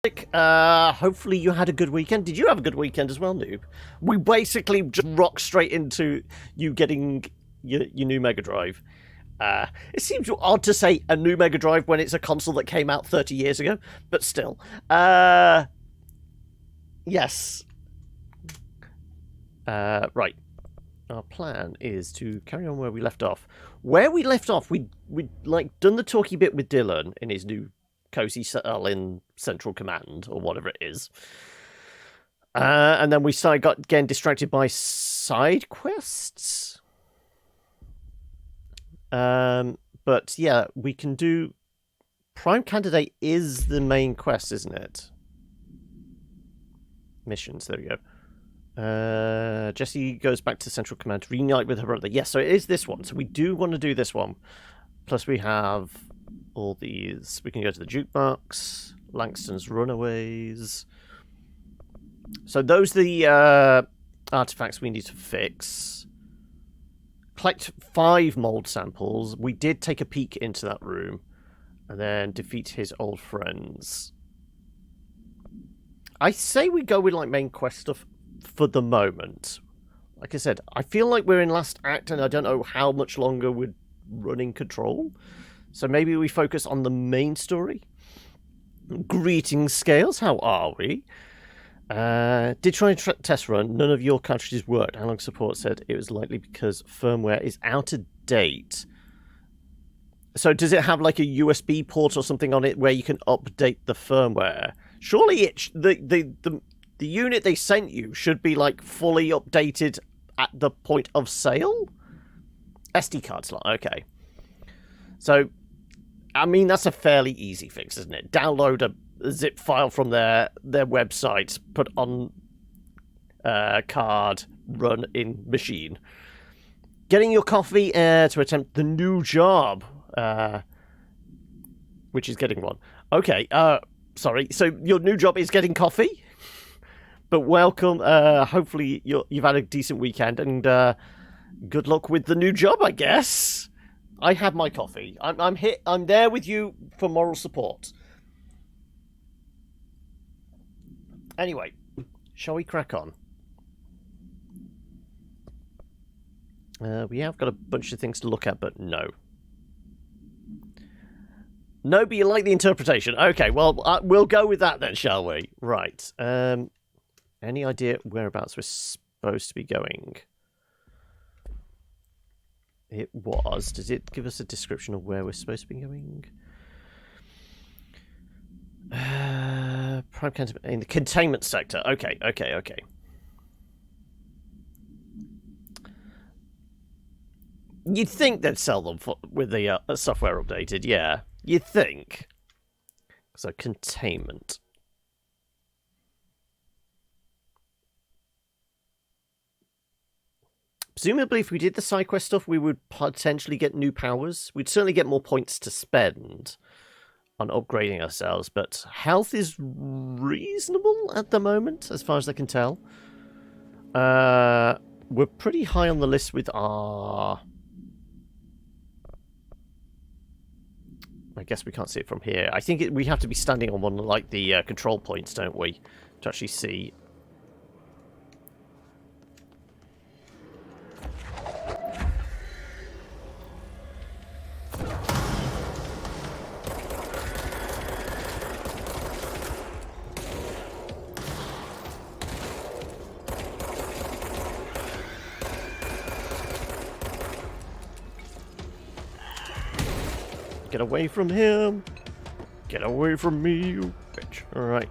Hopefully you had a good weekend. Did you have a good weekend as well, Noob? We basically just rocked straight into you getting your new Mega Drive. It seems odd to say a new Mega Drive when it's a console that came out 30 years ago, but still. Yes. Right. Our plan is to carry on where we left off. Where we left off, we'd like done the talky bit with Dylan in his new cozy cell in Central Command, or whatever it is. And then we got getting distracted by side quests. But yeah, we can do... Prime Candidate is the main quest, isn't it? Missions, there we go. Jessie goes back to Central Command to reunite with her brother. Yes, so it is this one. So we do want to do this one. Plus we have all these. We can go to the jukebox, Langston's Runaways. So those are the artifacts we need to fix. Collect 5 mold samples. We did take a peek into that room. And then defeat his old friends. I say we go with like main quest stuff for the moment. Like I said, I feel like we're in last act and I don't know how much longer we're running Control. So maybe we focus on the main story. Greetings, Scales. How are we? Did try and test run. None of your cartridges worked. How long support said it was likely because firmware is out of date. So does it have like a USB port or something on it where you can update the firmware? Surely the unit they sent you should be like fully updated at the point of sale? SD card slot, okay. So, I mean, that's a fairly easy fix, isn't it? Download a zip file from their website, put on card, run in machine. Getting your coffee to attempt the new job, which is getting one. Okay, sorry. So your new job is getting coffee? But welcome. Hopefully you've had a decent weekend, and good luck with the new job, I guess. I had my coffee. I'm there with you for moral support. Anyway, shall we crack on? We have got a bunch of things to look at, but no. No, but you like the interpretation. Okay, well, we'll go with that then, shall we? Right. Any idea whereabouts we're supposed to be going? It was. Does it give us a description of where we're supposed to be going? Prime in the containment sector. Okay. You'd think they'd sell them with the software updated, yeah. You'd think. So, containment. Presumably, if we did the side quest stuff, we would potentially get new powers. We'd certainly get more points to spend on upgrading ourselves, but health is reasonable at the moment, as far as I can tell. We're pretty high on the list with our... I guess we can't see it from here. I think we have to be standing on one of like the control points, don't we, to actually see. Get away from him! Get away from me, you bitch. Alright.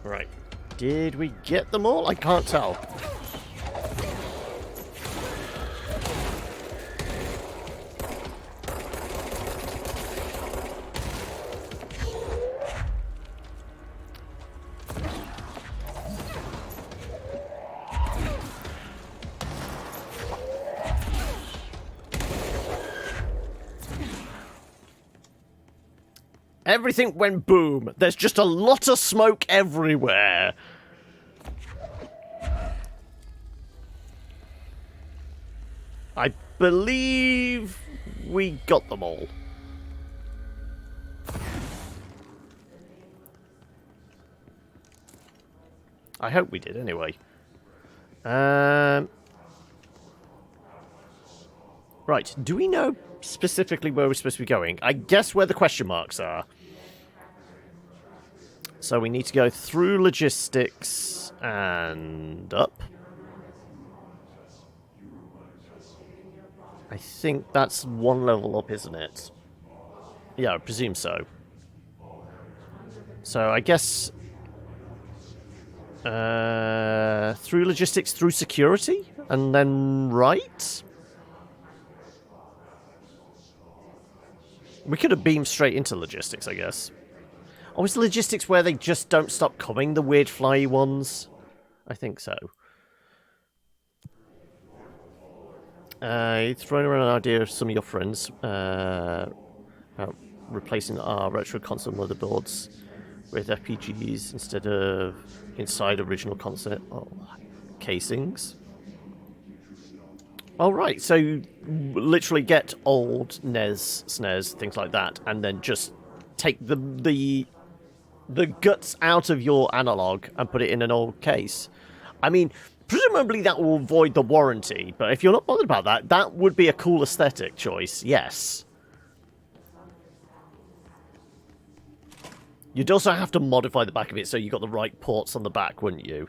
Right. Did we get them all? I can't tell. Everything went boom. There's just a lot of smoke everywhere. I believe we got them all. I hope we did, anyway. Right, do we know specifically where we're supposed to be going? I guess where the question marks are. So we need to go through logistics and up. I think that's one level up, isn't it? Yeah, I presume so. So I guess through logistics, through security, and then right? We could have beamed straight into logistics, I guess. Or is logistics where they just don't stop coming, the weird flyy ones? I think so. You've thrown around an idea of some of your friends about replacing our retro console motherboards with FPGs instead of inside original console casings. Oh, right, so you literally get old NES, SNES, things like that, and then just take the guts out of your analog and put it in an old case. I mean, presumably that will void the warranty, but if you're not bothered about that, that would be a cool aesthetic choice, yes. You'd also have to modify the back of it so you got the right ports on the back, wouldn't you?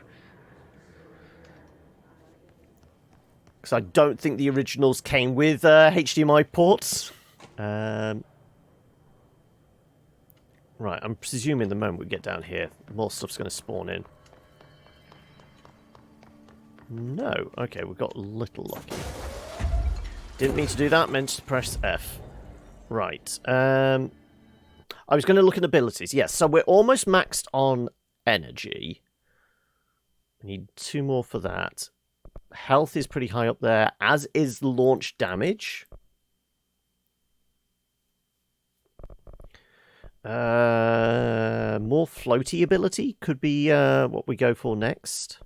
Because I don't think the originals came with HDMI ports. Right, I'm presuming the moment we get down here, more stuff's going to spawn in. No. Okay, we got a little lucky. Didn't mean to do that, meant to press F. Right. I was going to look at abilities. Yes, so we're almost maxed on energy. We need 2 more for that. Health is pretty high up there, as is launch damage. More floaty ability could be what we go for next.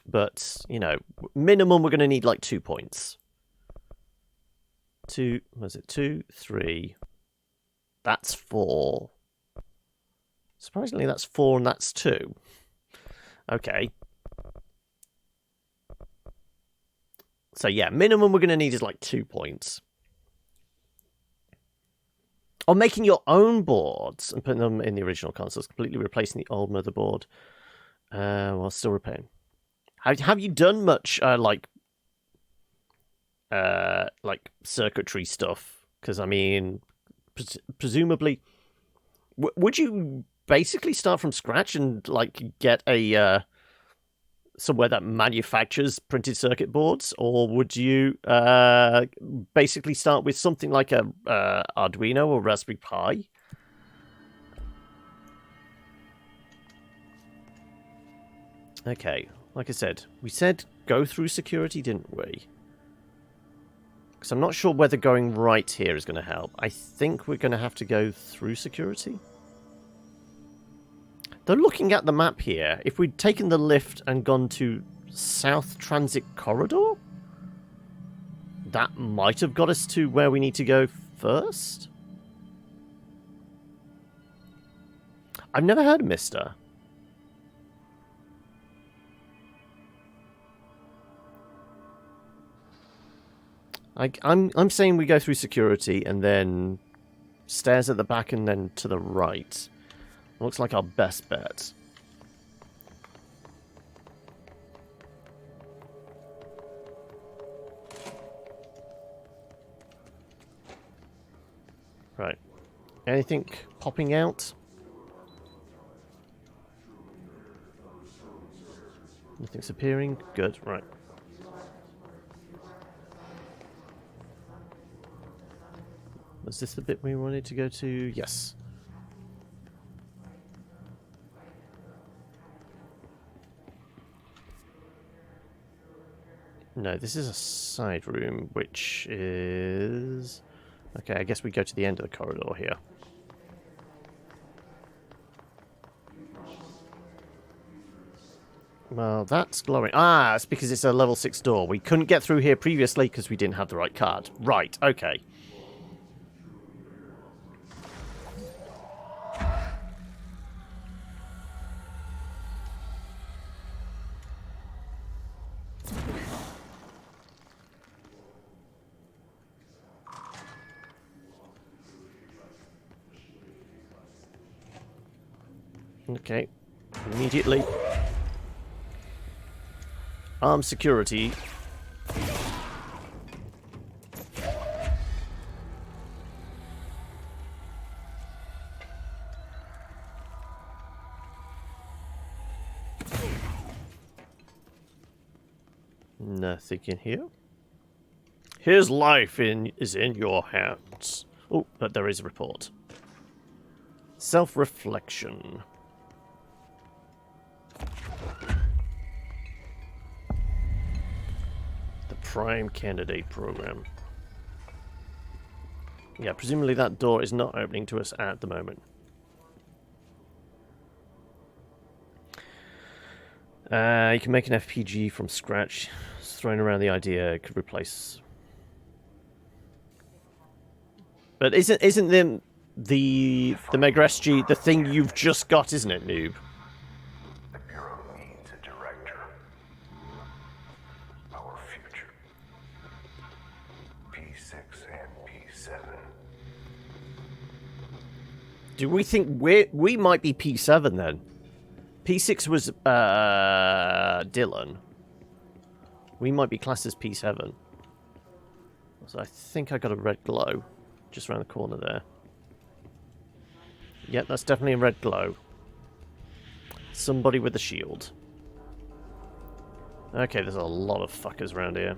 But, you know, minimum we're going to need like 2 points. 2, was it 2, 3? That's 4. Surprisingly, that's 4 and that's 2. Okay. So yeah, minimum we're going to need is like 2 points. Or making your own boards and putting them in the original consoles, completely replacing the old motherboard while still repairing. Have you done much like circuitry stuff? Because I mean, presumably, would you basically start from scratch and like get a somewhere that manufactures printed circuit boards, or would you basically start with something like a Arduino or Raspberry Pi? Okay, like I said, we said go through security, didn't we? Because I'm not sure whether going right here is going to help. I think we're going to have to go through security. Though looking at the map here, if we'd taken the lift and gone to South Transit Corridor, that might have got us to where we need to go first. I've never heard of Mister. I'm saying we go through security and then stairs at the back and then to the right. Looks like our best bet. Right. Anything popping out? Nothing's appearing? Good, right. Was this the bit we wanted to go to? Yes. No, this is a side room, which is... Okay, I guess we go to the end of the corridor here. Well, that's glowing. Ah, it's because it's a level 6 door. We couldn't get through here previously because we didn't have the right card. Right, okay. Okay. Immediately. Armed security. Nothing in here. His life is in your hands. Oh, but there is a report. Self-reflection. The Prime Candidate Program. Yeah, presumably that door is not opening to us at the moment. You can make an FPG from scratch. Just throwing around the idea it could replace. But isn't the Mega SG the thing you've just got, isn't it, noob? The Bureau needs a director. Our future. P6 and P7. Do we think we might be P7 then? P6 was Dylan. We might be classed as P7. So I think I got a red glow just around the corner there. Yep, that's definitely a red glow. Somebody with a shield. Okay, there's a lot of fuckers around here.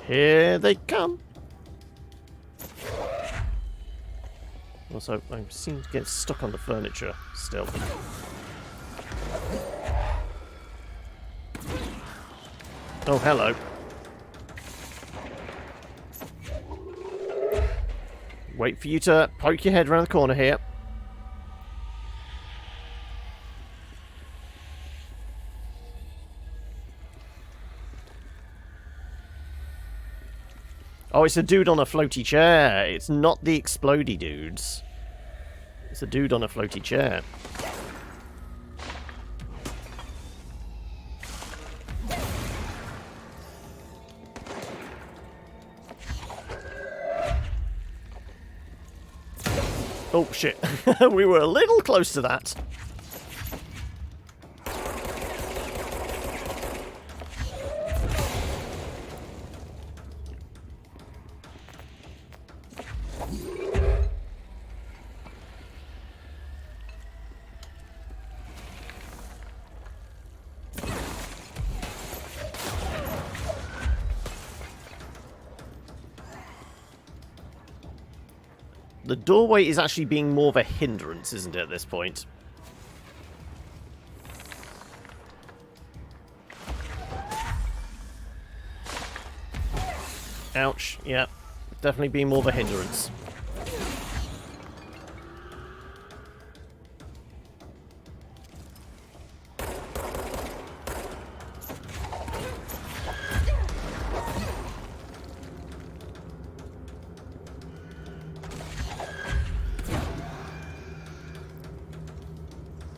Here they come. Also, I seem to get stuck on the furniture still. Oh, hello. Wait for you to poke your head around the corner here. Oh, it's a dude on a floaty chair. It's not the explodey dudes. It's a dude on a floaty chair. Oh, shit. We were a little close to that. The doorway is actually being more of a hindrance, isn't it, at this point? Ouch, yeah. Definitely being more of a hindrance.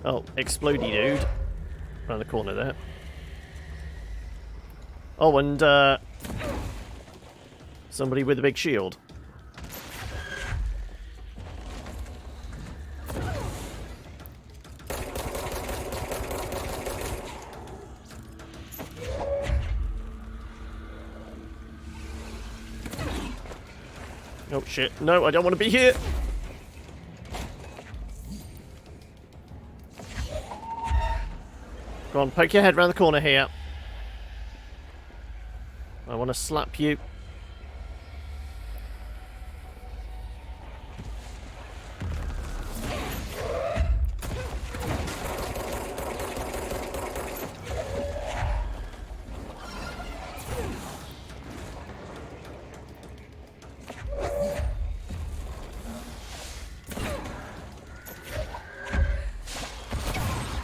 Oh, explodey dude. Around the corner there. Oh, and somebody with a big shield. Oh shit, no, I don't want to be here! Go on, poke your head around the corner here. I want to slap you.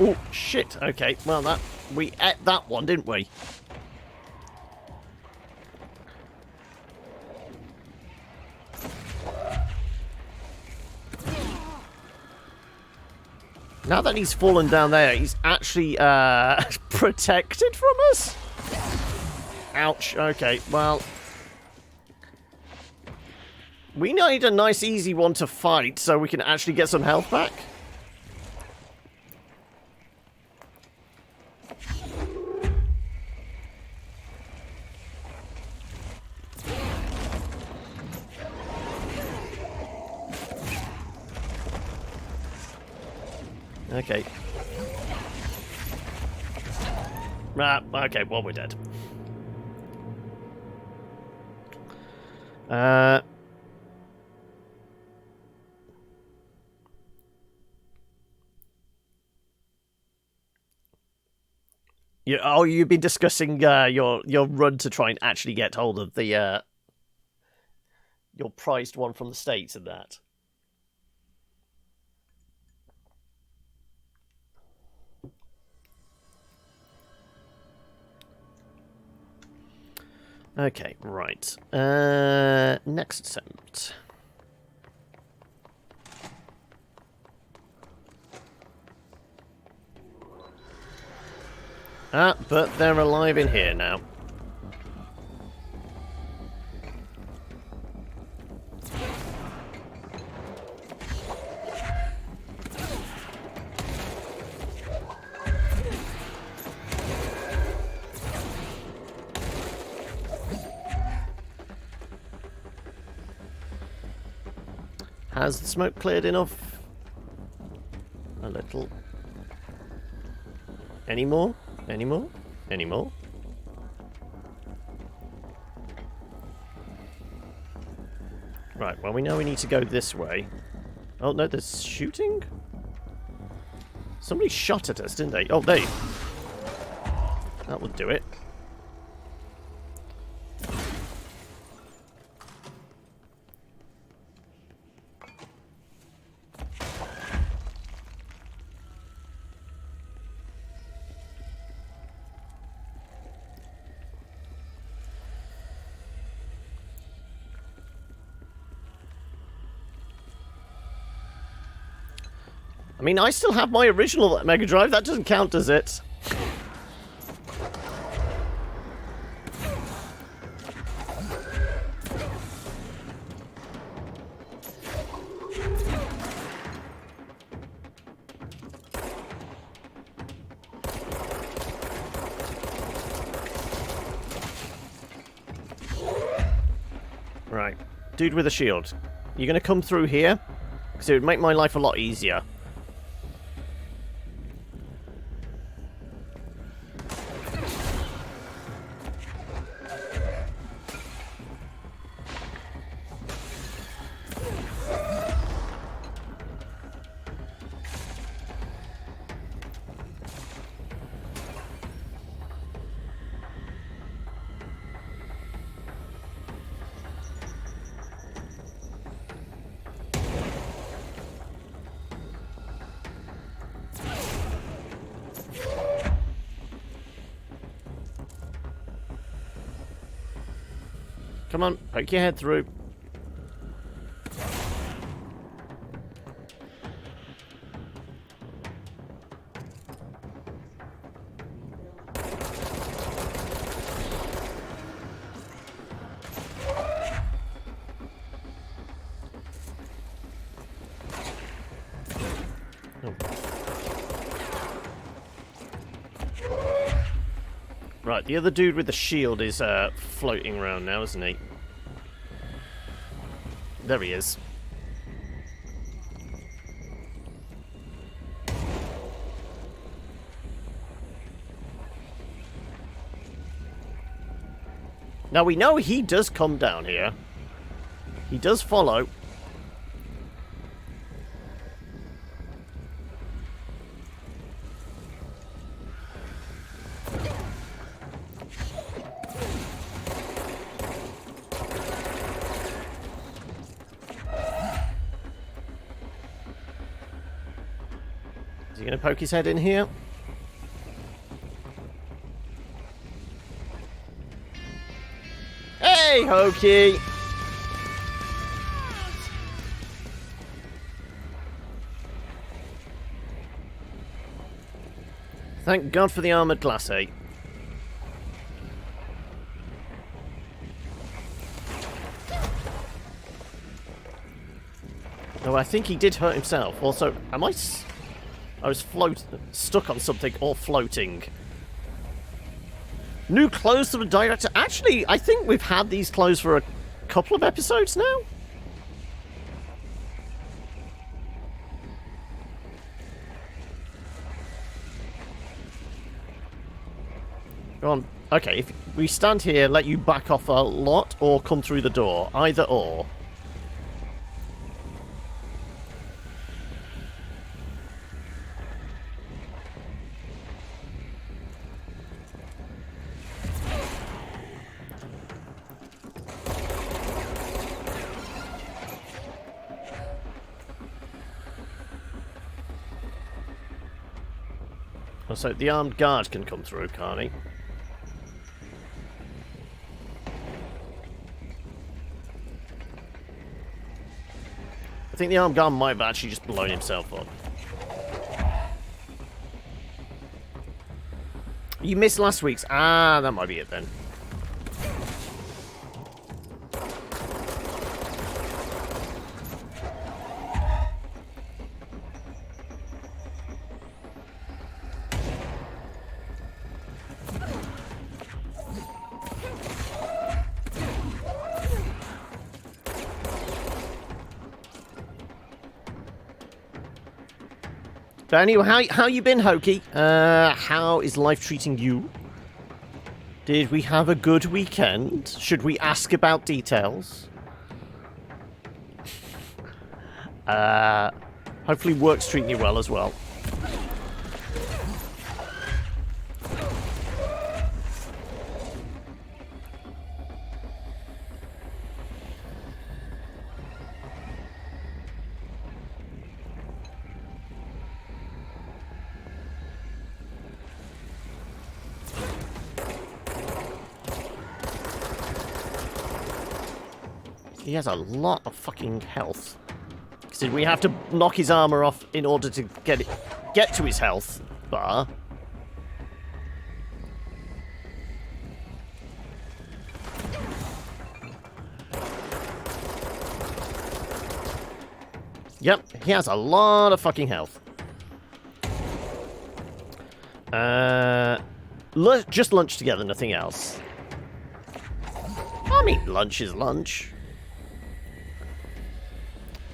Oh, shit. Okay, well, we ate that one, didn't we? Now that he's fallen down there, he's actually protected from us? Ouch. Okay, well... we need a nice, easy one to fight so we can actually get some health back. Okay. Okay, well, we're dead. You've been discussing your run to try and actually get hold of the your prized one from the States and that. Okay, right. Next attempt. But they're alive in here now. Has the smoke cleared enough? A little. Any more? Any more? Any more? Right, well, we know we need to go this way. Oh, no, there's shooting? Somebody shot at us, didn't they? Oh, they. That would do it. I mean, I still have my original Mega Drive. That doesn't count, does it? Right. Dude with a shield. You're going to come through here? Because it would make my life a lot easier. Come on, poke your head through. Oh. Right, the other dude with the shield is floating around now, isn't he? There he is. Now we know he does come down here. He does follow. Is he gonna poke his head in here? Hey, Hokey! Thank God for the armoured glass, eh? Oh, I think he did hurt himself. Also, am I... I was stuck on something or floating. New clothes for the director. Actually, I think we've had these clothes for a couple of episodes now. Go on. Okay, if we stand here, let you back off a lot or come through the door. Either or. So the armed guard can come through, can't he? I think the armed guard might have actually just blown himself up. You missed last week's. Ah, that might be it then. But anyway, how you been, Hokey? How is life treating you? Did we have a good weekend? Should we ask about details? Hopefully work's treating you well as well. He has a lot of fucking health. So we have to knock his armor off in order to get to his health bar. Yep, he has a lot of fucking health. Just lunch together, nothing else. I mean, lunch is lunch.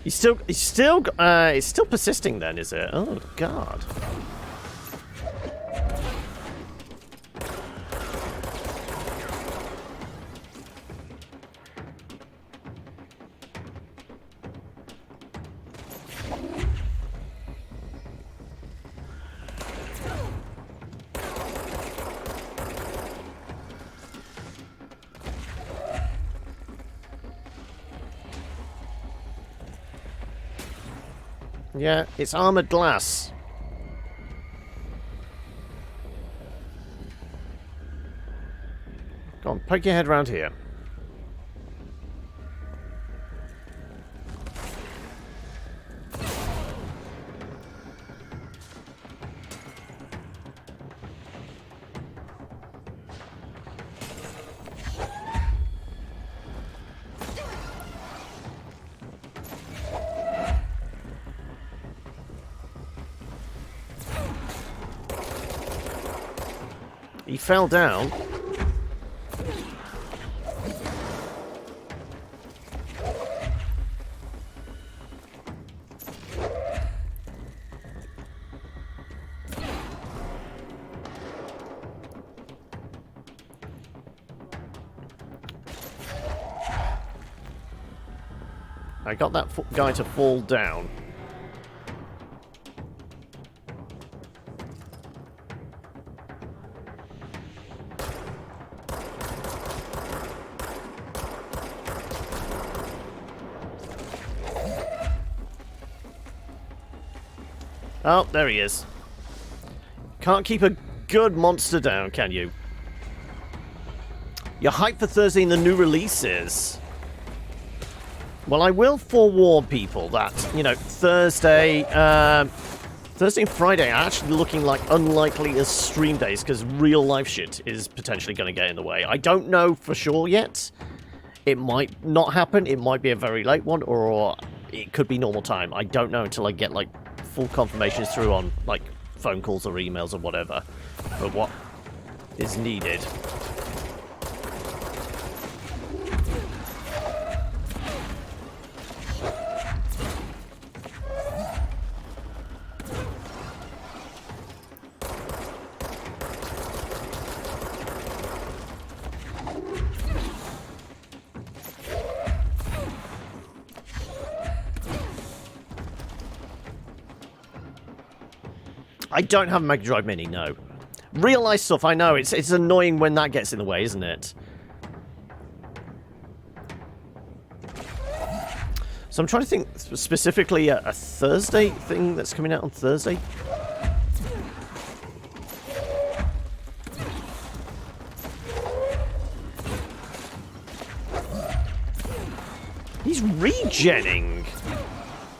It's still persisting then, is it? Oh, God. Yeah, it's armored glass. Go on, poke your head around here. He fell down. I got that guy to fall down. Oh, there he is. Can't keep a good monster down, can you? You're hyped for Thursday and the new releases. Well, I will forewarn people that, you know, Thursday and Friday are actually looking like unlikely as stream days because real life shit is potentially going to get in the way. I don't know for sure yet. It might not happen. It might be a very late one, or it could be normal time. I don't know until I get, like, full confirmations through on, like, phone calls or emails or whatever. But what is needed. I don't have a Mega Drive Mini, no. Real life stuff, I know. It's annoying when that gets in the way, isn't it? So I'm trying to think specifically a Thursday thing that's coming out on Thursday. He's regenning.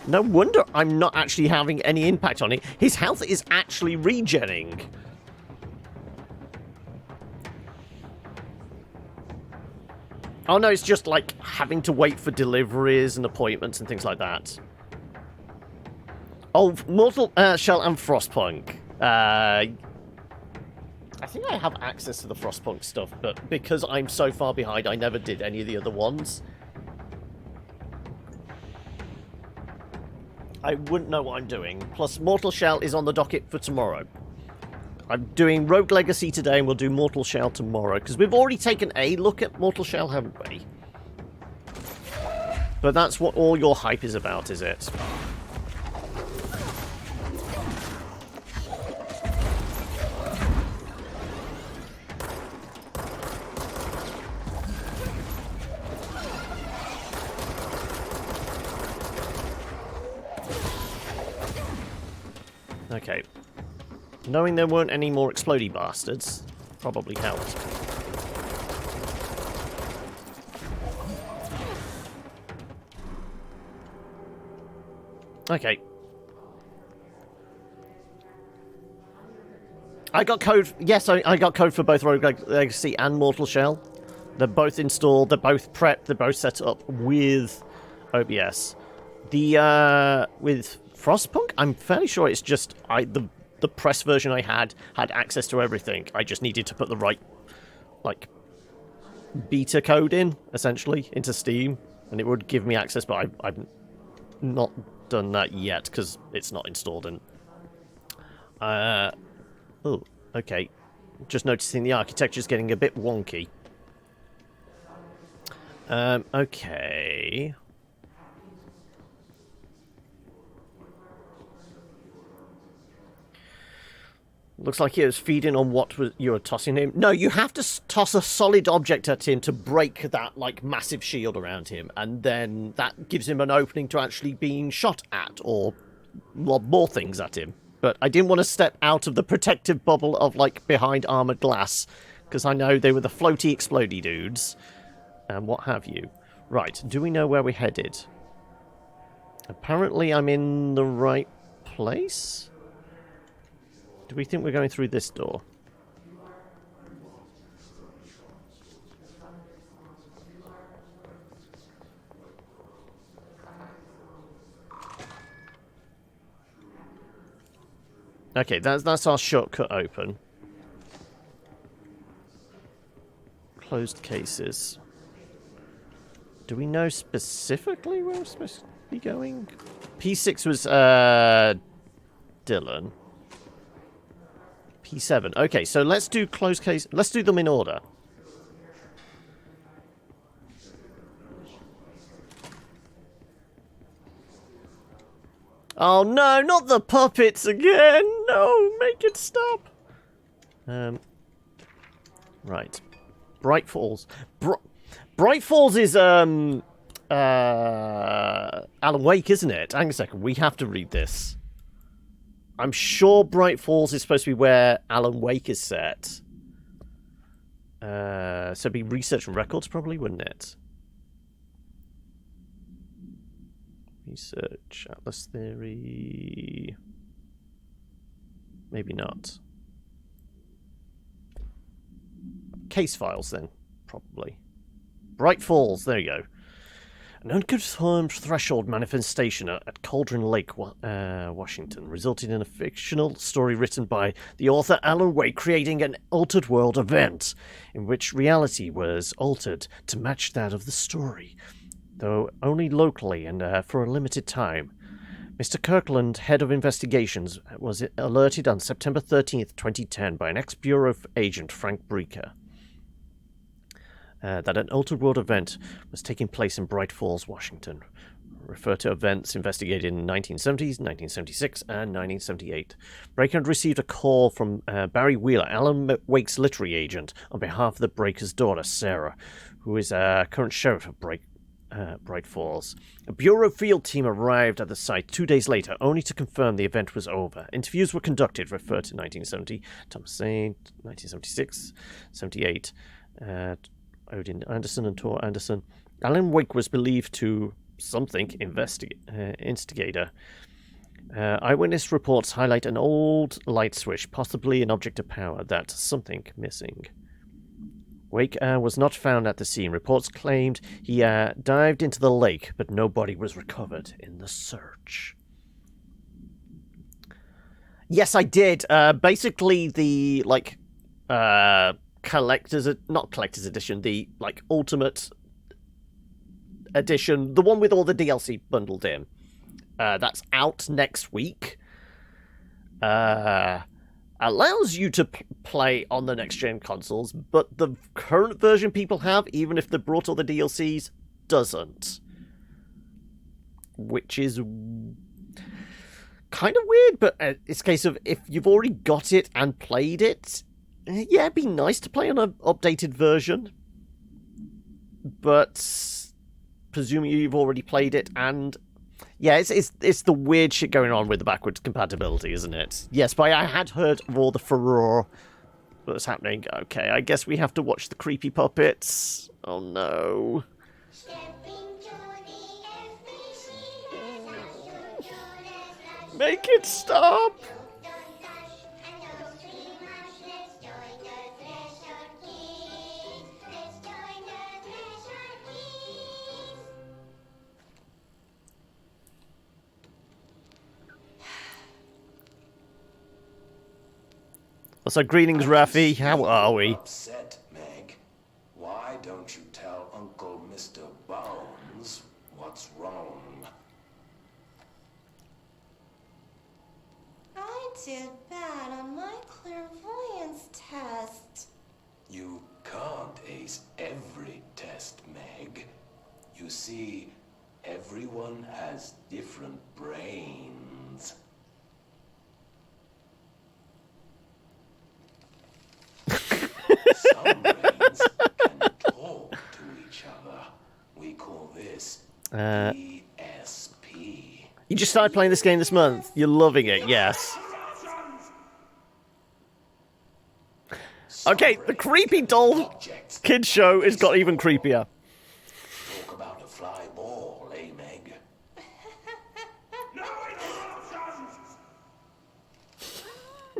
No wonder I'm not actually having any impact on it. His health is actually regenning. Oh no, it's just like having to wait for deliveries and appointments and things like that. Oh, Mortal Shell and Frostpunk. I think I have access to the Frostpunk stuff, but because I'm so far behind, I never did any of the other ones. I wouldn't know what I'm doing. Plus, Mortal Shell is on the docket for tomorrow. I'm doing Rogue Legacy today, and we'll do Mortal Shell tomorrow, because we've already taken a look at Mortal Shell, haven't we? But that's what all your hype is about, is it? Okay. Knowing there weren't any more explodey bastards probably helped. Okay. I got code... Yes, I got code for both Rogue Legacy and Mortal Shell. They're both installed, they're both prepped, they're both set up with OBS. With Frostpunk, I'm fairly sure it's just the press version I had access to everything. I just needed to put the right, like, beta code in, essentially, into Steam, and it would give me access, but I've not done that yet, because it's not installed, and... oh, okay. Just noticing the architecture's getting a bit wonky. Okay... Looks like he was feeding on what you were tossing him. No, you have to toss a solid object at him to break that, like, massive shield around him. And then that gives him an opening to actually being shot at or lob more things at him. But I didn't want to step out of the protective bubble of, like, behind armoured glass. Because I know they were the floaty, explodey dudes. And what have you. Right, do we know where we're headed? Apparently I'm in the right place? Do we think we're going through this door? Okay, that's our shortcut open. Closed cases. Do we know specifically where we're supposed to be going? P6 was Dylan. P7. Okay, so let's do closed case. Let's do them in order. Oh no, not the puppets again! No, make it stop! Right. Bright Falls. Bright Falls is, Alan Wake, isn't it? Hang a second, we have to read this. I'm sure Bright Falls is supposed to be where Alan Wake is set. So it'd be Research and Records, probably, wouldn't it? Research, Atlas Theory... Maybe not. Case files, then, probably. Bright Falls, there you go. An unconfirmed threshold manifestation at Cauldron Lake, Washington, resulted in a fictional story written by the author Alan Wake creating an altered world event in which reality was altered to match that of the story, though only locally and for a limited time. Mr. Kirkland, head of investigations, was alerted on September 13th, 2010 by an ex-Bureau agent, Frank Breaker, that an altered world event was taking place in Bright Falls, Washington. Refer to events investigated in the 1970s, 1976, and 1978. Breaker had received a call from Barry Wheeler, Alan Wake's literary agent, on behalf of the Breaker's daughter, Sarah, who is current sheriff of Bright Falls. A Bureau field team arrived at the site 2 days later, only to confirm the event was over. Interviews were conducted, referred to 1970, Thomas Saint, 1976, 78, Odin Anderson and Tor Anderson. Alan Wake was believed to instigator. Eyewitness reports highlight an old light switch, possibly an object of power, that something missing. Wake was not found at the scene. Reports claimed he dived into the lake, but no body was recovered in the search. Yes, I did. Basically, the not collector's edition, the ultimate edition, the one with all the DLC bundled in. That's out next week. Allows you to play on the next-gen consoles, but the current version people have, even if they brought all the DLCs, doesn't. Which is kind of weird, but it's a case of if you've already got it and played it, yeah, it'd be nice to play on an updated version. But presuming you've already played it and... Yeah, it's the weird shit going on with the backwards compatibility, isn't it? Yes, but I had heard of all the furore that was happening. Okay, I guess we have to watch the creepy puppets. Oh no. Make it stop! So greetings, Rafi. How are we? Upset, Meg. Why don't you tell Uncle Mr. Bones what's wrong? I did bad on my clairvoyance test. You can't ace every test, Meg. You see, everyone has different brains. Some brains can talk to each other. We call this ESP. You just started playing this game this month. You're loving it, yes. Okay, the creepy doll kid show has got even creepier. Talk about a fly ball, eh, Meg?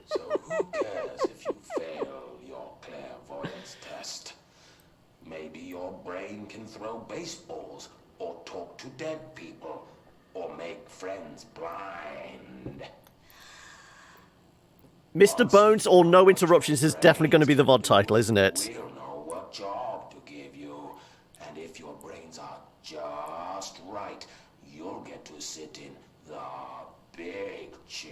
So who cares if you fail your clairvoyance test? Maybe your brain can throw baseballs, or talk to dead people, or make friends blind. Mr. Bones or No Interruptions is definitely going to be the VOD title, isn't it? We'll know what job to give you, and if your brains are just right, you'll get to sit in the big chair.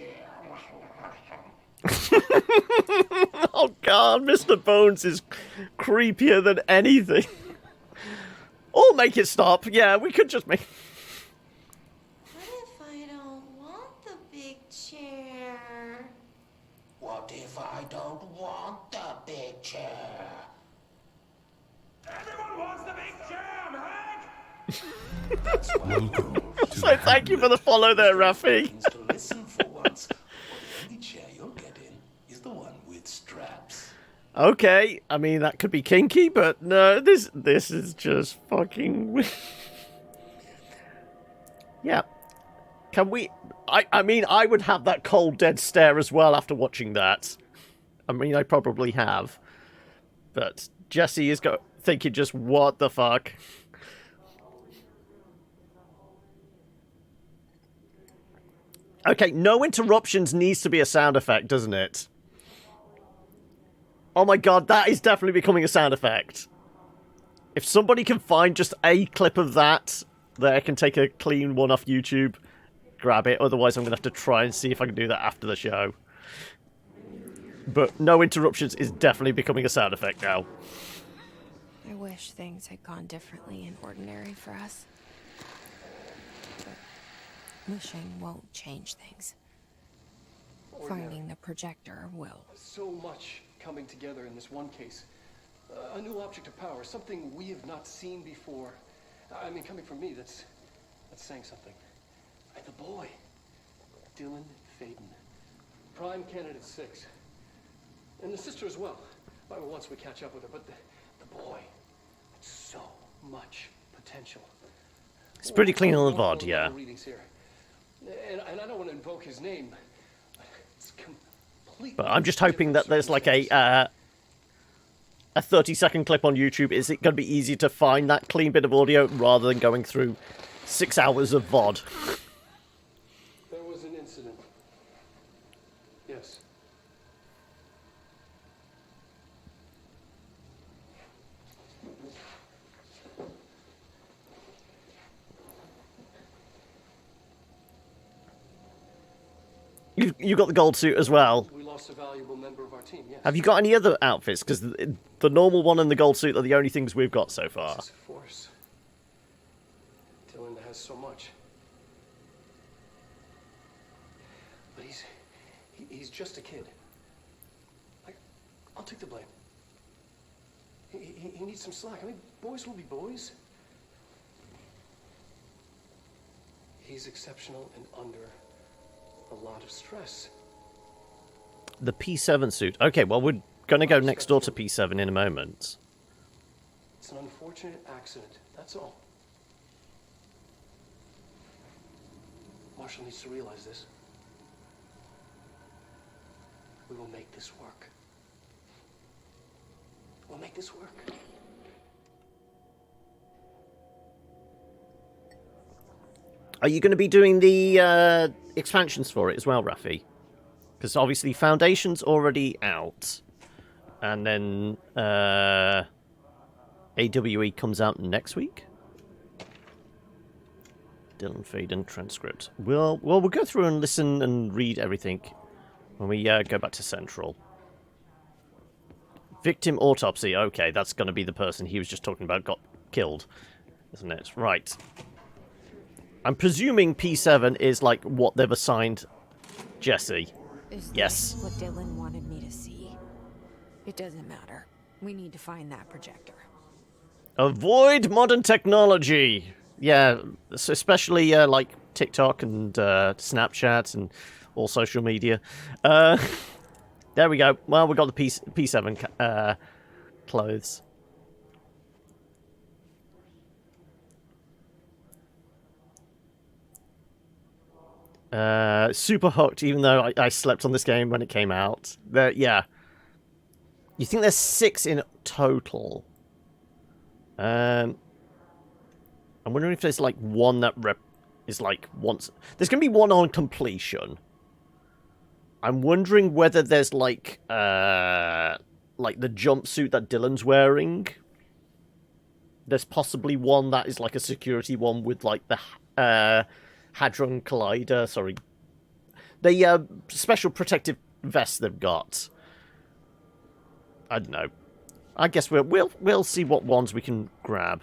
Oh god, Mr. Bones is creepier than anything. Or make it stop. Yeah, we could just make... What if I don't want the big chair? What if I don't want the big chair? Everyone wants the big chair, Meg! That's why So thank you for the follow there, Rafi. to listen for once. straps. Okay, I mean, that could be kinky, but no, this is just fucking... Yeah. Can we... I mean, I would have that cold, dead stare as well after watching that. I mean, I probably have. But Jesse is thinking just, what the fuck? Okay, no interruptions needs to be a sound effect, doesn't it? Oh my god, that is definitely becoming a sound effect. If somebody can find just a clip of that, I can take a clean one off YouTube, grab it. Otherwise, I'm going to have to try and see if I can do that after the show. But no interruptions is definitely becoming a sound effect now. I wish things had gone differently and ordinary for us. But wishing won't change things. Finding the projector will. So much coming together in this one case. A new object of power, something we have not seen before. I mean, coming from me, that's saying something. The boy, Dylan Faden, prime candidate 6. And the sister as well. Once we catch up with her, but the boy, so much potential. It's pretty clean on the VOD, yeah. And I don't want to invoke his name, but it's completely... But I'm just hoping that there's like a 30-second clip on YouTube. Is it going to be easy to find that clean bit of audio rather than going through 6 hours of VOD? There was an incident. Yes. You got the gold suit as well. We lost a valuable member of our team, yes. Have you got any other outfits? Because the normal one and the gold suit are the only things we've got so far. This is a force. Dylan has so much. But he's just a kid. I'll take the blame. He needs some slack. I mean, boys will be boys. He's exceptional and under a lot of stress. The P7 suit. Okay, well, we're going to go next door to P7 in a moment. It's an unfortunate accident, that's all. Marshall needs to realize this. We will make this work. We'll make this work. Are you going to be doing the expansions for it as well, Rafi? Because obviously Foundation's already out. And then AWE comes out next week. Dylan Faden transcript. We'll go through and listen and read everything when we go back to Central. Victim autopsy. Okay, that's going to be the person he was just talking about got killed, isn't it? Right. I'm presuming P7 is like what they've assigned Jesse. Yes. What Dylan wanted me to see. It doesn't matter. We need to find that projector. Avoid modern technology. Yeah, especially like TikTok and Snapchat and all social media. There we go. Well, we got the P7 clothes. Super hooked, even though I slept on this game when it came out. Yeah. You think there's 6 in total? I'm wondering if there's like one that is like once. There's gonna be one on completion. I'm wondering whether there's like the jumpsuit that Dylan's wearing. There's possibly one that is like a security one with like the Hadron Collider. Sorry, the special protective vest they've got. I don't know. I guess we'll see what ones we can grab.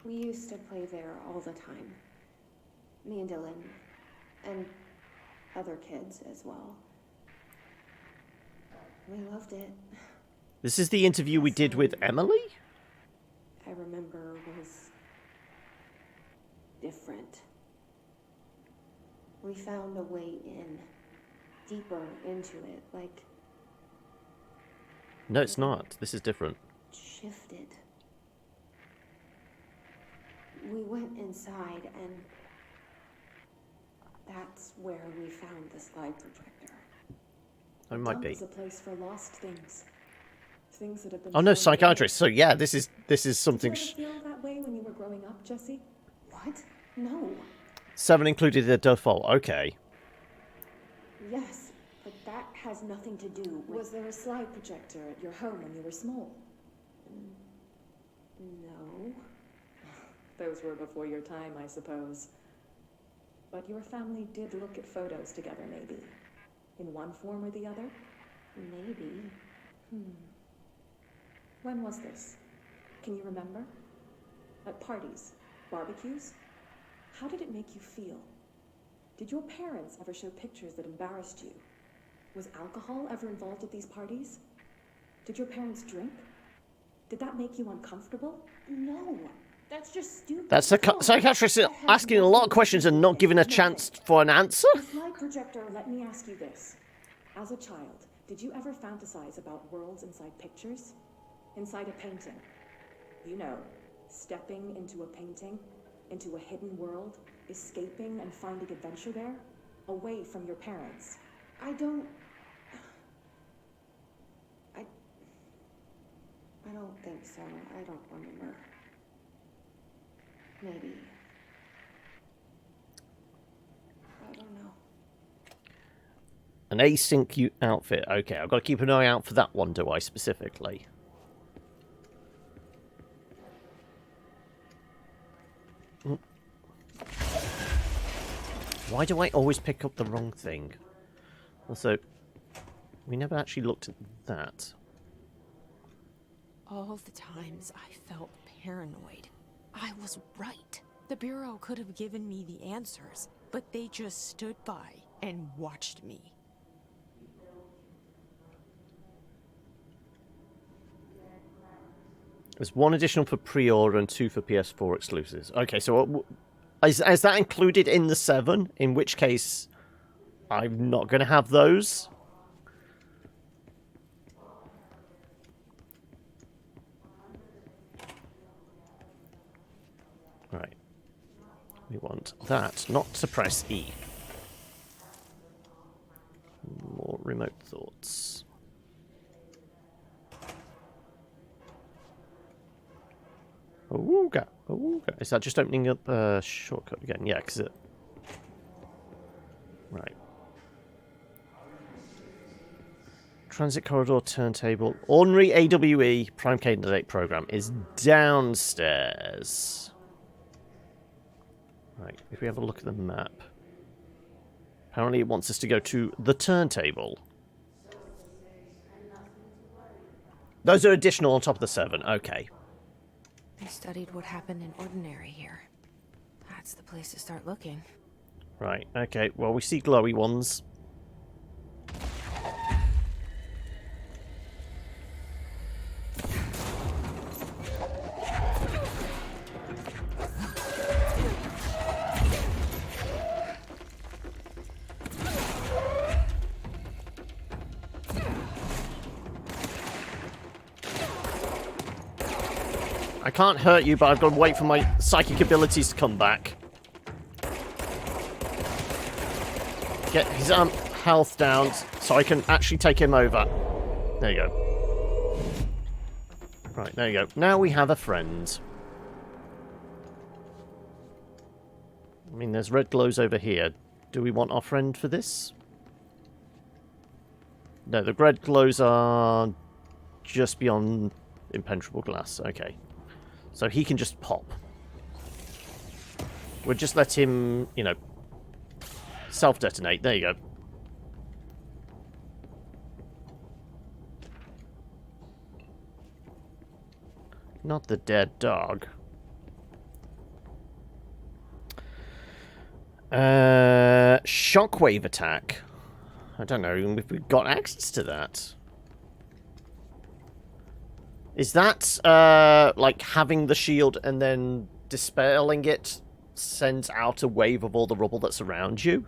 We used to play there all the time. Me and Dylan. And other kids as well. We loved it. This is the interview we did with Emily? I remember was different. We found a way in. Deeper into it, like... No, it's not. This is different. shifted. We went inside and... that's where we found the slide projector. It might be. It's a place for lost things. Things that have been... Oh no, thrown away. psychiatrist. So yeah, this is something. Did you ever feel that way when you were growing up, Jesse? What? No. 7 included the default. Okay. Yes, but that has nothing to do with... Was there a slide projector at your home when you were small? No. Those were before your time, I suppose. But your family did look at photos together, maybe. In one form or the other? Maybe. When was this? Can you remember? At parties? Barbecues? How did it make you feel? Did your parents ever show pictures that embarrassed you? Was alcohol ever involved at these parties? Did your parents drink? Did that make you uncomfortable? No. That's just stupid. That's the psychiatrist asking a lot of questions and not giving a chance for an answer. The slide projector, let me ask you this. As a child, did you ever fantasize about worlds inside pictures? Inside a painting? You know, stepping into a painting, into a hidden world, escaping and finding adventure there, away from your parents. I don't think so. I don't remember. Maybe. I don't know. An async outfit. Okay, I've got to keep an eye out for that one, do I, specifically? Why do I always pick up the wrong thing? Also, we never actually looked at that. All the times I felt paranoid, I was right. The Bureau could have given me the answers, but they just stood by and watched me. There's 1 additional for pre-order and 2 for PS4 exclusives. Okay, so is that included in the 7? In which case, I'm not going to have those. Right. We want that, not to press E. More remote thoughts. Ooga, ooga. Is that just opening up a shortcut again? Yeah, because it... Right. Transit corridor turntable. Ordinary AWE prime candidate program is downstairs. Right, if we have a look at the map. Apparently it wants us to go to the turntable. Those are additional on top of the 7. Okay. I studied what happened in Ordinary here. That's the place to start looking. Right, okay. Well, we see glowy ones. I can't hurt you, but I've got to wait for my psychic abilities to come back. Get his health down so I can actually take him over. There you go. Right, there you go. Now we have a friend. I mean, there's red glows over here. Do we want our friend for this? No, the red glows are just beyond impenetrable glass. Okay. So he can just pop. We'll just let him, you know, self-detonate. There you go. Not the dead dog. Shockwave attack. I don't know if we've got access to that. Is that, like, having the shield and then dispelling it sends out a wave of all the rubble that's around you?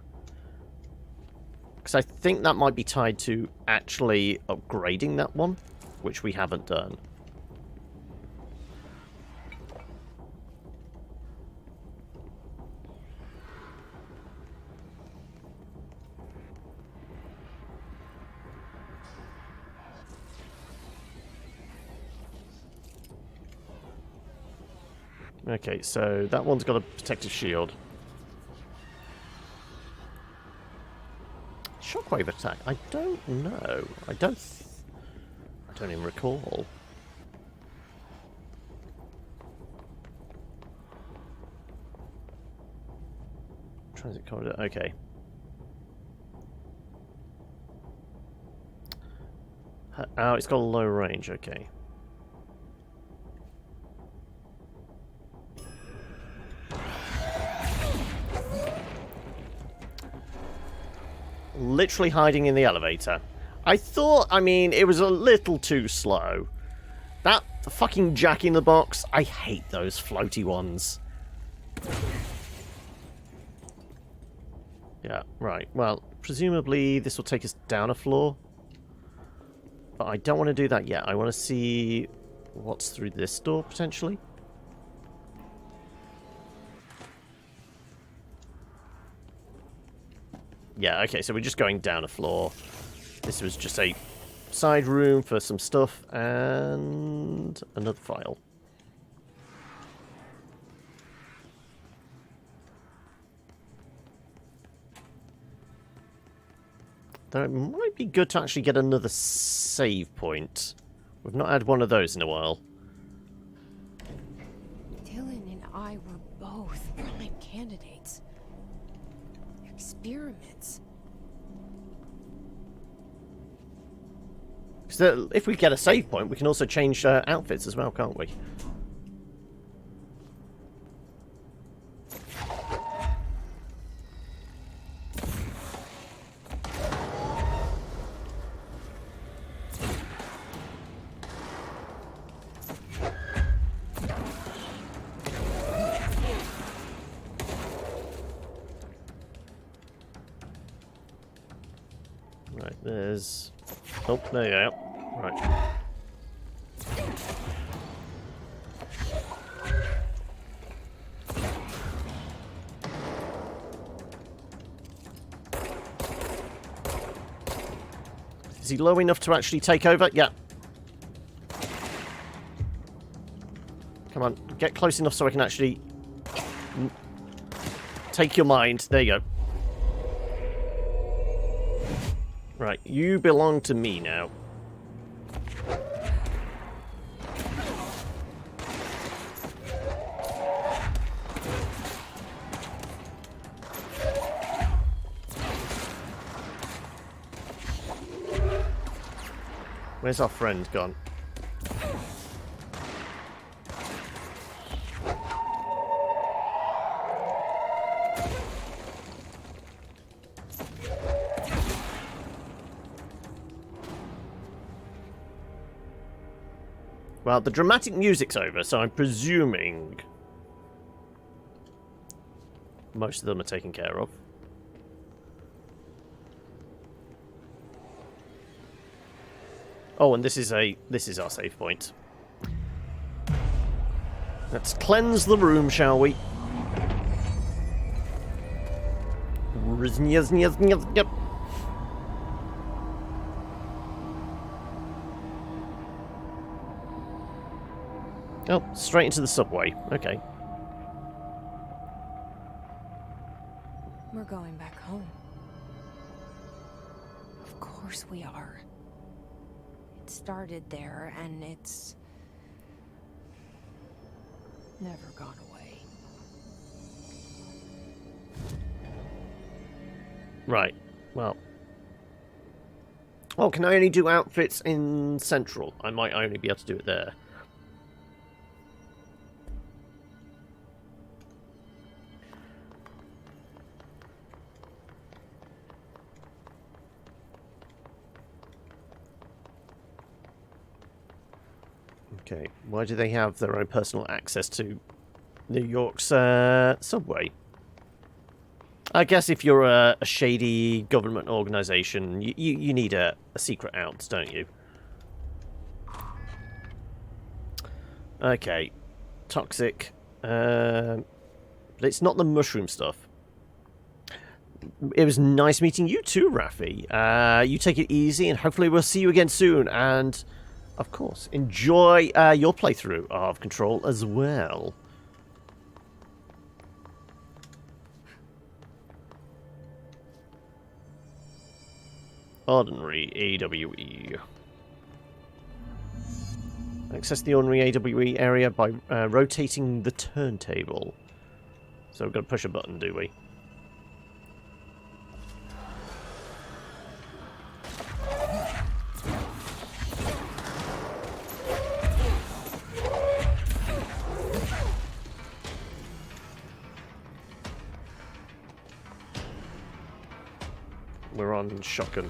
Because I think that might be tied to actually upgrading that one, which we haven't done. Okay, so that one's got a protective shield. Shockwave attack? I don't know. I don't even recall. Transit corridor. Okay. Oh, it's got a low range. Okay. Literally hiding in the elevator. I thought, I mean, it was a little too slow. That fucking Jack in the Box, I hate those floaty ones. Yeah, right. Well, presumably this will take us down a floor. But I don't want to do that yet. I want to see what's through this door, potentially. Yeah, okay, so we're just going down a floor. This was just a side room for some stuff, and another file. Though it might be good to actually get another save point. We've not had one of those in a while. Dylan and I were both prime candidates. Experiments. Because if we get a save point, we can also change outfits as well, can't we? Right, there's... Oh, there you go. Right. Is he low enough to actually take over? Yeah. Come on, get close enough so I can actually... take your mind. There you go. Right, you belong to me now. Where's our friend gone? Well, the dramatic music's over, so I'm presuming most of them are taken care of. Oh, and this is our save point. Let's cleanse the room, shall we? Yep. Oh, straight into the subway. Okay. We're going back home. Of course we are. It started there, and it's never gone away. Right. Well. Oh, can I only do outfits in Central? I might only be able to do it there. Okay, why do they have their own personal access to New York's subway? I guess if you're a shady government organization, you need a secret out, don't you? Okay. Toxic. But it's not the mushroom stuff. It was nice meeting you too, Raffi. You take it easy, and hopefully we'll see you again soon. And, of course, enjoy your playthrough of Control as well. Ordinary AWE. Access the ordinary AWE area by rotating the turntable. So we've got to push a button, do we? We're on shotgun.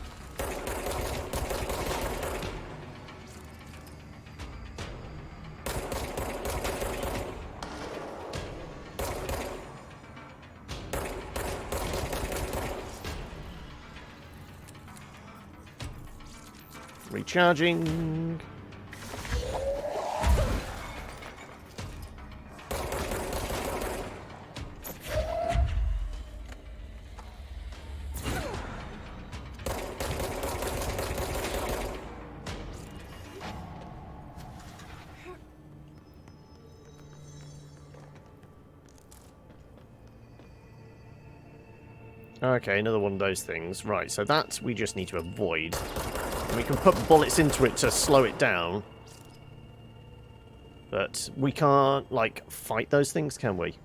Recharging. Okay, another one of those things. Right, so that we just need to avoid. And we can put bullets into it to slow it down. But we can't, like, fight those things, can we?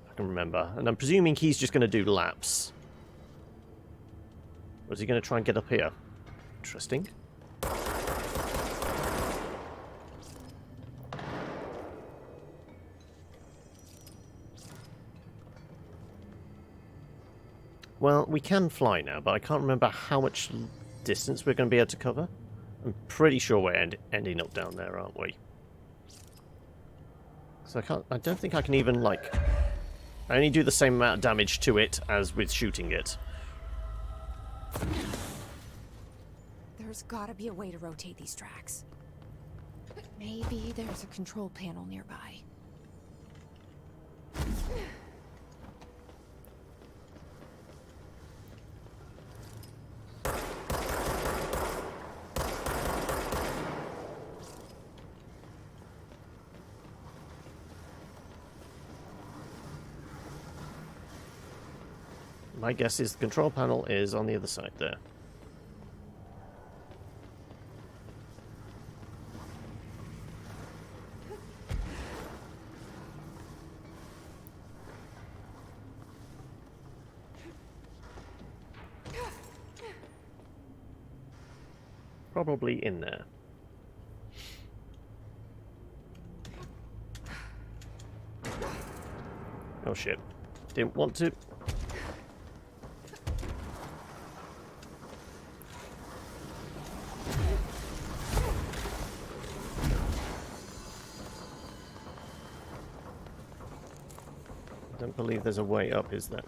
I can remember. And I'm presuming he's just going to do laps. Or is he going to try and get up here? Interesting. Well, we can fly now, but I can't remember how much distance we're going to be able to cover. I'm pretty sure we're ending up down there, aren't we? So I don't think I can even, like... I only do the same amount of damage to it as with shooting it. There's gotta be a way to rotate these tracks. Maybe there's a control panel nearby. My guess is the control panel is on the other side there. Probably in there. Oh shit. Didn't want to. I don't believe there's a way up, is there?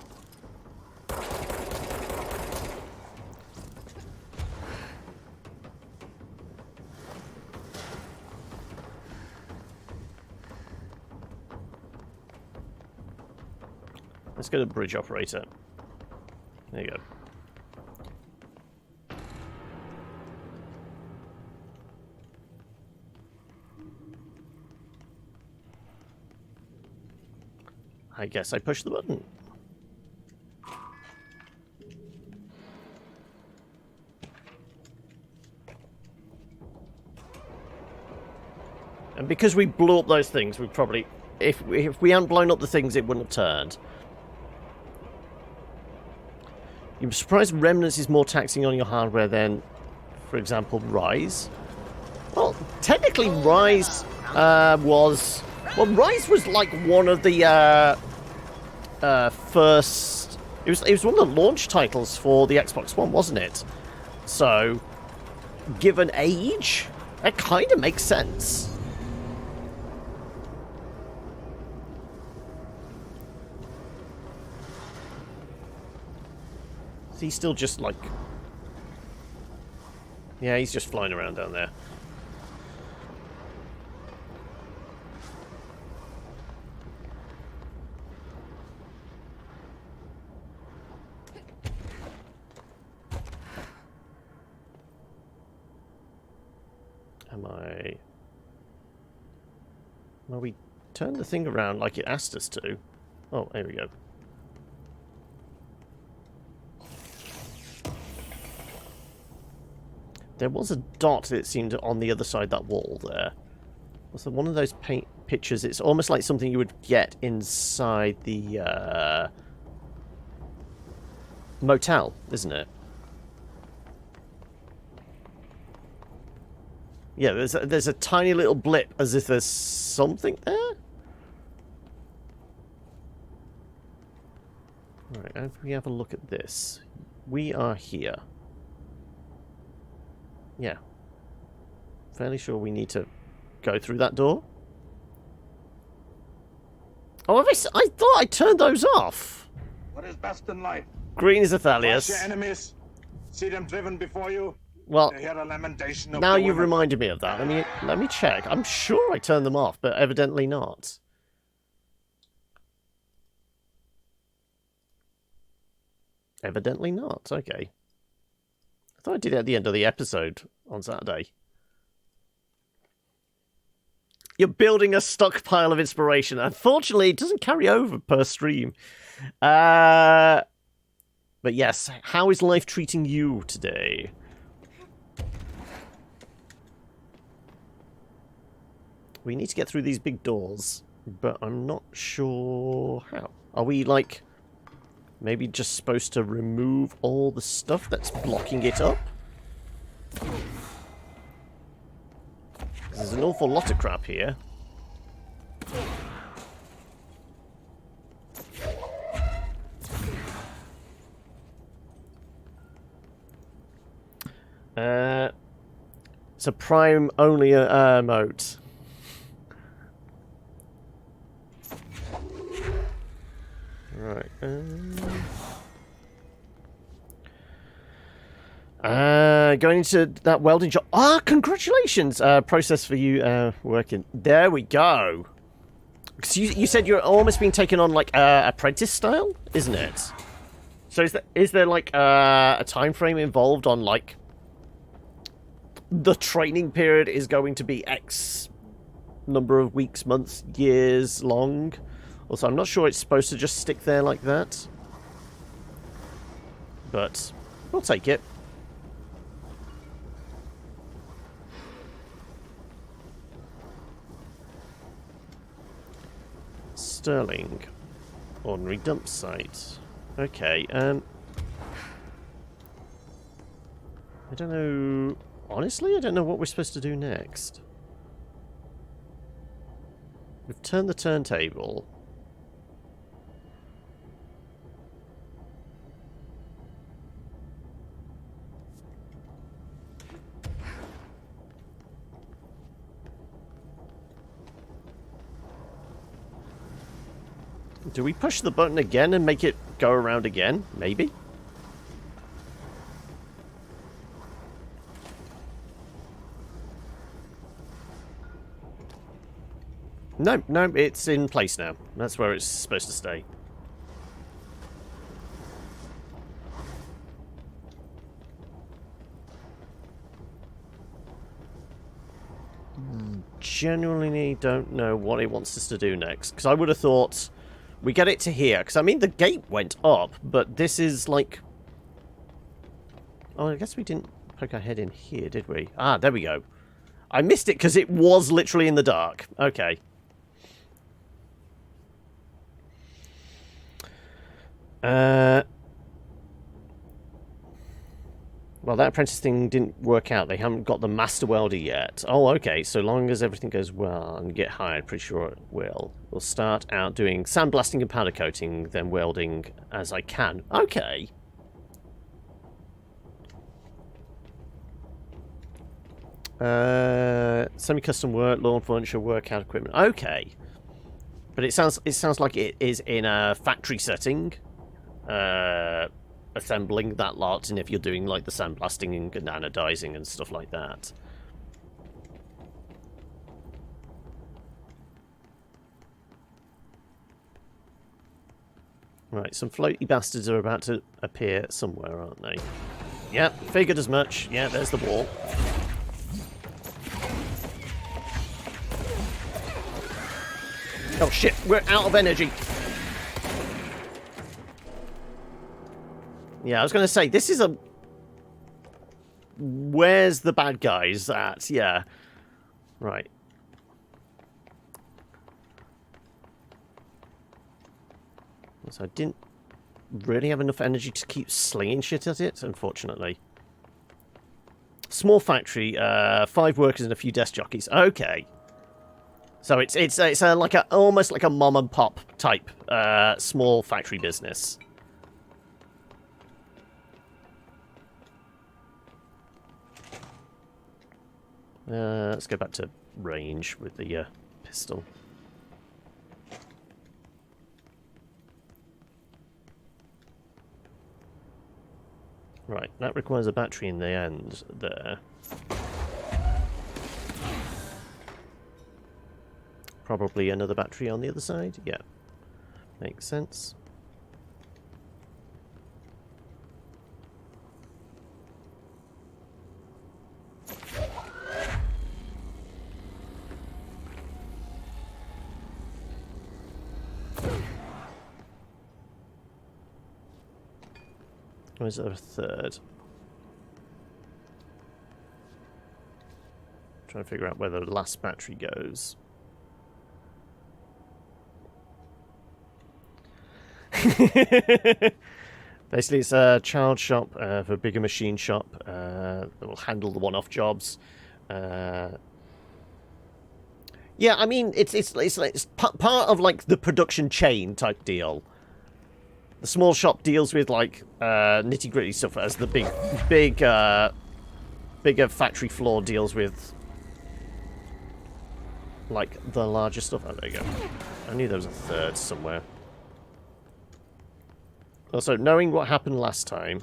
Let's go to bridge operator. There you go. I guess I push the button. And because we blew up those things, we probably... If we hadn't blown up the things, it wouldn't have turned. You're surprised Remnants is more taxing on your hardware than, for example, Rise? Well, technically Rise was... Well, Rise was like one of the first... It was one of the launch titles for the Xbox One, wasn't it? So, given age, that kind of makes sense. Is he still just like... Yeah, he's just flying around down there. Am I... Well, we turned the thing around like it asked us to. Oh, there we go. There was a dot, it seemed, on the other side of that wall there. Was there one of those paint pictures? It's almost like something you would get inside the motel, isn't it? Yeah, there's a tiny little blip as if there's something there. Alright, if we have a look at this. We are here. Yeah. Fairly sure we need to go through that door. Oh, I thought I turned those off. What is best in life? Green is Watch Athalius. your enemies. See them driven before you. Well, To hear the lamentation of now the you've women. reminded me of that. Let me check. I'm sure I turned them off, but evidently not. Evidently not. Okay. I thought I did it at the end of the episode on Saturday. You're building a stockpile of inspiration. Unfortunately, it doesn't carry over per stream. But yes, how is life treating you today? We need to get through these big doors, but I'm not sure how. Are we, like, maybe just supposed to remove all the stuff that's blocking it up? There's an awful lot of crap here. It's a prime only moat. Right. Going into that welding shop. Ah, congratulations! Process for you working. There we go. Because you said you're almost being taken on like apprentice style, isn't it? So is there like a time frame involved on like the training period is going to be X number of weeks, months, years long? Also, I'm not sure it's supposed to just stick there like that. But we'll take it. Sterling. Ordinary dump site. Okay, I don't know... Honestly, I don't know what we're supposed to do next. We've turned the turntable. Do we push the button again and make it go around again? Maybe? No, no, it's in place now. That's where it's supposed to stay. Genuinely don't know what it wants us to do next. Because I would have thought we get it to here. Because, I mean, the gate went up, but this is like... Oh, I guess we didn't poke our head in here, did we? Ah, there we go. I missed it because it was literally in the dark. Okay. Well, that apprentice thing didn't work out. They haven't got the master welder yet. Oh, okay. So long as everything goes well and get hired, pretty sure it will. We'll start out doing sandblasting and powder coating, then welding as I can. Okay. Semi-custom work, lawn furniture, workout equipment. Okay. But it sounds like it is in a factory setting. assembling that lot, and if you're doing like the sandblasting and anodizing and stuff like that. Right, some floaty bastards are about to appear somewhere, aren't they? Yep, figured as much. Yeah, there's the wall. Oh shit, we're out of energy. Yeah, I was going to say, this is a... Where's the bad guys at? Yeah. Right. So I didn't really have enough energy to keep slinging shit at it, unfortunately. Small factory, 5 workers and a few desk jockeys. Okay. So it's like a almost like a mom and pop type small factory business. Let's go back to range with the pistol. Right, that requires a battery in the end there. Probably another battery on the other side? Yeah. Makes sense. Or is there a third? Trying to figure out where the last battery goes. Basically, it's a child shop for a bigger machine shop that will handle the one-off jobs. Yeah, I mean, it's part of like the production chain type deal. The small shop deals with like nitty-gritty stuff, as the bigger factory floor deals with like the larger stuff. Oh, there you go. I knew there was a third somewhere. Also, knowing what happened last time,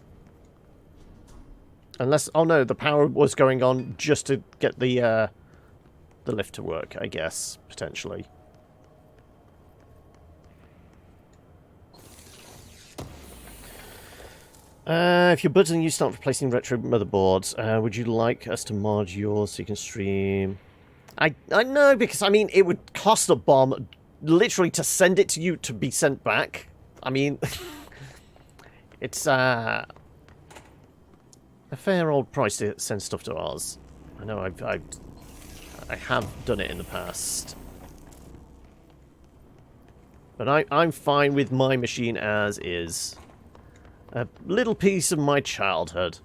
unless oh no, the power was going on just to get the lift to work, I guess potentially. If you're budding and you start replacing retro motherboards, would you like us to mod yours so you can stream? I know, because I mean it would cost a bomb literally to send it to you to be sent back. I mean, it's a fair old price to send stuff to ours. I know I have done it in the past, but I'm fine with my machine as is. A little piece of my childhood.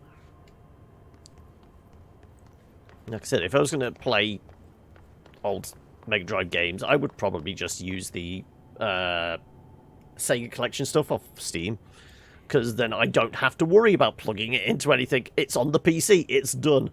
Like I said, if I was going to play old Mega Drive games, I would probably just use the Sega Collection stuff off Steam, because then I don't have to worry about plugging it into anything. It's on the PC. It's done.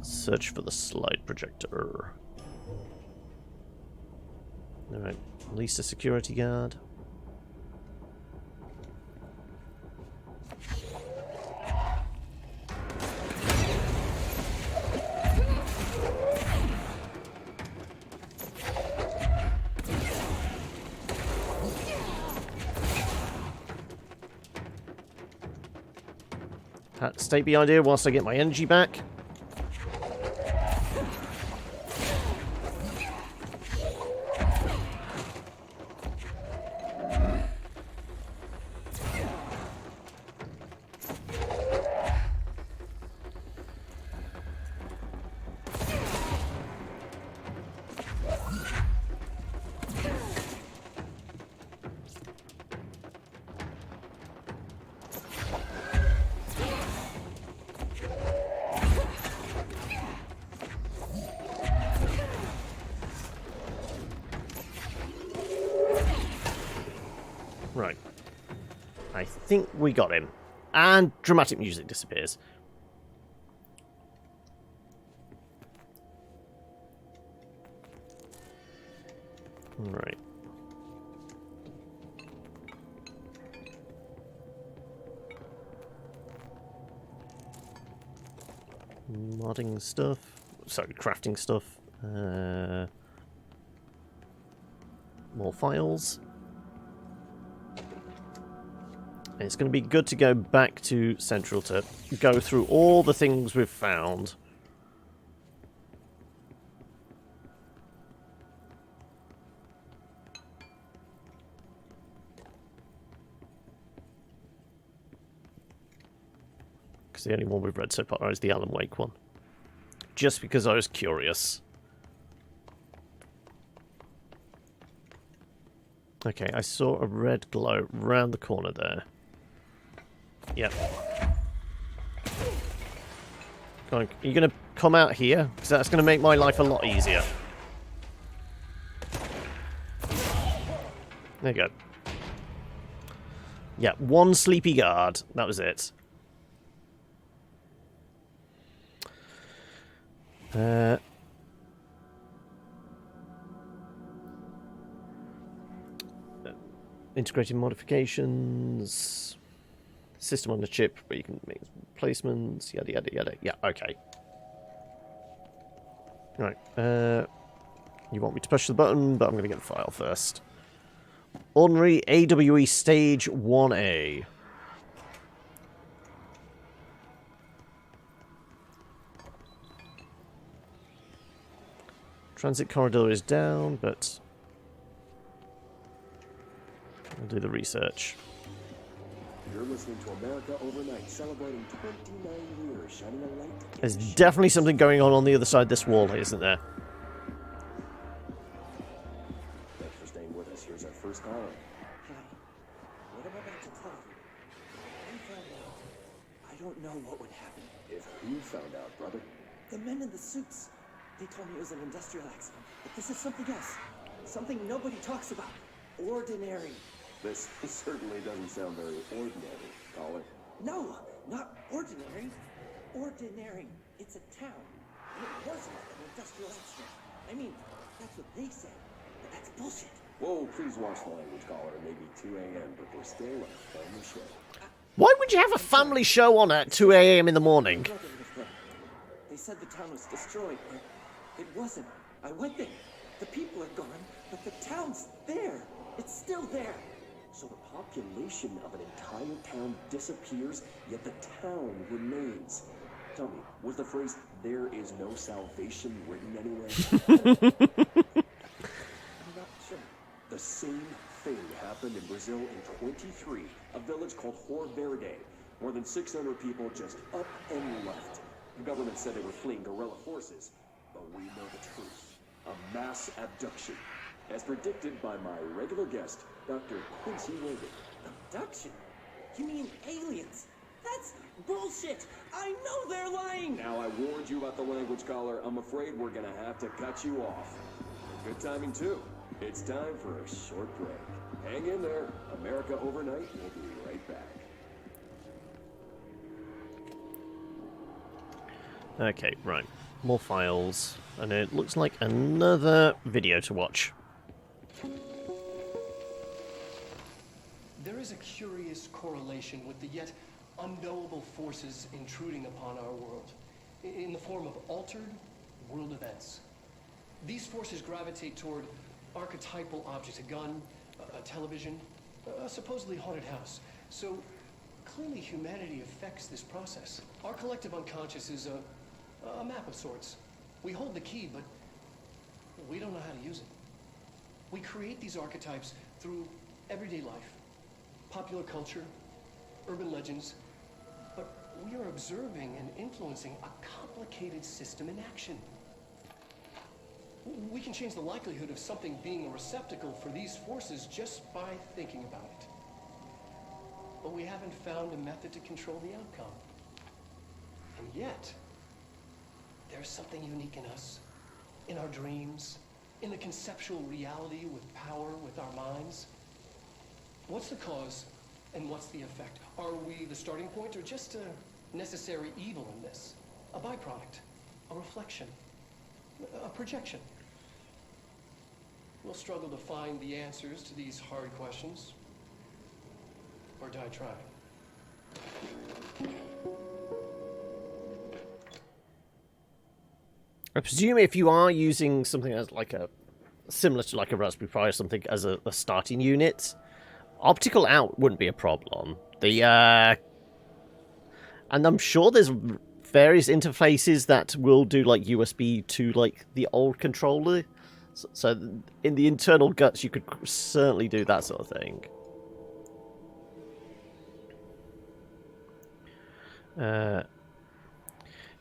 Search for the slide projector. Alright, release a security guard. Stay behind here whilst I get my energy back. Right. I think we got him. And dramatic music disappears. Right. Modding stuff. Sorry, crafting stuff. More files. And it's going to be good to go back to Central to go through all the things we've found. Because the only one we've read so far is the Alan Wake one. Just because I was curious. Okay, I saw a red glow round the corner there. Yep. Are you going to come out here? Because that's going to make my life a lot easier. There you go. Yeah, one sleepy guard. That was it. Integrated modifications. System on the chip where you can make replacements. Yada, yada, yada. Yeah, okay. Right. You want me to push the button, but I'm going to get the file first. Ordinary AWE Stage 1A. Transit corridor is down, but I'll do the research. You're listening to America Overnight, celebrating 29 years, shining a light. There's definitely something going on the other side of this wall, isn't there? Thanks for staying with us. Here's our first caller. Hi. What am I about to tell you? I found out. I don't know what would happen. If who found out, brother? The men in the suits. They told me it was an industrial accident. But this is something else. Something nobody talks about. Ordinary. This certainly doesn't sound very ordinary, caller. No, not ordinary. Ordinary. It's a town. And it wasn't an industrial accident. I mean, that's what they said. But that's bullshit. Whoa, please watch the language, caller. It may be 2 a.m., but we're still on a family show. Why would you have a family show on at 2 a.m. in the morning? They said the town was destroyed, but it wasn't. I went there. The people are gone, but the town's there. It's still there. So the population of an entire town disappears, yet the town remains. Tell me, was the phrase, "there is no salvation," written anywhere? I'm not sure. The same thing happened in Brazil in 23, a village called Hor Verde. More than 600 people just up and left. The government said they were fleeing guerrilla forces, but we know the truth. A mass abduction. As predicted by my regular guest, Dr. Quincy Logan. Abduction? You mean aliens? That's bullshit! I know they're lying! Now, I warned you about the language, caller. I'm afraid we're gonna have to cut you off. Good timing, too. It's time for a short break. Hang in there. America Overnight will be right back. Okay, right. More files. And it looks like another video to watch. There is a curious correlation with the yet unknowable forces intruding upon our world, in the form of altered world events. These forces gravitate toward archetypal objects, a gun, a television, a supposedly haunted house. So clearly humanity affects this process. Our collective unconscious is a map of sorts. We hold the key, but we don't know how to use it. We create these archetypes through everyday life, popular culture, urban legends, but we are observing and influencing a complicated system in action. We can change the likelihood of something being a receptacle for these forces just by thinking about it. But we haven't found a method to control the outcome. And yet, there's something unique in us, in our dreams, in the conceptual reality with power with our minds. What's the cause And what's the effect? Are we the starting point or just a necessary evil in this? A byproduct? A reflection? A projection? We'll struggle to find the answers to these hard questions. Or die trying. I presume if you are using something as like a similar to like a Raspberry Pi or something as a starting unit, optical out wouldn't be a problem. And I'm sure there's various interfaces that will do like USB to like the old controller. So in the internal guts, you could certainly do that sort of thing.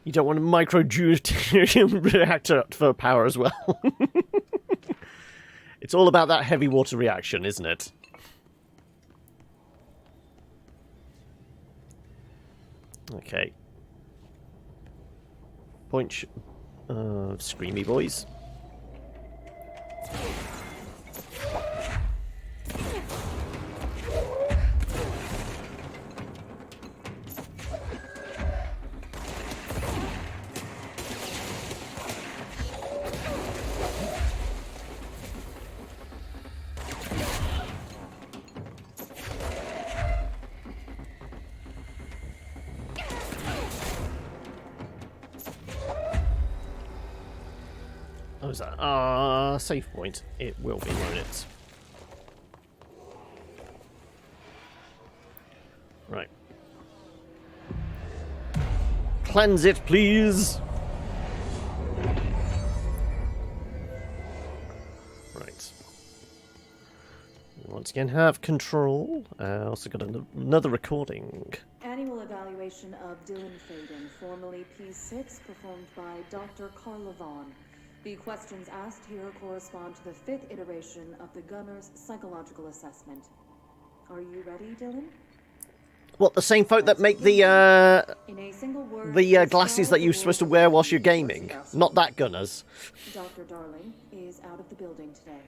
You don't want a micro-deuterium reactor for power as well. It's all about that heavy water reaction, isn't it? Okay. Screamy boys. What was that? Save point. It will be, won't it? Right. Cleanse it, please! Right. Once again, have control. Also got another recording. Annual evaluation of Dylan Faden, formerly P6, performed by Dr. Carla Vaughn. The questions asked here correspond to the 5th iteration of the Gunner's psychological assessment. Are you ready, Dylan? What, the same folk that make the glasses that you're supposed to wear whilst you're gaming? Not that Gunners. Dr. Darling is out of the building today.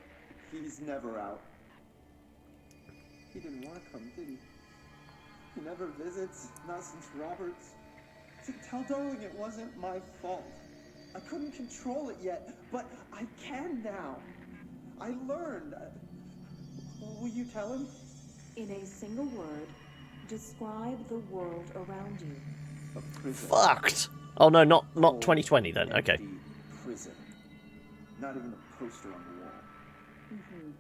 He's never out. He didn't want to come, did he? He never visits, not since Roberts. Tell Darling it wasn't my fault. I couldn't control it yet, but I can now. I learned. Will you tell him? In a single word, describe the world around you. A prison. Fucked! Oh no, not 2020 then, okay. Prison. Not even a poster on the wall. Mm-hmm.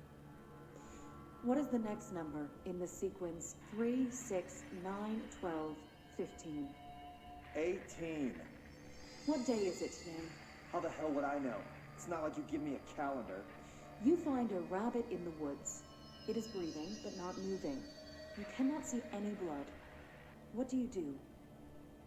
What is the next number in the sequence 3, 6, 9, 12, 15? 18. What day is it today? How the hell would I know? It's not like you give me a calendar. You find a rabbit in the woods. It is breathing, but not moving. You cannot see any blood. What do?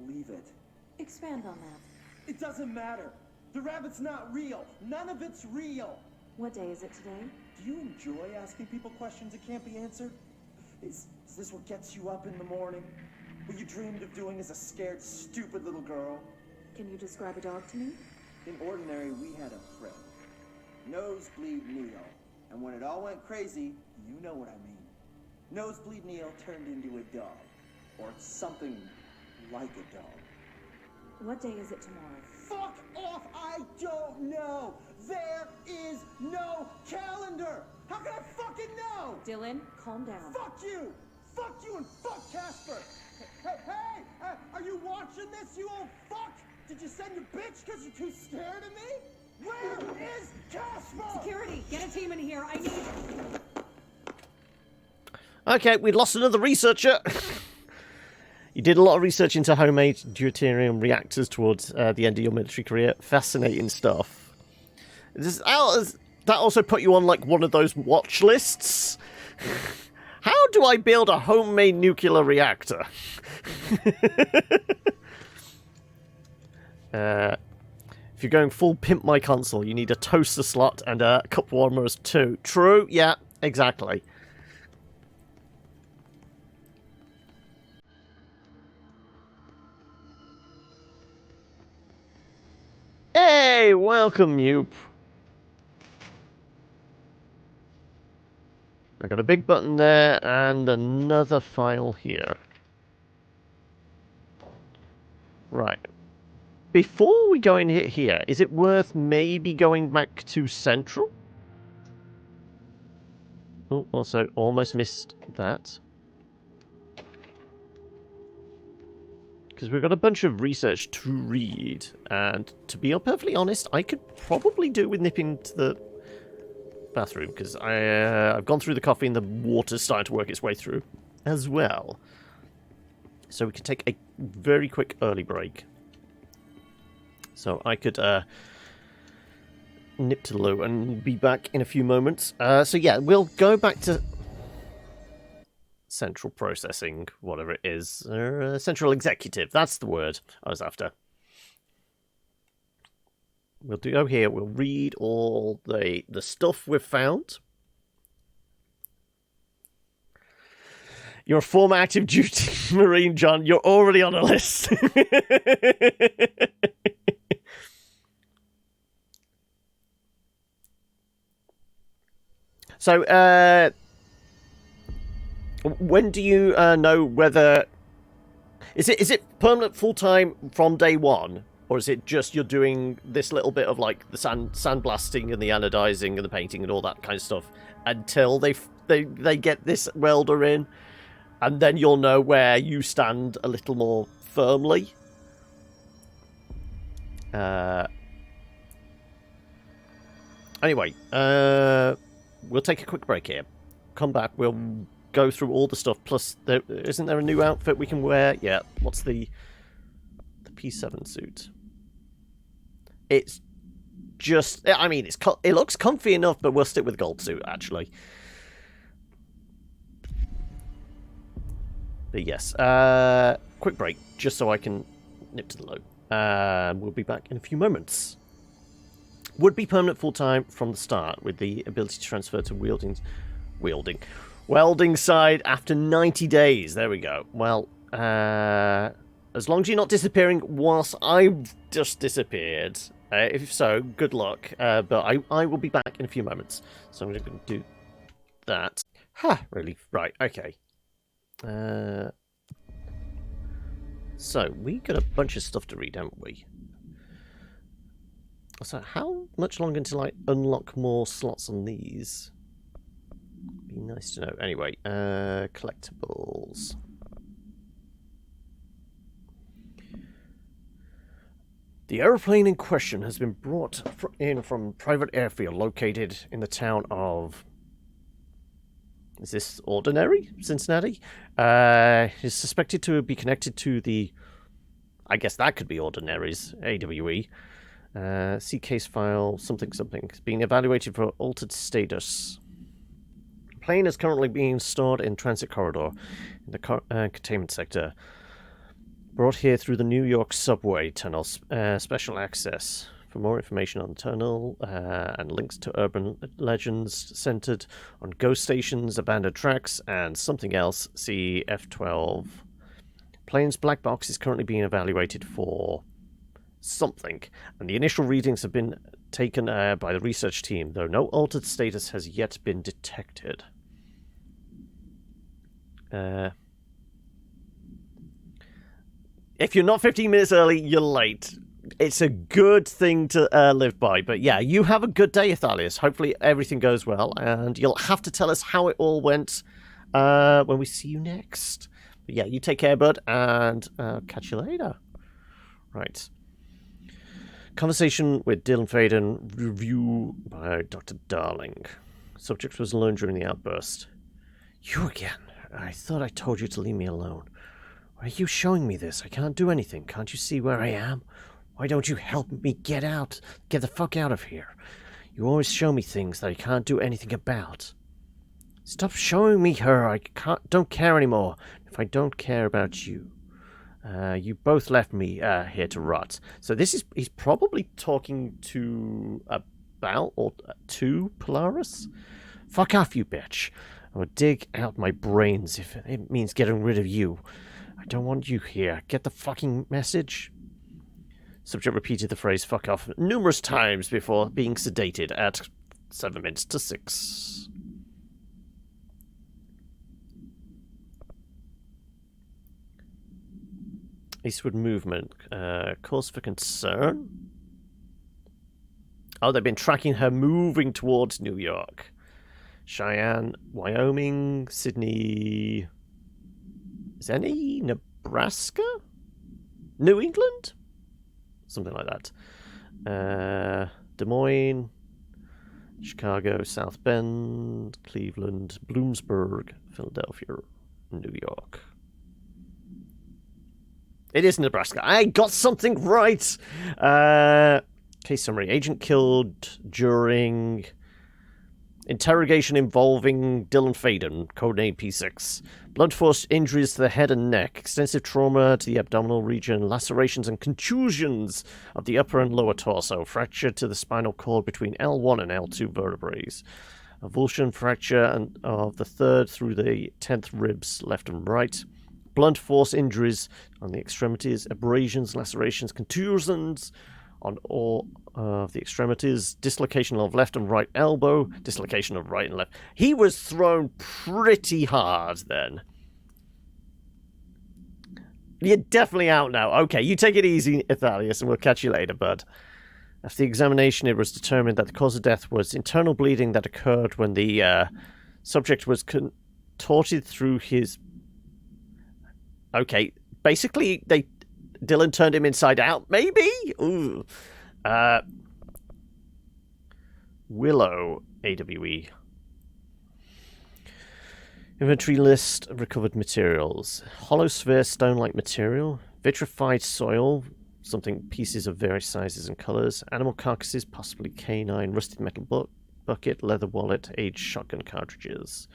Leave it. Expand on that. It doesn't matter. The rabbit's not real. None of it's real. What day is it today? Do you enjoy asking people questions that can't be answered? Is this what gets you up in the morning? What you dreamed of doing as a scared, stupid little girl? Can you describe a dog to me? In Ordinary, we had a friend. Nosebleed Neil. And when it all went crazy, you know what I mean. Nosebleed Neil turned into a dog. Or something like a dog. What day is it tomorrow? Fuck off! I don't know! There is no calendar! How can I fucking know? Dylan, calm down. Fuck you! Fuck you and fuck Casper! Hey! Are you watching this, you old fuck? Did you send your bitch because you're too scared of me? Where is Casper? Security, get a team in here. I need... Okay, we lost another researcher. You did a lot of research into homemade deuterium reactors towards the end of your military career. Fascinating stuff. That also put you on like one of those watch lists. How do I build a homemade nuclear reactor? If you're going full pimp my console, you need a toaster slot and a cup warmers too. True? Yeah, exactly. Hey, welcome, you. I got a big button there and another file here. Right. Before we go in here, is it worth maybe going back to Central? Oh, also almost missed that. Because we've got a bunch of research to read, and to be perfectly honest, I could probably do with nipping to the bathroom, because I've gone through the coffee and the water's starting to work its way through as well. So we could take a very quick early break. So I could nip to the loo and be back in a few moments. So yeah, we'll go back to central processing, whatever it is. Central executive, that's the word I was after. We'll go here, we'll read all the stuff we've found. You're a former active duty Marine, John. You're already on a list. So, when do you know whether... Is it permanent full-time from day one? Or is it just you're doing this little bit of, like, the sandblasting and the anodizing and the painting and all that kind of stuff until they get this welder in? And then you'll know where you stand a little more firmly. Anyway, we'll take a quick break here. Come back, we'll go through all the stuff. Plus, isn't there a new outfit we can wear? Yeah, what's the P7 suit? It's just... I mean, it looks comfy enough, but we'll stick with the gold suit, actually. But yes, quick break, just so I can nip to the loo. We'll be back in a few moments. Would be permanent full-time from the start, with the ability to transfer to welding side after 90 days. There we go. Well, as long as you're not disappearing whilst I've just disappeared. If so, good luck. But I will be back in a few moments. So I'm just going to do that. Ha, really? Right, okay. So, we got a bunch of stuff to read, haven't we? So, how much longer until I unlock more slots on these? Be nice to know. Anyway, collectibles. The aeroplane in question has been brought in from a private airfield located in the town of... Is this Ordinary? Cincinnati? Is suspected to be connected to the... I guess that could be Ordinary's AWE. See case file, something. It's being evaluated for altered status. The plane is currently being stored in transit corridor in the containment sector. Brought here through the New York subway tunnels. Special access. For more information on the tunnel and links to urban legends centered on ghost stations, abandoned tracks, and something else, see F12. Plane's black box is currently being evaluated for something, and the initial readings have been taken by the research team, though no altered status has yet been detected. If you're not 15 minutes early, you're late. It's a good thing to live by. But yeah, you have a good day, Athalius. Hopefully everything goes well. And you'll have to tell us how it all went when we see you next. But yeah, you take care, bud. And catch you later. Right. Conversation with Dylan Faden. Review by Dr. Darling. Subject was alone during the outburst. You again. I thought I told you to leave me alone. Why are you showing me this? I can't do anything. Can't you see where I am? Why don't you help me get out? Get the fuck out of here. You always show me things that I can't do anything about. Stop showing me her. I don't care anymore. If I don't care about you. You both left me here to rot. So he's probably talking about or to Polaris? Fuck off, you bitch. I will dig out my brains if it means getting rid of you. I don't want you here. Get the fucking message? Subject repeated the phrase fuck off numerous times before being sedated at 7 minutes to 6. Eastward movement. Cause for concern? Oh, they've been tracking her moving towards New York. Cheyenne, Wyoming, Sydney... Is any Nebraska? New England? Something like that. Des Moines, Chicago, South Bend, Cleveland, Bloomsburg, Philadelphia, New York. It is Nebraska. I got something right! Case summary. Agent killed during interrogation involving Dylan Faden, codename P6. Blunt force injuries to the head and neck, extensive trauma to the abdominal region, lacerations and contusions of the upper and lower torso, fracture to the spinal cord between L1 and L2 vertebrae, avulsion fracture of the 3rd through the 10th ribs, left and right, blunt force injuries on the extremities, abrasions, lacerations, contusions on all of the extremities, dislocation of left and right elbow, dislocation of right and left. He was thrown pretty hard then. You're definitely out now. Okay, you take it easy, Ithalius, and we'll catch you later, bud. After the examination, it was determined that the cause of death was internal bleeding that occurred when the subject was contorted through his... Okay, basically, Dylan turned him inside out, maybe? Ooh. Willow, AWE. Inventory list of recovered materials. Hollow sphere, stone-like material. Vitrified soil, something pieces of various sizes and colours. Animal carcasses, possibly canine. Rusted metal bucket, leather wallet, aged shotgun cartridges.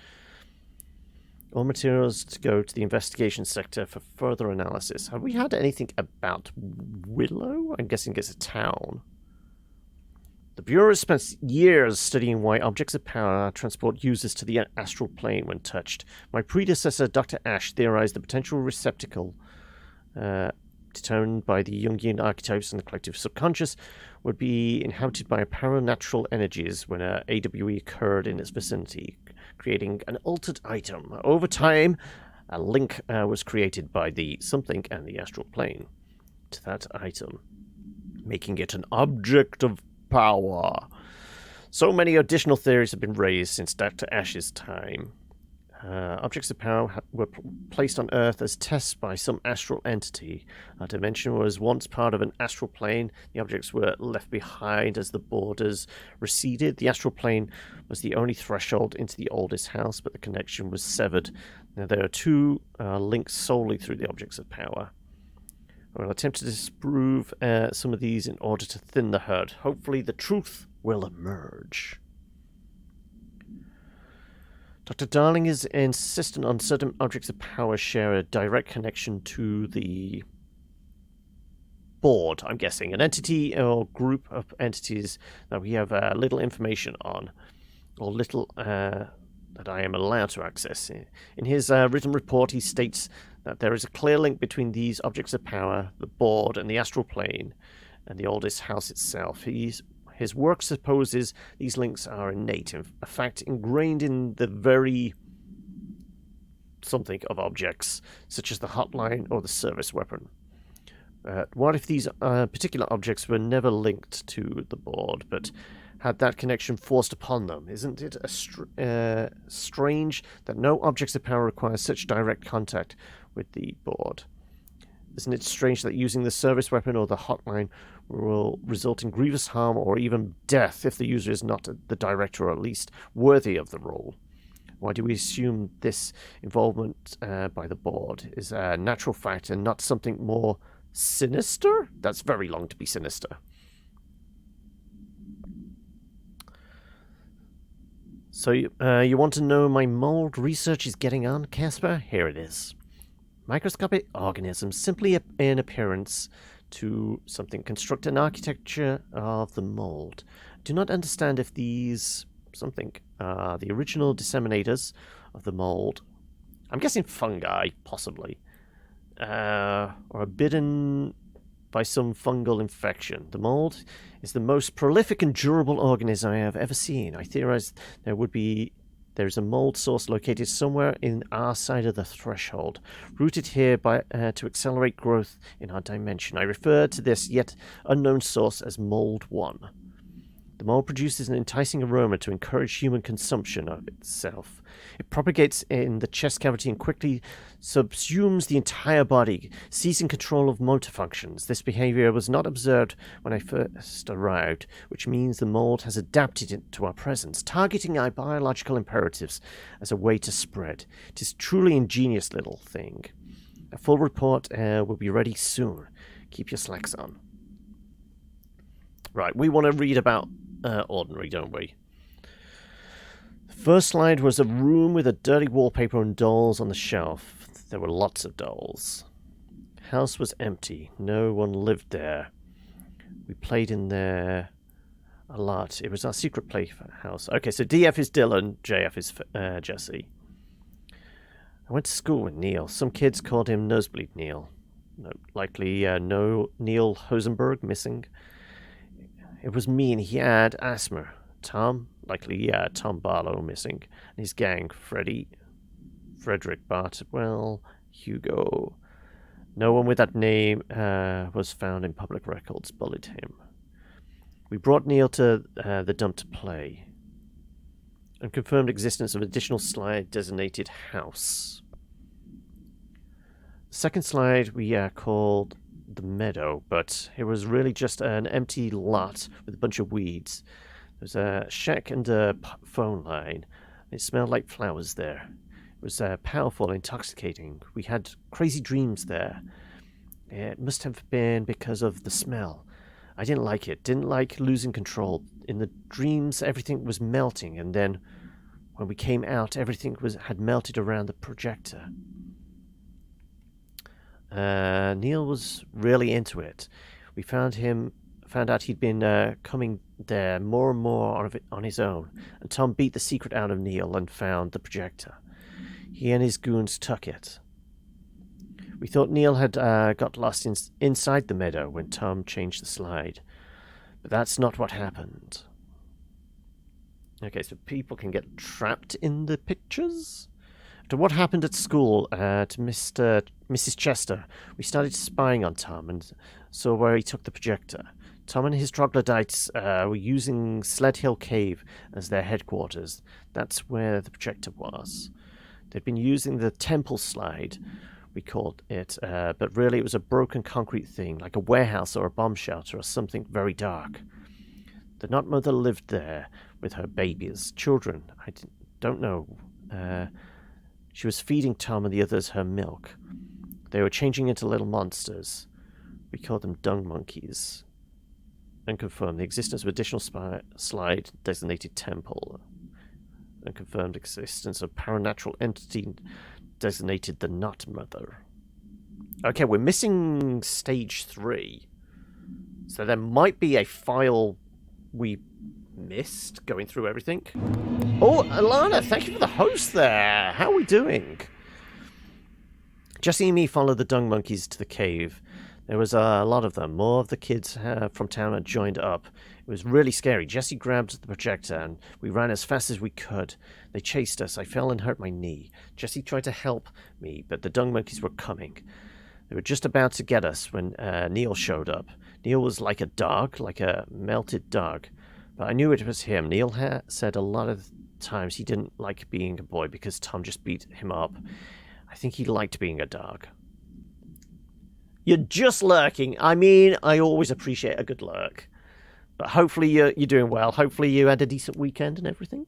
All materials to go to the investigation sector for further analysis. Have we had anything about Willow? I'm guessing it's a town. The Bureau has spent years studying why objects of power transport users to the astral plane when touched. My predecessor, Dr. Ash, theorized the potential receptacle, determined by the Jungian archetypes and the collective subconscious, would be inhabited by paranatural energies when an AWE occurred in its vicinity, creating an altered item. Over time, a link was created by the something and the astral plane to that item, making it an object of power. So many additional theories have been raised since Dr. Ash's time. Objects of power were placed on Earth as tests by some astral entity. Our dimension was once part of an astral plane. The objects were left behind as the borders receded. The astral plane was the only threshold into the oldest house, but the connection was severed. Now there are two links solely through the objects of power. I will attempt to disprove some of these in order to thin the herd. Hopefully the truth will emerge. Dr. Darling is insistent on certain objects of power share a direct connection to the board, I'm guessing. An entity or group of entities that we have little information on, or little that I am allowed to access. In his written report, he states that there is a clear link between these objects of power, the board, and the astral plane, and the oldest house itself. His work supposes these links are innate, a fact ingrained in the very something of objects, such as the hotline or the service weapon. What if these particular objects were never linked to the board, but had that connection forced upon them? Isn't it strange that no objects of power require such direct contact with the board? Isn't it strange that using the service weapon or the hotline will result in grievous harm or even death if the user is not the director or at least worthy of the role? Why do we assume this involvement by the board is a natural fact and not something more sinister? That's very long to be sinister. So you want to know my mold research is getting on, Casper? Here it is. Microscopic organisms, simply in appearance to something, construct an architecture of the mold. Do not understand if these something are the original disseminators of the mold. I'm guessing fungi, possibly. Or are bitten by some fungal infection. The mold is the most prolific and durable organism I have ever seen. I theorize there would be There is a mold source located somewhere in our side of the threshold, rooted here to accelerate growth in our dimension. I refer to this yet unknown source as Mold 1. The mold produces an enticing aroma to encourage human consumption of itself. It propagates in the chest cavity and quickly subsumes the entire body, seizing control of motor functions. This behavior was not observed when I first arrived, which means the mold has adapted to our presence, targeting our biological imperatives as a way to spread. It is a truly ingenious little thing. A full report will be ready soon. Keep your slacks on. Right, we want to read about Ordinary, don't we? The first slide was a room with a dirty wallpaper and dolls on the shelf. There were lots of dolls. House was empty. No one lived there. We played in there a lot. It was our secret playhouse. Okay, so DF is Dylan, JF is Jesse. I went to school with Neil. Some kids called him Nosebleed Neil. No, likely no Neil Hosenberg missing. It was me and he had asthma. Tom, likely Tom Barlow missing. And his gang, Frederick Bartwell, Hugo. No one with that name was found in public records. Bullied him. We brought Neil to the dump to play. And confirmed existence of additional slide designated house. The second slide we called the meadow, but it was really just an empty lot with a bunch of weeds. There was a shack and a phone line. It smelled like flowers there. It was powerful, intoxicating. We had crazy dreams there. It must have been because of the smell. I didn't like it. Didn't like losing control. In the dreams, everything was melting, and then when we came out, everything had melted around the projector. Neil was really into it. We found out he'd been coming there more and more on his own, and Tom beat the secret out of Neil and found the projector. He and his goons took it. We thought Neil had got lost inside the meadow when Tom changed the slide, but that's not what happened. Okay, so people can get trapped in the pictures? After what happened at school to Mrs. Chester, we started spying on Tom and saw where he took the projector. Tom and his troglodytes were using Sled Hill Cave as their headquarters. That's where the projector was. They'd been using the temple slide, we called it, but really it was a broken concrete thing, like a warehouse or a bomb shelter or something very dark. The Not Mother lived there with her babies, children, I don't know. She was feeding Tom and the others her milk. They were changing into little monsters. We called them dung monkeys. And confirmed the existence of additional slide designated temple. And confirmed existence of paranatural entity designated the Not Mother. Okay, we're missing stage 3. So there might be a file we missed going through everything. Oh, Alana, thank you for the host there. How are we doing? Jesse and me followed the dung monkeys to the cave. There was a lot of them. More of the kids from town had joined up. It was really scary. Jesse grabbed the projector and we ran as fast as we could. They chased us. I fell and hurt my knee. Jesse tried to help me, but the dung monkeys were coming. They were just about to get us when Neil showed up. Neil was like a dog, like a melted dog. But I knew it was him. Neil said a lot of times he didn't like being a boy because Tom just beat him up. I think he liked being a dog. You're just lurking. I mean, I always appreciate a good lurk. But hopefully you're doing well. Hopefully you had a decent weekend and everything.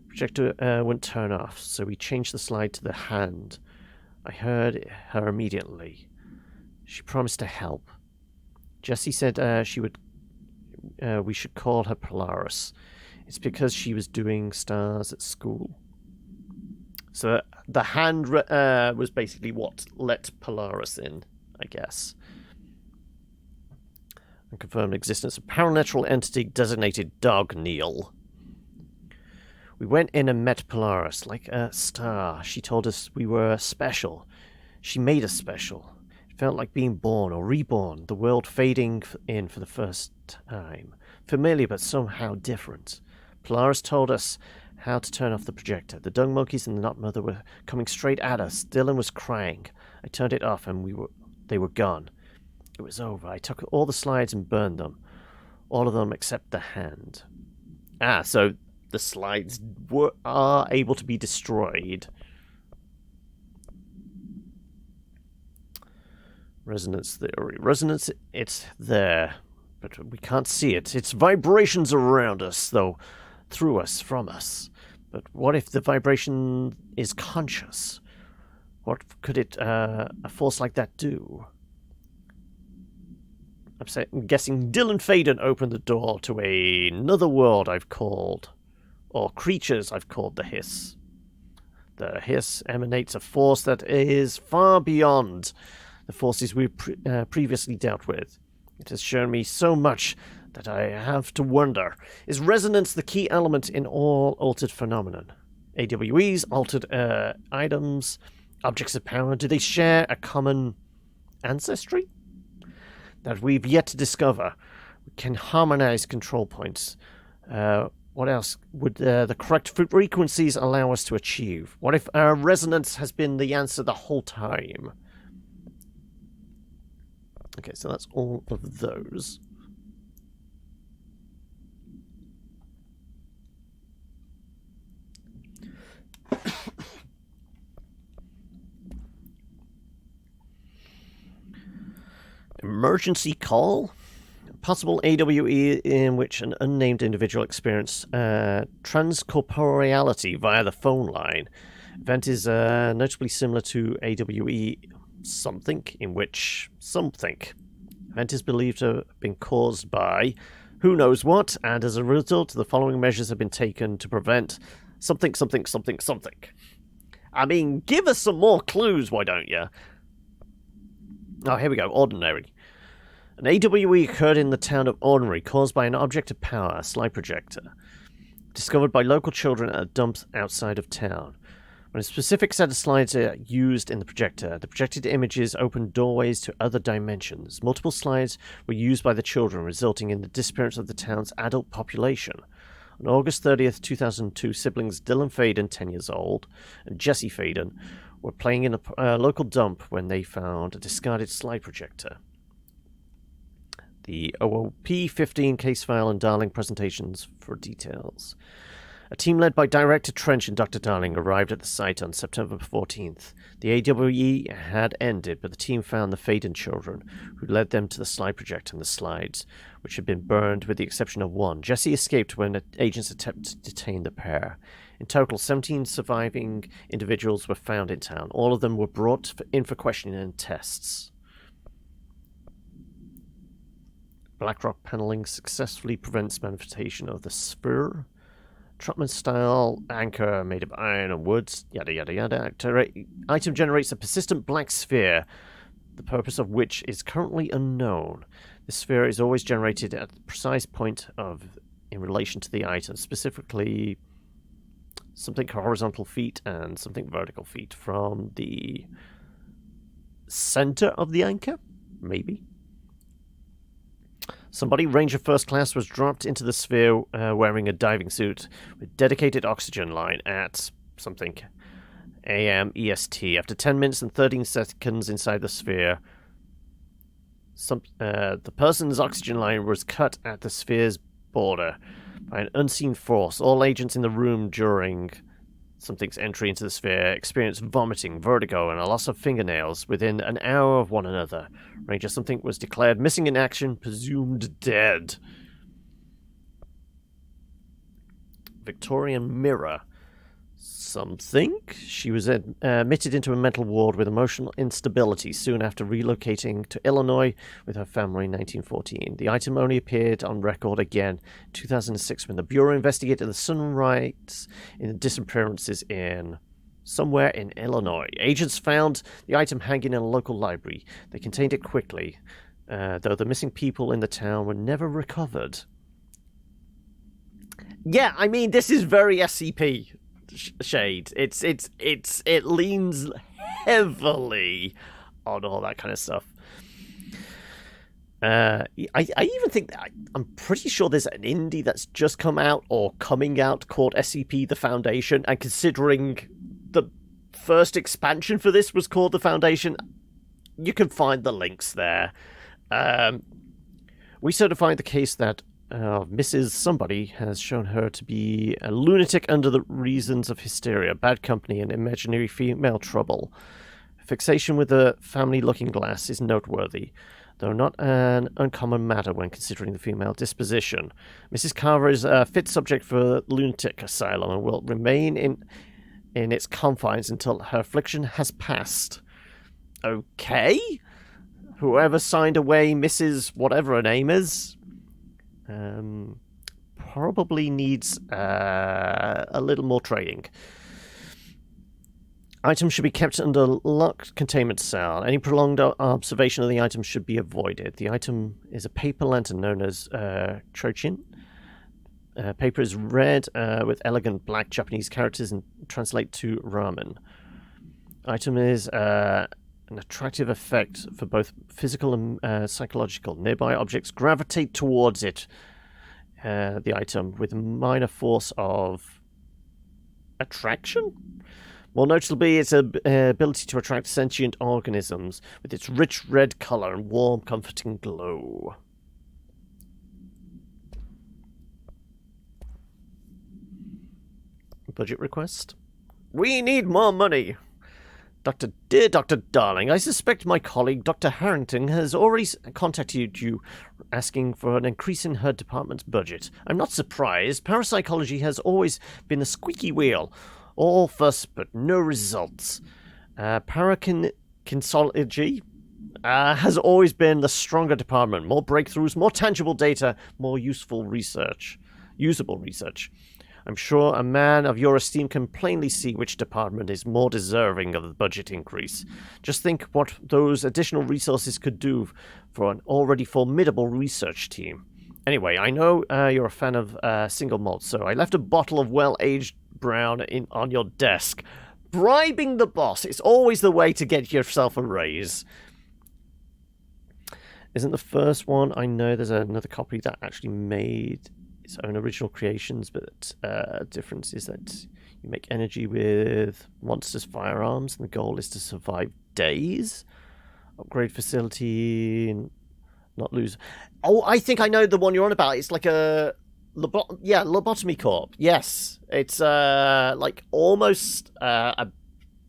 Projector wouldn't turn off, so we changed the slide to the hand. I heard her immediately. She promised to help. Jessie said we should call her Polaris. It's because she was doing stars at school. So the hand was basically what let Polaris in, I guess. And confirmed existence of paranatural entity designated Dog Neil. We went in and met Polaris like a star. She told us we were special. She made us special. It felt like being born or reborn, the world fading in for the first time. Familiar but somehow different. Polaris told us how to turn off the projector. The dung monkeys and the nut mother were coming straight at us. Dylan was crying. I turned it off and they were gone. It was over. I took all the slides and burned them. All of them except the hand. Ah, so the slides are able to be destroyed. Resonance theory. Resonance, it's there, but we can't see it. It's vibrations around us, though, through us, from us. But what if the vibration is conscious? What could a force like that do? I'm guessing Dylan Faden opened the door to another world I've called, or creatures I've called the Hiss. The Hiss emanates a force that is far beyond the forces we've previously dealt with. It has shown me so much that I have to wonder, is resonance the key element in all altered phenomenon? AWEs, altered items, objects of power, do they share a common ancestry that we've yet to discover? We can harmonize control points. What else would the correct frequencies allow us to achieve? What if resonance has been the answer the whole time? Okay, so that's all of those. Emergency call? Possible AWE in which an unnamed individual experienced transcorporeality via the phone line. Event is notably similar to AWE something, in which something. Event is believed to have been caused by who knows what, and as a result, the following measures have been taken to prevent something, something, something, something. I mean, give us some more clues, why don't you? Oh, here we go. Ordinary. An AWE occurred in the town of Ordinary, caused by an object of power, a slide projector, discovered by local children at a dump outside of town. When a specific set of slides are used in the projected images open doorways to other dimensions. Multiple slides were used by the children, resulting in the disappearance of the town's adult population. On August 30th, 2002, siblings Dylan Faden, 10 years old, and Jesse Faden were playing in a local dump when they found a discarded slide projector. The OOP-15 case file and Darling presentations for details. A team led by Director Trench and Dr. Darling arrived at the site on September 14th. The AWE had ended, but the team found the Faden children, who led them to the slide projector and the slides, which had been burned with the exception of one. Jesse escaped when agents attempted to detain the pair. In total, 17 surviving individuals were found in town. All of them were brought in for questioning and tests. Blackrock paneling successfully prevents manifestation of the sphere. Trotman-style anchor made of iron and woods, yada yada yada. Item generates a persistent black sphere, the purpose of which is currently unknown. The sphere is always generated at the precise point in relation to the item, specifically something horizontal feet and something vertical feet from the center of the anchor, maybe. Somebody, Ranger First Class, was dropped into the sphere wearing a diving suit with dedicated oxygen line at something AM EST. After 10 minutes and 13 seconds inside the sphere, the person's oxygen line was cut at the sphere's border by an unseen force. All agents in the room during something's entry into the sphere experienced vomiting, vertigo, and a loss of fingernails within an hour of one another. Ranger Something was declared missing in action, presumed dead. Victorian Mirror. Something? She was admitted into a mental ward with emotional instability soon after relocating to Illinois with her family in 1914. The item only appeared on record again in 2006 when the Bureau investigated the sunrise in disappearances in somewhere in Illinois. Agents found the item hanging in a local library. They contained it quickly, though the missing people in the town were never recovered. Yeah, I mean, this is very SCP shade. It leans heavily on all that kind of stuff. I even think that I'm pretty sure there's an indie that's just come out or coming out called SCP: The Foundation, and considering the first expansion for this was called The Foundation, you can find the links there. We certified the case that Mrs. Somebody has shown her to be a lunatic under the reasons of hysteria, bad company, and imaginary female trouble. Fixation with the family looking glass is noteworthy, though not an uncommon matter when considering the female disposition. Mrs. Carver is a fit subject for lunatic asylum and will remain in its confines until her affliction has passed. Okay? Whoever signed away Mrs. whatever her name is, probably needs a little more training. Items should be kept under locked containment cell. Any prolonged observation of the item should be avoided. The item is a paper lantern known as trochin. Paper is red with elegant black Japanese characters and translate to ramen. Item is an attractive effect for both physical and psychological. Nearby objects gravitate towards it, the item, with a minor force of attraction? More notably, its ability to attract sentient organisms with its rich red colour and warm, comforting glow. Budget request? We need more money! Dear Dr. Darling, I suspect my colleague Dr. Harrington has already contacted you asking for an increase in her department's budget. I'm not surprised. Parapsychology has always been the squeaky wheel. All fuss, but no results. Parakinsology has always been the stronger department. More breakthroughs, more tangible data, more usable research. I'm sure a man of your esteem can plainly see which department is more deserving of the budget increase. Just think what those additional resources could do for an already formidable research team. Anyway, I know you're a fan of single malt, so I left a bottle of well-aged brown on your desk. Bribing the boss is always the way to get yourself a raise. Isn't the first one? I know there's another copy that actually made its own original creations, but difference is that you make energy with monsters' firearms, and the goal is to survive days. Upgrade facility, not lose. Oh, I think I know the one you're on about. It's like a lobotomy corp. Yes, it's like almost a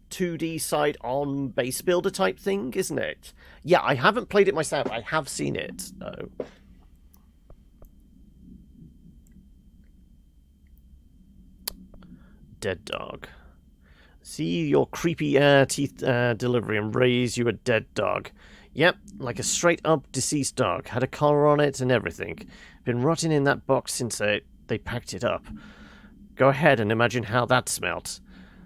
2D side-on base builder type thing, isn't it? Yeah, I haven't played it myself. I have seen it though. Dead dog. See your creepy teeth delivery and raise you a dead dog. Yep, like a straight-up deceased dog. Had a collar on it and everything. Been rotting in that box since they packed it up. Go ahead and imagine how that smelt.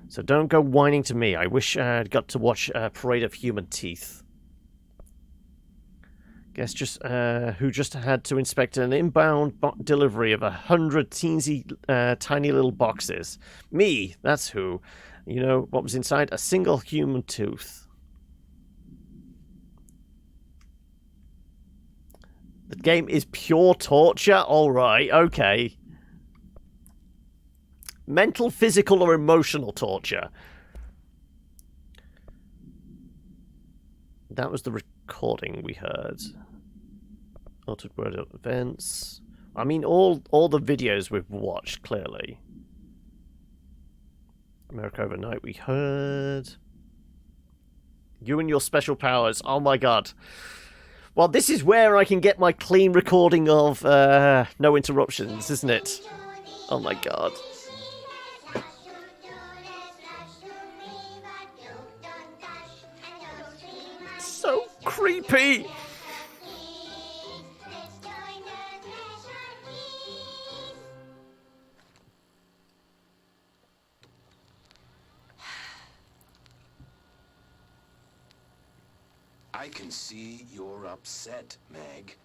So don't go whining to me. I wish I'd got to watch a parade of human teeth. Guess who just had to inspect an inbound delivery of 100 teensy, tiny little boxes. Me, that's who. You know what was inside? A single human tooth. The game is pure torture? Alright, okay. Mental, physical, or emotional torture. That was the recording we heard. Altered word events. I mean, all the videos we've watched, clearly. America Overnight we heard. You and your special powers. Oh my god. Well, this is where I can get my clean recording of no interruptions, isn't it? Oh my god. So creepy. I can see you're upset, Meg.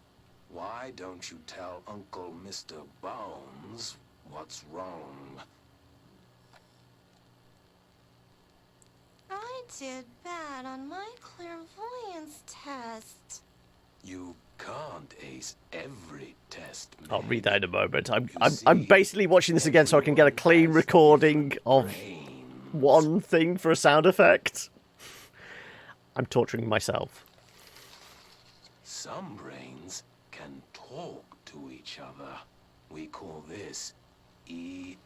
Why don't you tell Uncle Mr. Bones what's wrong? I did bad on my clairvoyance test. You can't ace every test. I'll read that in a moment. I'm see, basically watching this again so I can get a clean recording of one thing for a sound effect. I'm torturing myself. Some brains can talk to each other. We call this ESP.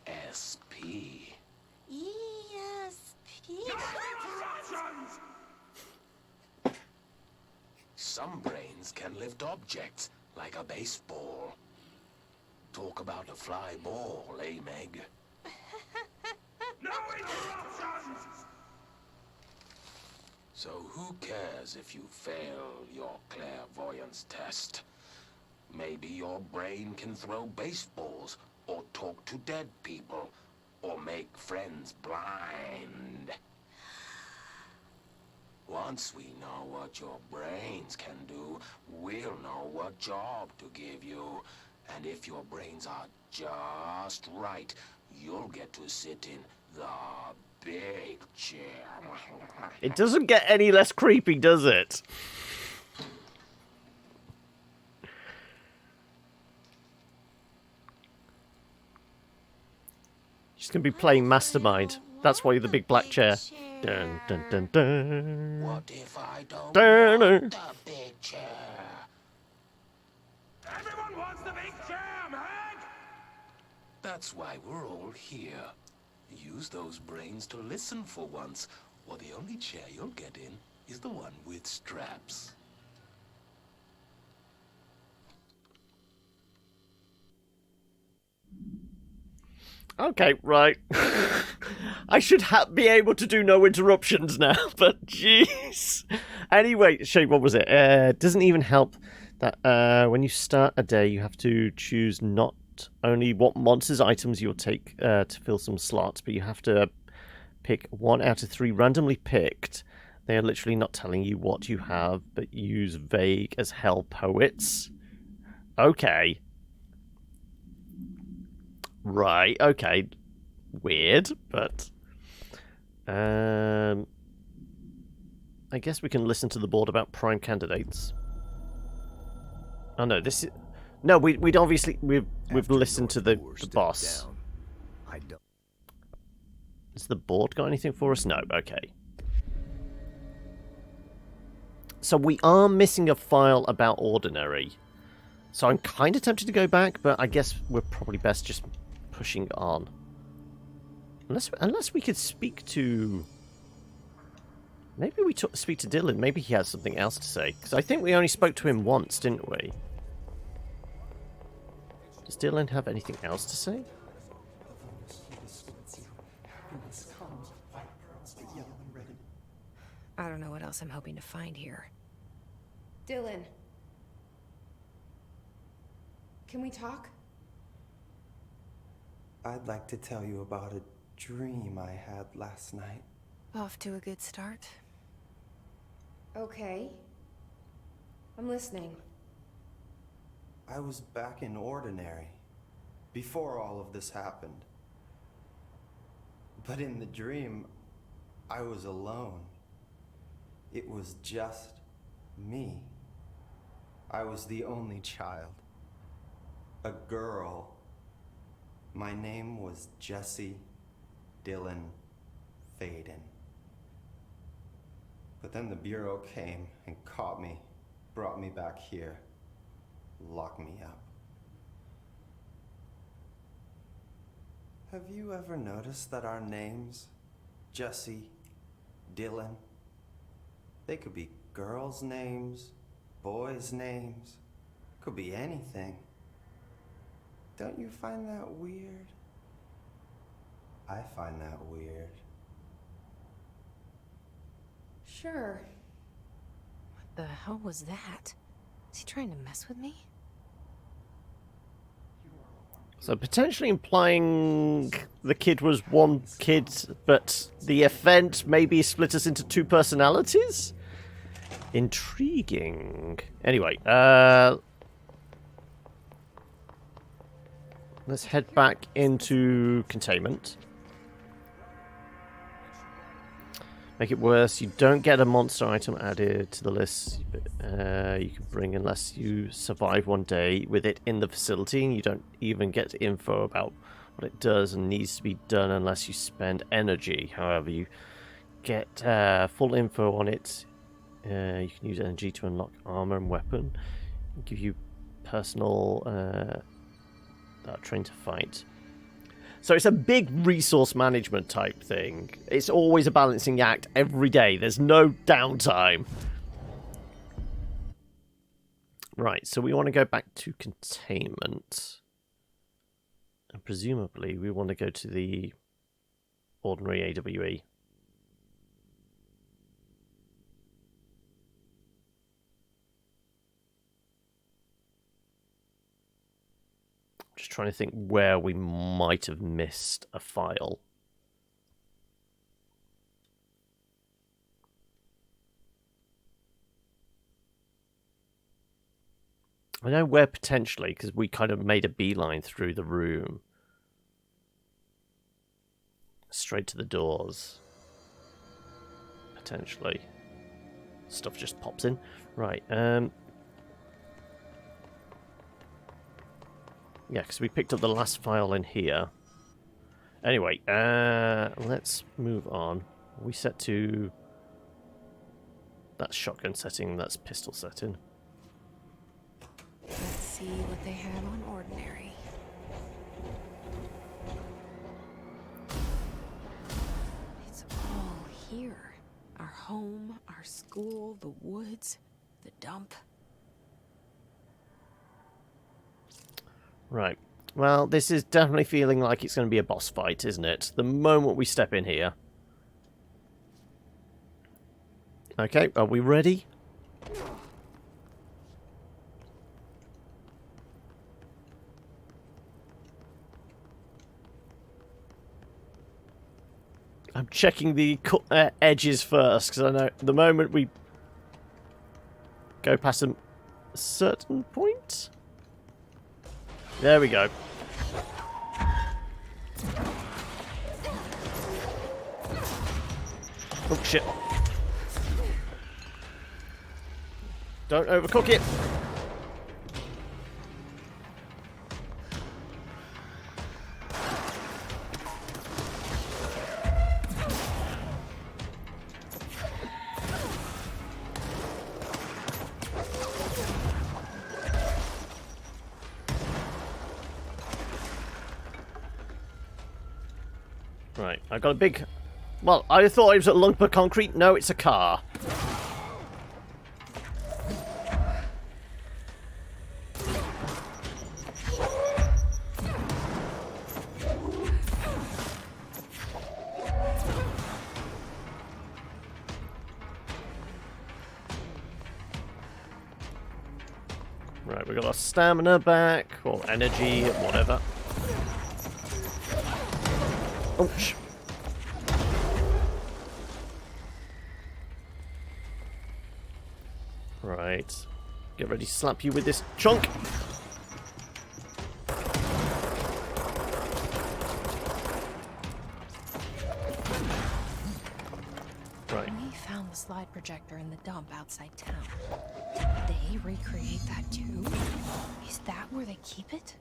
ESP? Some brains can lift objects like a baseball. Talk about a fly ball, eh, Meg? No interruptions! So who cares if you fail your clairvoyance test? Maybe your brain can throw baseballs, or talk to dead people, or make friends blind. Once we know what your brains can do, we'll know what job to give you. And if your brains are just right, you'll get to sit in the big chair. It doesn't get any less creepy, does it? She's going to be playing Mastermind. That's why you're the big black chair. Dun, dun, dun, dun. What if I don't Dun, dun. want the big chair? Everyone wants the big chair, Meg! That's why we're all here. Use those brains to listen for once, or the only chair you'll get in is the one with straps. Okay, right. I should be able to do no interruptions now, but jeez. Anyway, Shay, what was it? Doesn't even help that when you start a day, you have to choose not only what monsters items you'll take to fill some slots, but you have to pick 1 out of 3 randomly picked. They are literally not telling you what you have, but use vague as hell poets. Okay. Right, okay. Weird, but I guess we can listen to the board about prime candidates. Oh no, this is no. We'd obviously we've listened to the boss. Down, I don't. Has the board got anything for us? No. Okay. So we are missing a file about Ordinary. So I'm kind of tempted to go back, but I guess we're probably best just pushing on. Unless we could speak to... Maybe we speak to Dylan. Maybe he has something else to say. Because I think we only spoke to him once, didn't we? Does Dylan have anything else to say? I don't know what else I'm hoping to find here. Dylan. Can we talk? I'd like to tell you about a dream I had last night. Off to a good start. Okay. I'm listening. I was back in Ordinary, before all of this happened. But in the dream, I was alone. It was just me. I was the only child. A girl. My name was Jesse Dylan Faden. But then the Bureau came and caught me, brought me back here, locked me up. Have you ever noticed that our names, Jesse, Dylan, they could be girls' names, boys' names, could be anything. Don't you find that weird? I find that weird. Sure. What the hell was that? Is he trying to mess with me? So potentially implying the kid was one kid, but the event maybe split us into 2 personalities? Intriguing. Anyway, let's head back into containment. Make it worse, you don't get a monster item added to the list you can bring unless you survive one day with it in the facility, and you don't even get info about what it does and needs to be done unless you spend energy. However, you get full info on it. You can use energy to unlock armor and weapon, give you personal train to fight. So it's a big resource management type thing. It's always a balancing act every day. There's no downtime. Right, so we want to go back to containment. And presumably we want to go to the ordinary AWE. Just trying to think where we might have missed a file. I know where potentially, because we kind of made a beeline through the room. Straight to the doors. Potentially. Stuff just pops in. Right, yeah, because we picked up the last file in here. Anyway, let's move on. We set to... That's shotgun setting, that's pistol setting. Let's see what they have on ordinary. It's all here. Our home, our school, the woods, the dump. Right. Well, this is definitely feeling like it's going to be a boss fight, isn't it? The moment we step in here. Okay, are we ready? I'm checking the edges first, because I know the moment we go past a certain point... There we go. Oh, shit. Don't overcook it. Right, I got a big... Well, I thought it was a lump of concrete. No, it's a car. Right, we got our stamina back, or energy, whatever. Ouch. Right. Get ready to slap you with this chunk. Right. We found the slide projector in the dump outside town. Did they recreate that too? Is that where they keep it?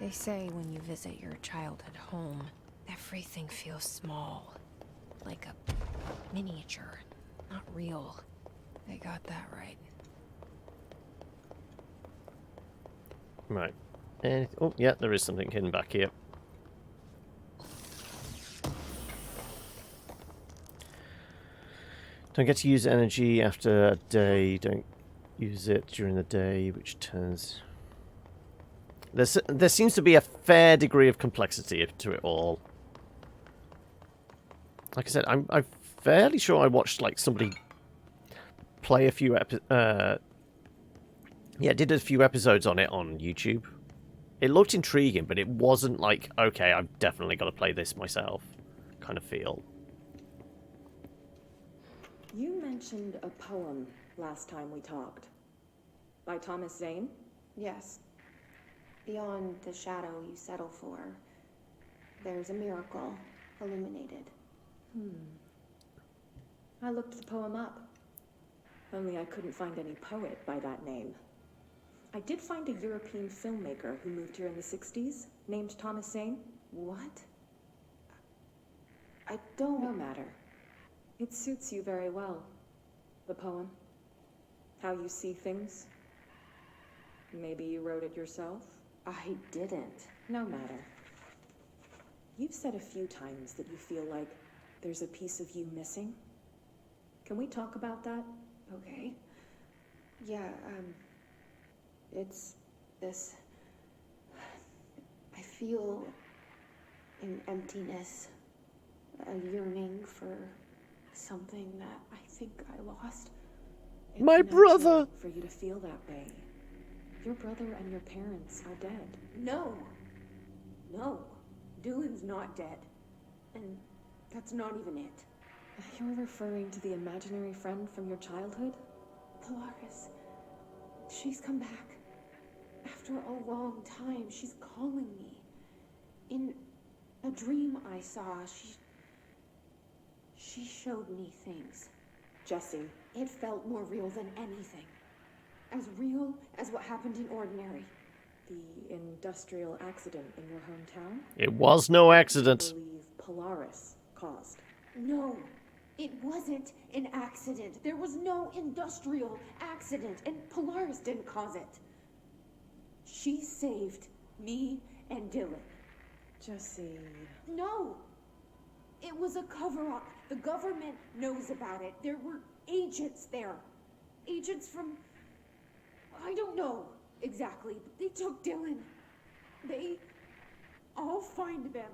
They say when you visit your childhood home, everything feels small. Like a miniature, not real. They got that right. Right. Oh, yeah, there is something hidden back here. Don't get to use energy after a day. Don't use it during the day, which turns... There seems to be a fair degree of complexity to it all. Like I said, I'm fairly sure I watched like somebody play a few did a few episodes on it on YouTube. It looked intriguing, but it wasn't like, okay, I've definitely got to play this myself kind of feel. You mentioned a poem last time we talked. By Thomas Zane? Yes. Beyond the shadow you settle for, there's a miracle illuminated. I looked the poem up. Only I couldn't find any poet by that name. I did find a European filmmaker who moved here in the 60s, named Thomas Zane. What? I don't... No matter. It suits you very well. The poem. How you see things. Maybe you wrote it yourself? I didn't. No matter. You've said a few times that you feel like there's a piece of you missing. Can we talk about that? Okay. Yeah, it's this... I feel an emptiness, a yearning for something that I think I lost. It's My brother! natural for you to feel that way. Your brother and your parents are dead. No. No. Dylan's not dead. And that's not even it. You're referring to the imaginary friend from your childhood? Polaris. She's come back. After a long time, she's calling me. In a dream I saw, she showed me things. Jesse. It felt more real than anything. As real as what happened in Ordinary. The industrial accident in your hometown? It was no accident. I believe Polaris caused. No, it wasn't an accident. There was no industrial accident, and Polaris didn't cause it. She saved me and Dylan. Jesse... No! It was a cover-up. The government knows about it. There were agents there. Agents from... I don't know exactly, but they took Dylan. I'll find them.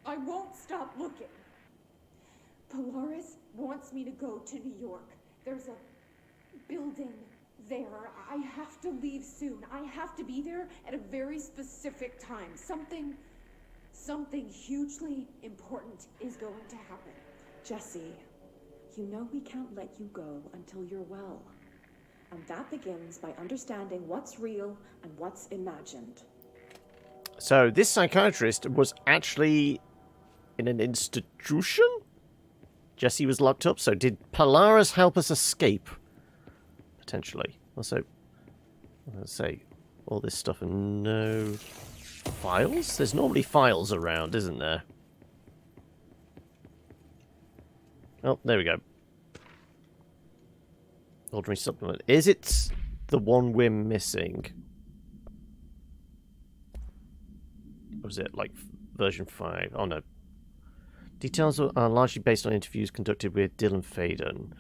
I won't stop looking. Polaris wants me to go to New York. There's a building there. I have to leave soon. I have to be there at a very specific time. Something hugely important is going to happen. Jesse, you know we can't let you go until you're well. And that begins by understanding what's real and what's imagined. So this psychiatrist was actually in an institution? Jesse was locked up, so did Polaris help us escape? Potentially. Also, let's say all this stuff and no files? There's normally files around, isn't there? Oh, there we go. Ordinary supplement. Is it the one we're missing? Or is it like version 5? Oh no. Details are largely based on interviews conducted with Dylan Faden.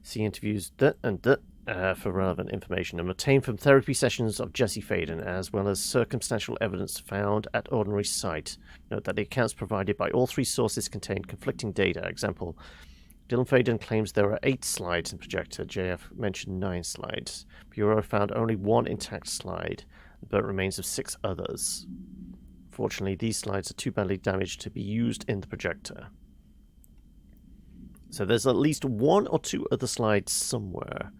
See interviews for relevant information and obtained from therapy sessions of Jesse Faden, as well as circumstantial evidence found at Ordinary site. Note that the accounts provided by all three sources contain conflicting data. Example, Dylan Faden claims there are 8 slides in Projector. JF mentioned 9 slides. Bureau found only 1 intact slide, but remains of 6 others. Fortunately, these slides are too badly damaged to be used in the Projector. So there's at least 1 or 2 other slides somewhere.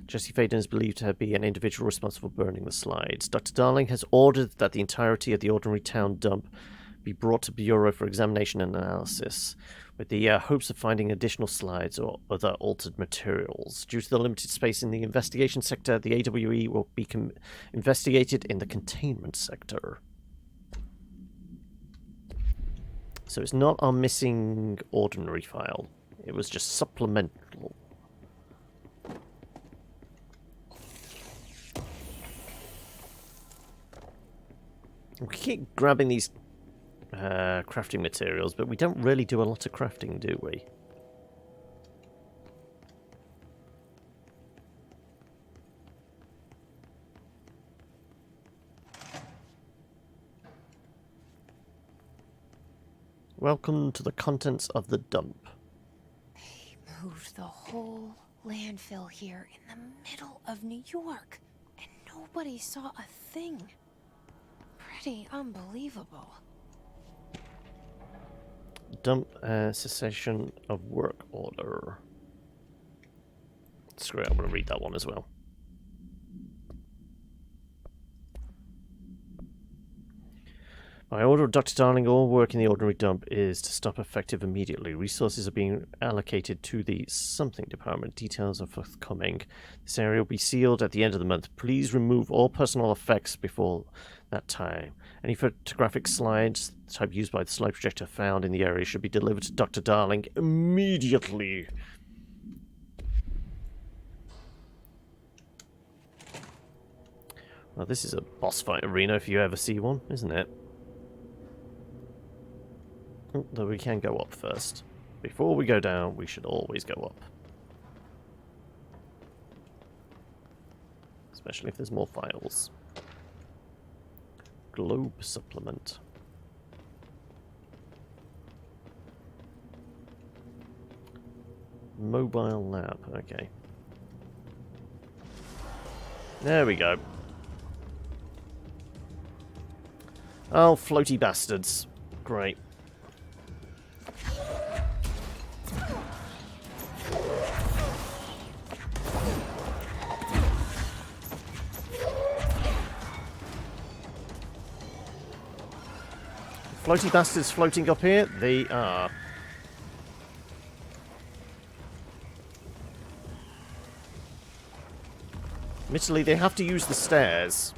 Jesse Faden is believed to be an individual responsible for burning the slides. Dr. Darling has ordered that the entirety of the Ordinary Town dump be brought to Bureau for examination and analysis, with the hopes of finding additional slides or other altered materials. Due to the limited space in the investigation sector, the AWE will be investigated in the containment sector. So it's not our missing Ordinary file. It was just supplemental. We keep grabbing these crafting materials, but we don't really do a lot of crafting, do we? Welcome to the contents of the dump. They moved the whole landfill here in the middle of New York, and nobody saw a thing. Pretty unbelievable. Dump cessation of work order. Screw it, I'm going to read that one as well. My order of Dr. Darling, all work in the ordinary dump is to stop effective immediately. Resources are being allocated to the something department. Details are forthcoming. This area will be sealed at the end of the month. Please remove all personal effects before that time. Any photographic slides, the type used by the slide projector found in the area, should be delivered to Dr. Darling immediately. Well, this is a boss fight arena if you ever see one, isn't it? Oh, though we can go up first. Before we go down, we should always go up. Especially if there's more files. Globe supplement. Mobile lab, okay. There we go. Oh, floaty bastards. Great. Floaty bastards floating up here? They are. Admittedly, they have to use the stairs.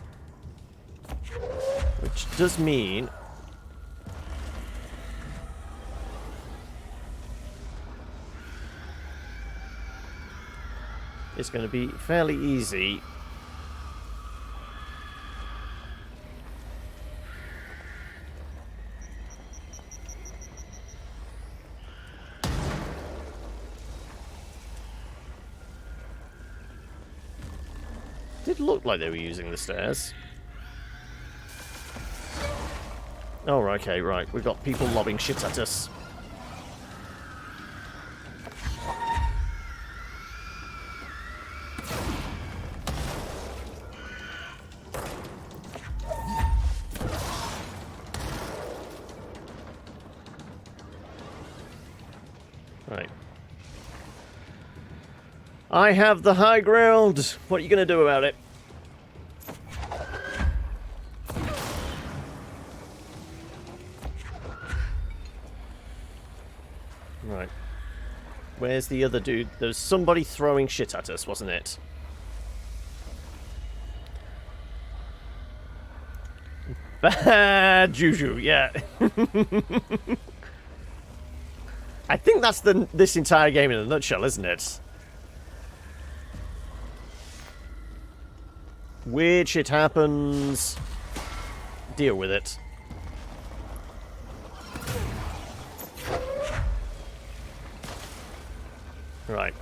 Which does mean... it's going to be fairly easy. Did look like they were using the stairs. Oh, okay, right. We've got people lobbing shit at us. Right. I have the high ground. What are you going to do about it? Right. Where's the other dude? There's somebody throwing shit at us, wasn't it? Bad juju, yeah. I think that's this entire game in a nutshell, isn't it? Weird shit happens. Deal with it. Right.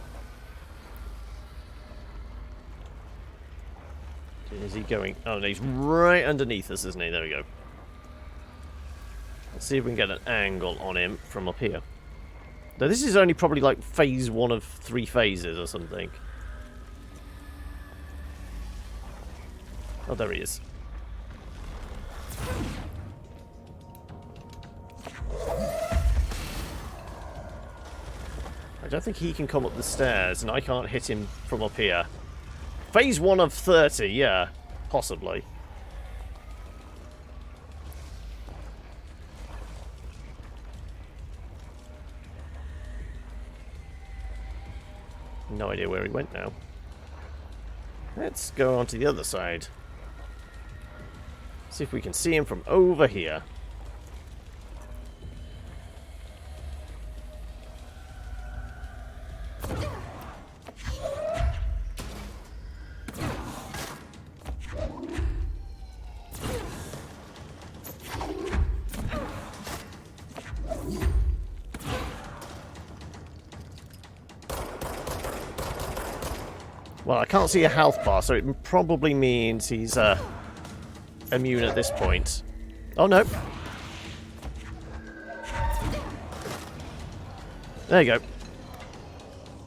Is he going? Oh, no, he's right underneath us, isn't he? There we go. Let's see if we can get an angle on him from up here. Now, this is only probably like phase 1 of 3 phases or something. Oh, there he is. I don't think he can come up the stairs, and I can't hit him from up here. Phase 1 of 30, yeah. Possibly. No idea where he went now. Let's go on to the other side. See if we can see him from over here. Well, I can't see a health bar, so it probably means he's immune at this point. Oh, no. There you go.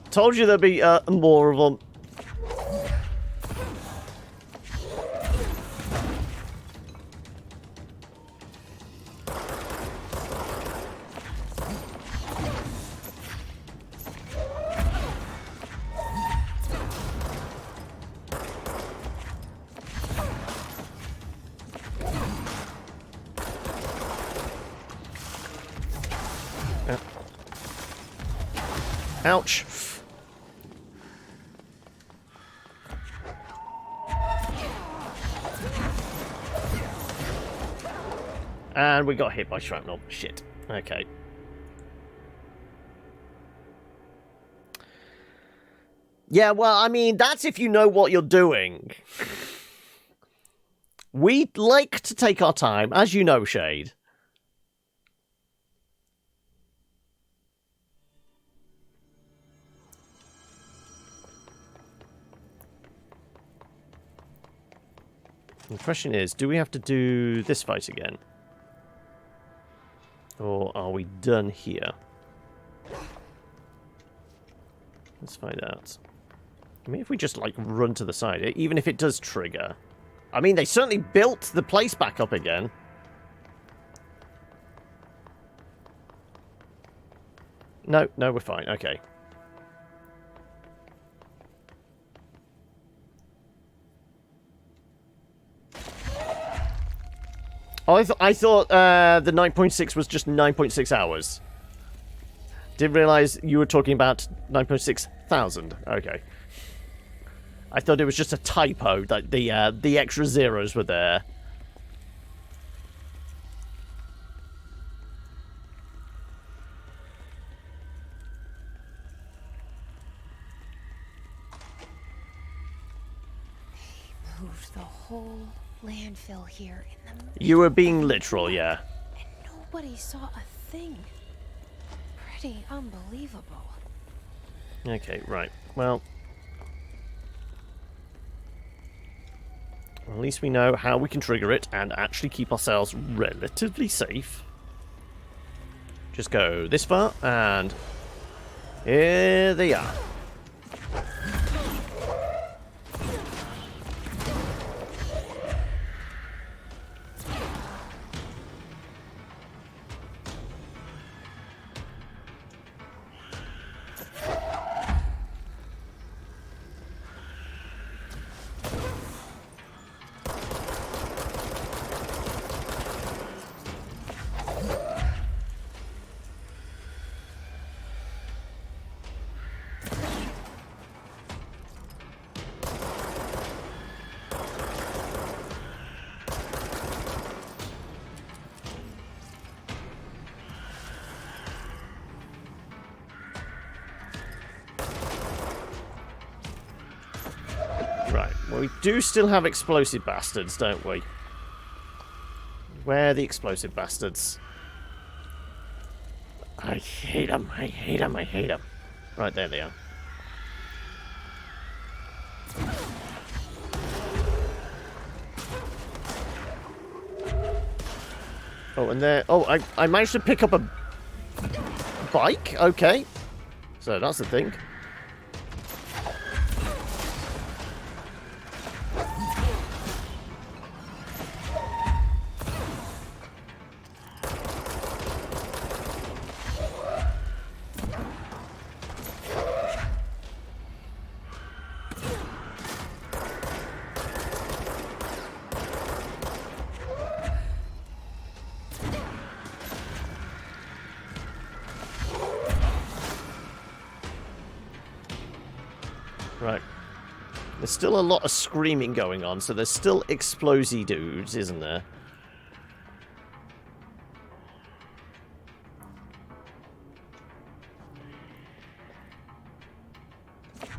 Told you there'd be more of them. Ouch. And we got hit by shrapnel. Shit. Okay. Yeah, well, I mean, that's if you know what you're doing. We like to take our time, as you know, Shade. The question is, do we have to do this fight again? Or are we done here? Let's find out. I mean, if we just, like, run to the side, even if it does trigger. I mean, they certainly built the place back up again. No, we're fine. Okay. Oh, I thought the 9.6 was just 9.6 hours. Didn't realize you were talking about 9.6 thousand. Okay. I thought it was just a typo that the extra zeros were there. They moved the whole landfill here in the You were being literal, yeah. and nobody saw a thing. Pretty unbelievable. Okay, right. Well, at least we know how we can trigger it and actually keep ourselves relatively safe. Just go this far, and here they are. We do still have explosive bastards, don't we? Where are the explosive bastards? I hate them, I hate them, I hate them. Right, there they are. Oh, and there... Oh, I managed to pick up a bike? Okay. So that's the thing. Right. There's still a lot of screaming going on, so there's still explosy dudes, isn't there?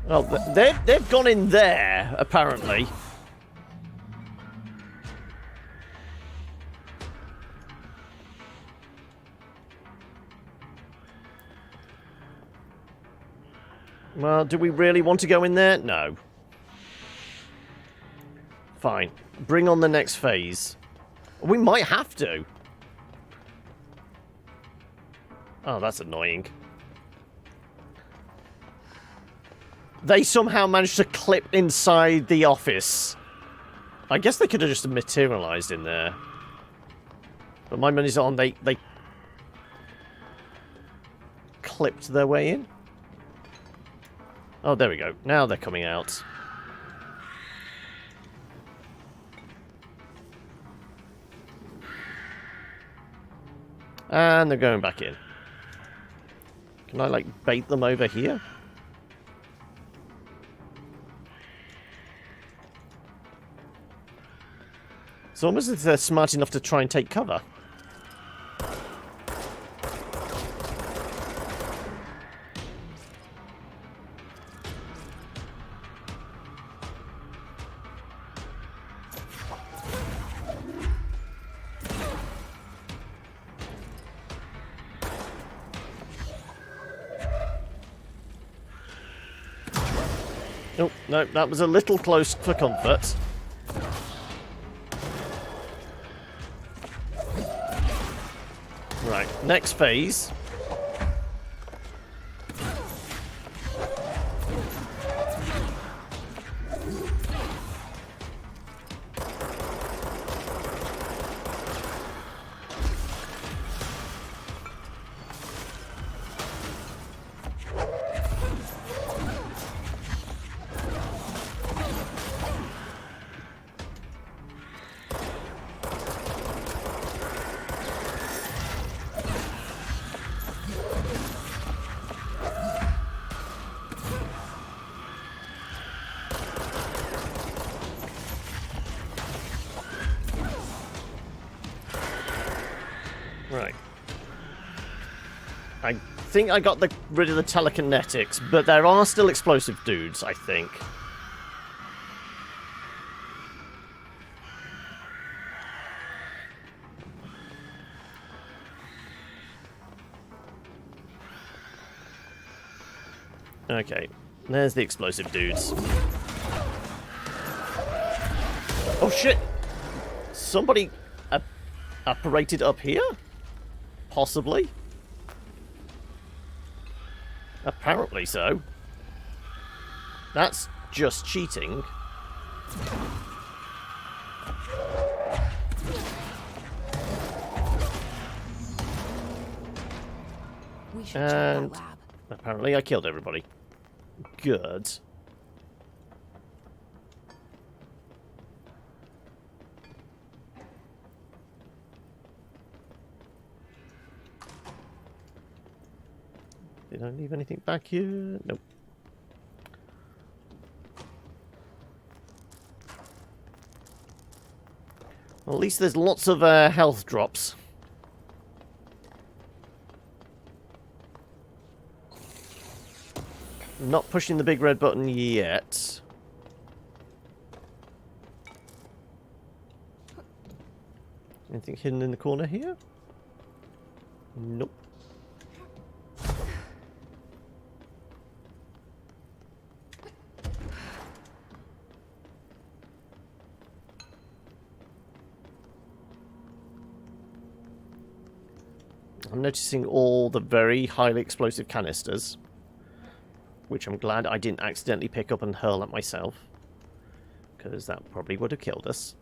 Well, they've gone in there, apparently. Well, do we really want to go in there? No. Fine. Bring on the next phase. We might have to. Oh, that's annoying. They somehow managed to clip inside the office. I guess they could have just materialized in there. But my money's on they clipped their way in. Oh, there we go. Now they're coming out. And they're going back in. Can I, like, bait them over here? It's almost as if they're smart enough to try and take cover. Oh, no, that was a little close for comfort. Right, next phase. Right. I think I got rid of the telekinetics, but there are still explosive dudes, I think. Okay, there's the explosive dudes. Oh shit! Somebody apparated up here? Possibly? Apparently so. That's just cheating. We should check that lab. Apparently I killed everybody. Good. Did I leave anything back here? Nope. Well, at least there's lots of health drops. Not pushing the big red button yet. Anything hidden in the corner here? Nope. I'm noticing all the very highly explosive canisters, which I'm glad I didn't accidentally pick up and hurl at myself, because that probably would have killed us.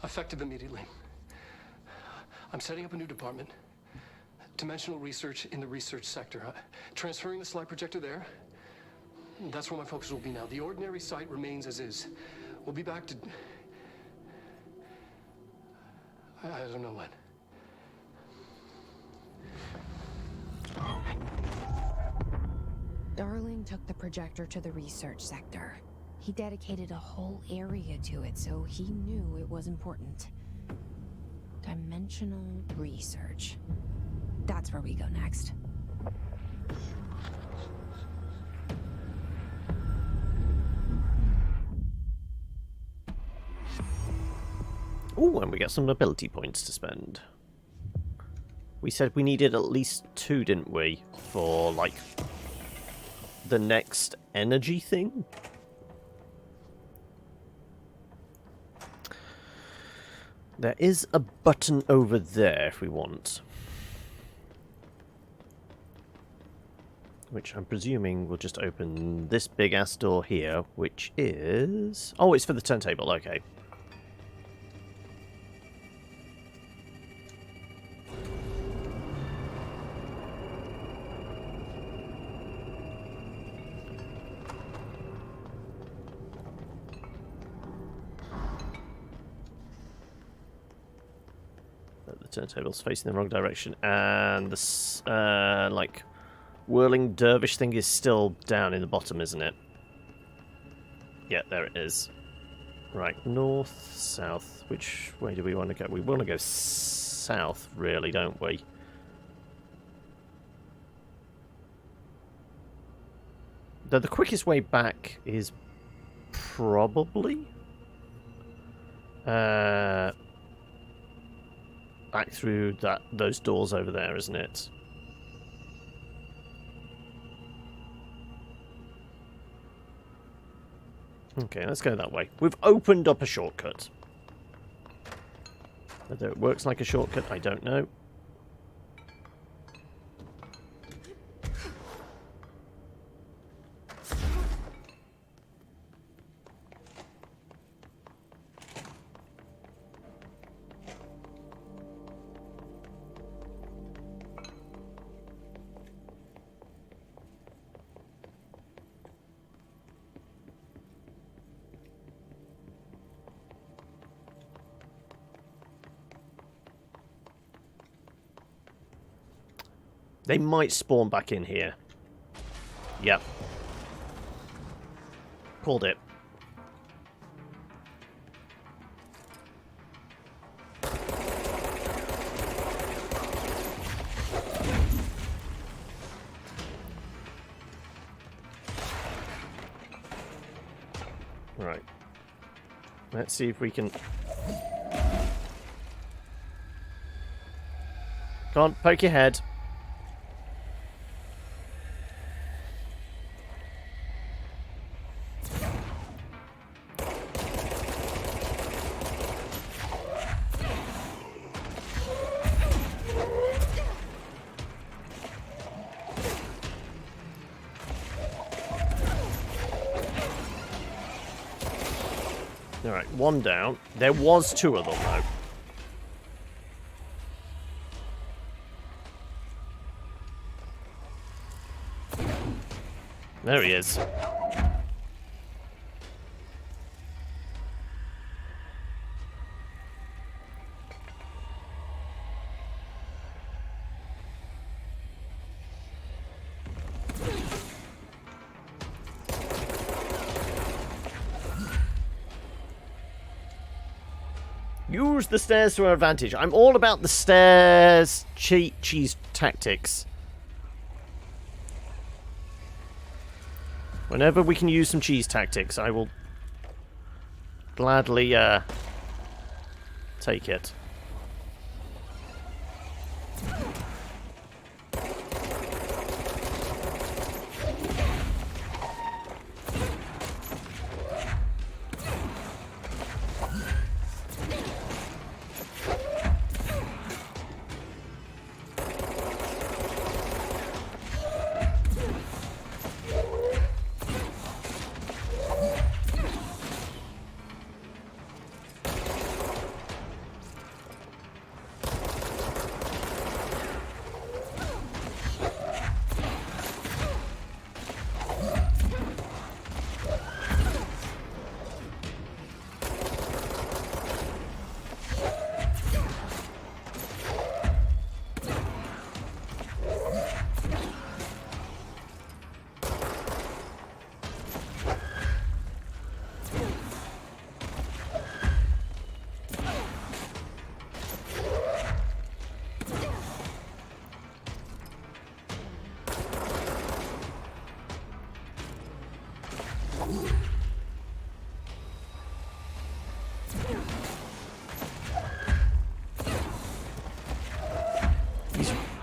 Effective immediately. I'm setting up a new department. Dimensional research in the research sector. Transferring the slide projector there. That's where my focus will be now. The ordinary site remains as is. We'll be back to... I don't know when. Darling took the projector to the research sector. He dedicated a whole area to it, so he knew it was important. Dimensional research. That's where we go next. Ooh, and we get some ability points to spend. We said we needed at least 2, didn't we? For, like, the next energy thing? There is a button over there if we want. Which I'm presuming will just open this big ass door here, which is... Oh, it's for the turntable, okay. turntable's facing the wrong direction, and the like whirling dervish thing is still down in the bottom, isn't it? Yeah, there it is. Right, north, south. Which way do we want to go? We want to go south, really, don't we? Though the quickest way back is probably back through those doors over there, isn't it? Okay, let's go that way. We've opened up a shortcut. Whether it works like a shortcut, I don't know. They might spawn back in here. Yep. Called it. Right. Let's see if we can... Come on, poke your head. Alright, one down. There was two of them, though. There he is. Use the stairs to our advantage. I'm all about the stairs cheese tactics. Whenever we can use some cheese tactics, I will gladly take it.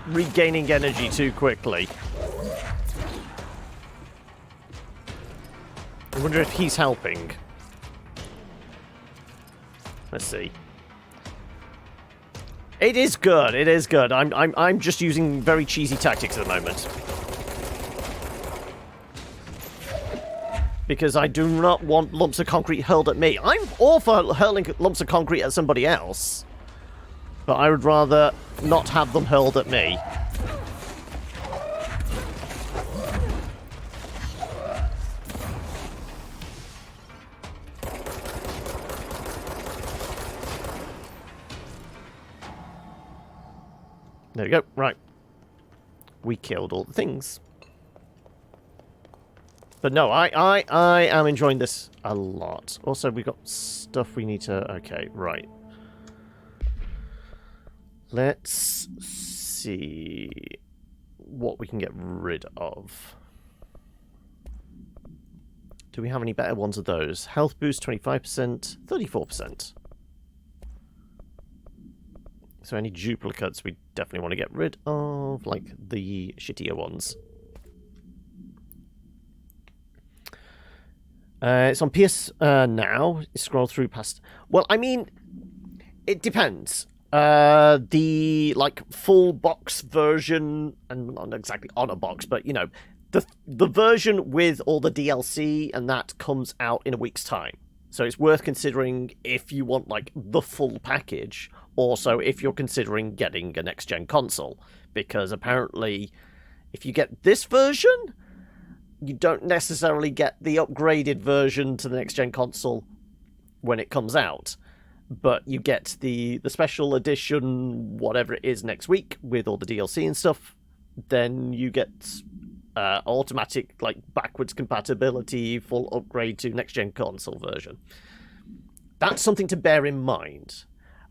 Regaining energy too quickly. I wonder if he's helping. Let's see. It is good. It is good. I'm just using very cheesy tactics at the moment. Because I do not want lumps of concrete hurled at me. I'm all for hurling lumps of concrete at somebody else. But I would rather not have them hurled at me. There we go. Right. We killed all the things. But no, I am enjoying this a lot. Also, we've got stuff we need to... Okay, right. Let's see what we can get rid of. Do we have any better ones of those? Health boost 25%, 34%. So any duplicates we definitely want to get rid of, like the shittier ones. It's on PS now. Scroll through past... Well, I mean, it depends. The like full box version, and not exactly on a box, but you know, the version with all the DLC and that comes out in a week's time. So it's worth considering if you want like the full package. Also, if you're considering getting a next gen console, because apparently, if you get this version, you don't necessarily get the upgraded version to the next gen console when it comes out. But you get the special edition, whatever it is, next week with all the DLC and stuff. Then you get automatic, like, backwards compatibility, full upgrade to next gen console version. That's something to bear in mind.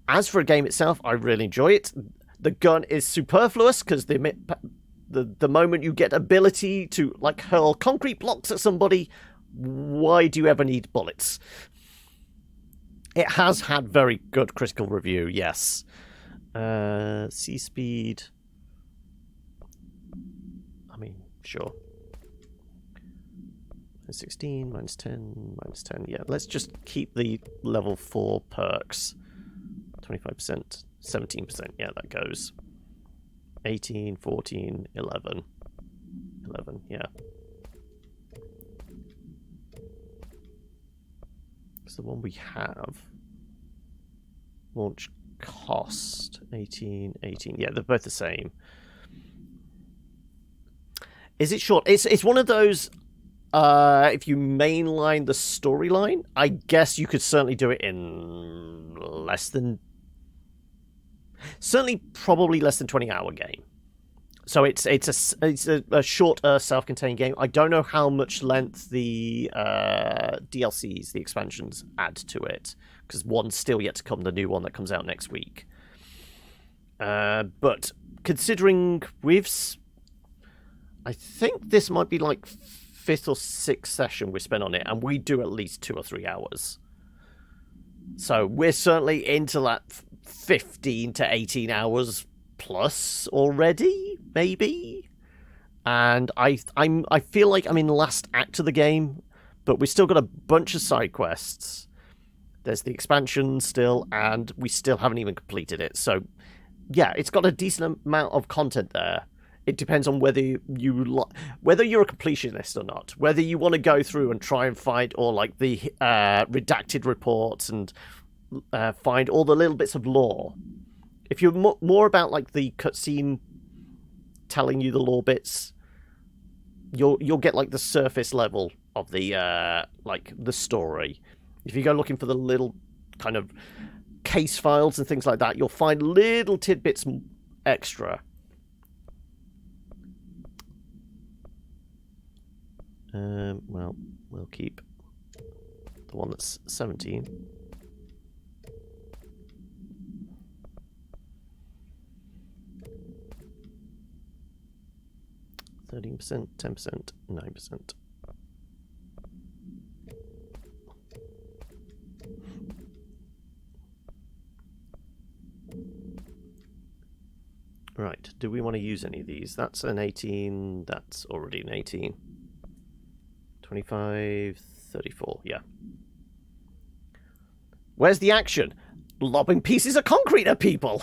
As for a game itself, I really enjoy it. The gun is superfluous because the moment you get ability to like hurl concrete blocks at somebody, why do you ever need bullets? It has had very good critical review, yes. C speed. I mean, sure. Minus 16, minus 10, minus 10. Yeah, let's just keep the level 4 perks. 25%, 17%. Yeah, that goes. 18, 14, 11. 11, yeah. It's the one we have. Launch cost, 18, 18. Yeah, they're both the same. Is it short? It's one of those, if you mainline the storyline, I guess you could certainly do it in less than... Certainly, probably less than 20-hour game. So it's a shorter self-contained game. I don't know how much length the DLCs, the expansions, add to it, because one's still yet to come, the new one that comes out next week. But considering I think this might be like 5th or 6th session we spent on it, and we do at least 2 or 3 hours. So we're certainly into that 15 to 18 hours plus already, maybe. And I feel like I'm in the last act of the game, but we've still got a bunch of side quests. There's the expansion still, and we still haven't even completed it. So, yeah, it's got a decent amount of content there. It depends on whether whether you're a completionist or not. Whether you want to go through and try and find all like the redacted reports and find all the little bits of lore. If you're more about like the cutscene telling you the lore bits, you'll get like the surface level of the like the story. If you go looking for the little kind of case files and things like that, you'll find little tidbits extra. Well, we'll keep the one that's 17. %, 10%, 9%. Right, do we want to use any of these? That's an 18, that's already an 18. 25, 34, yeah. Where's the action? Lobbing pieces of concrete at people!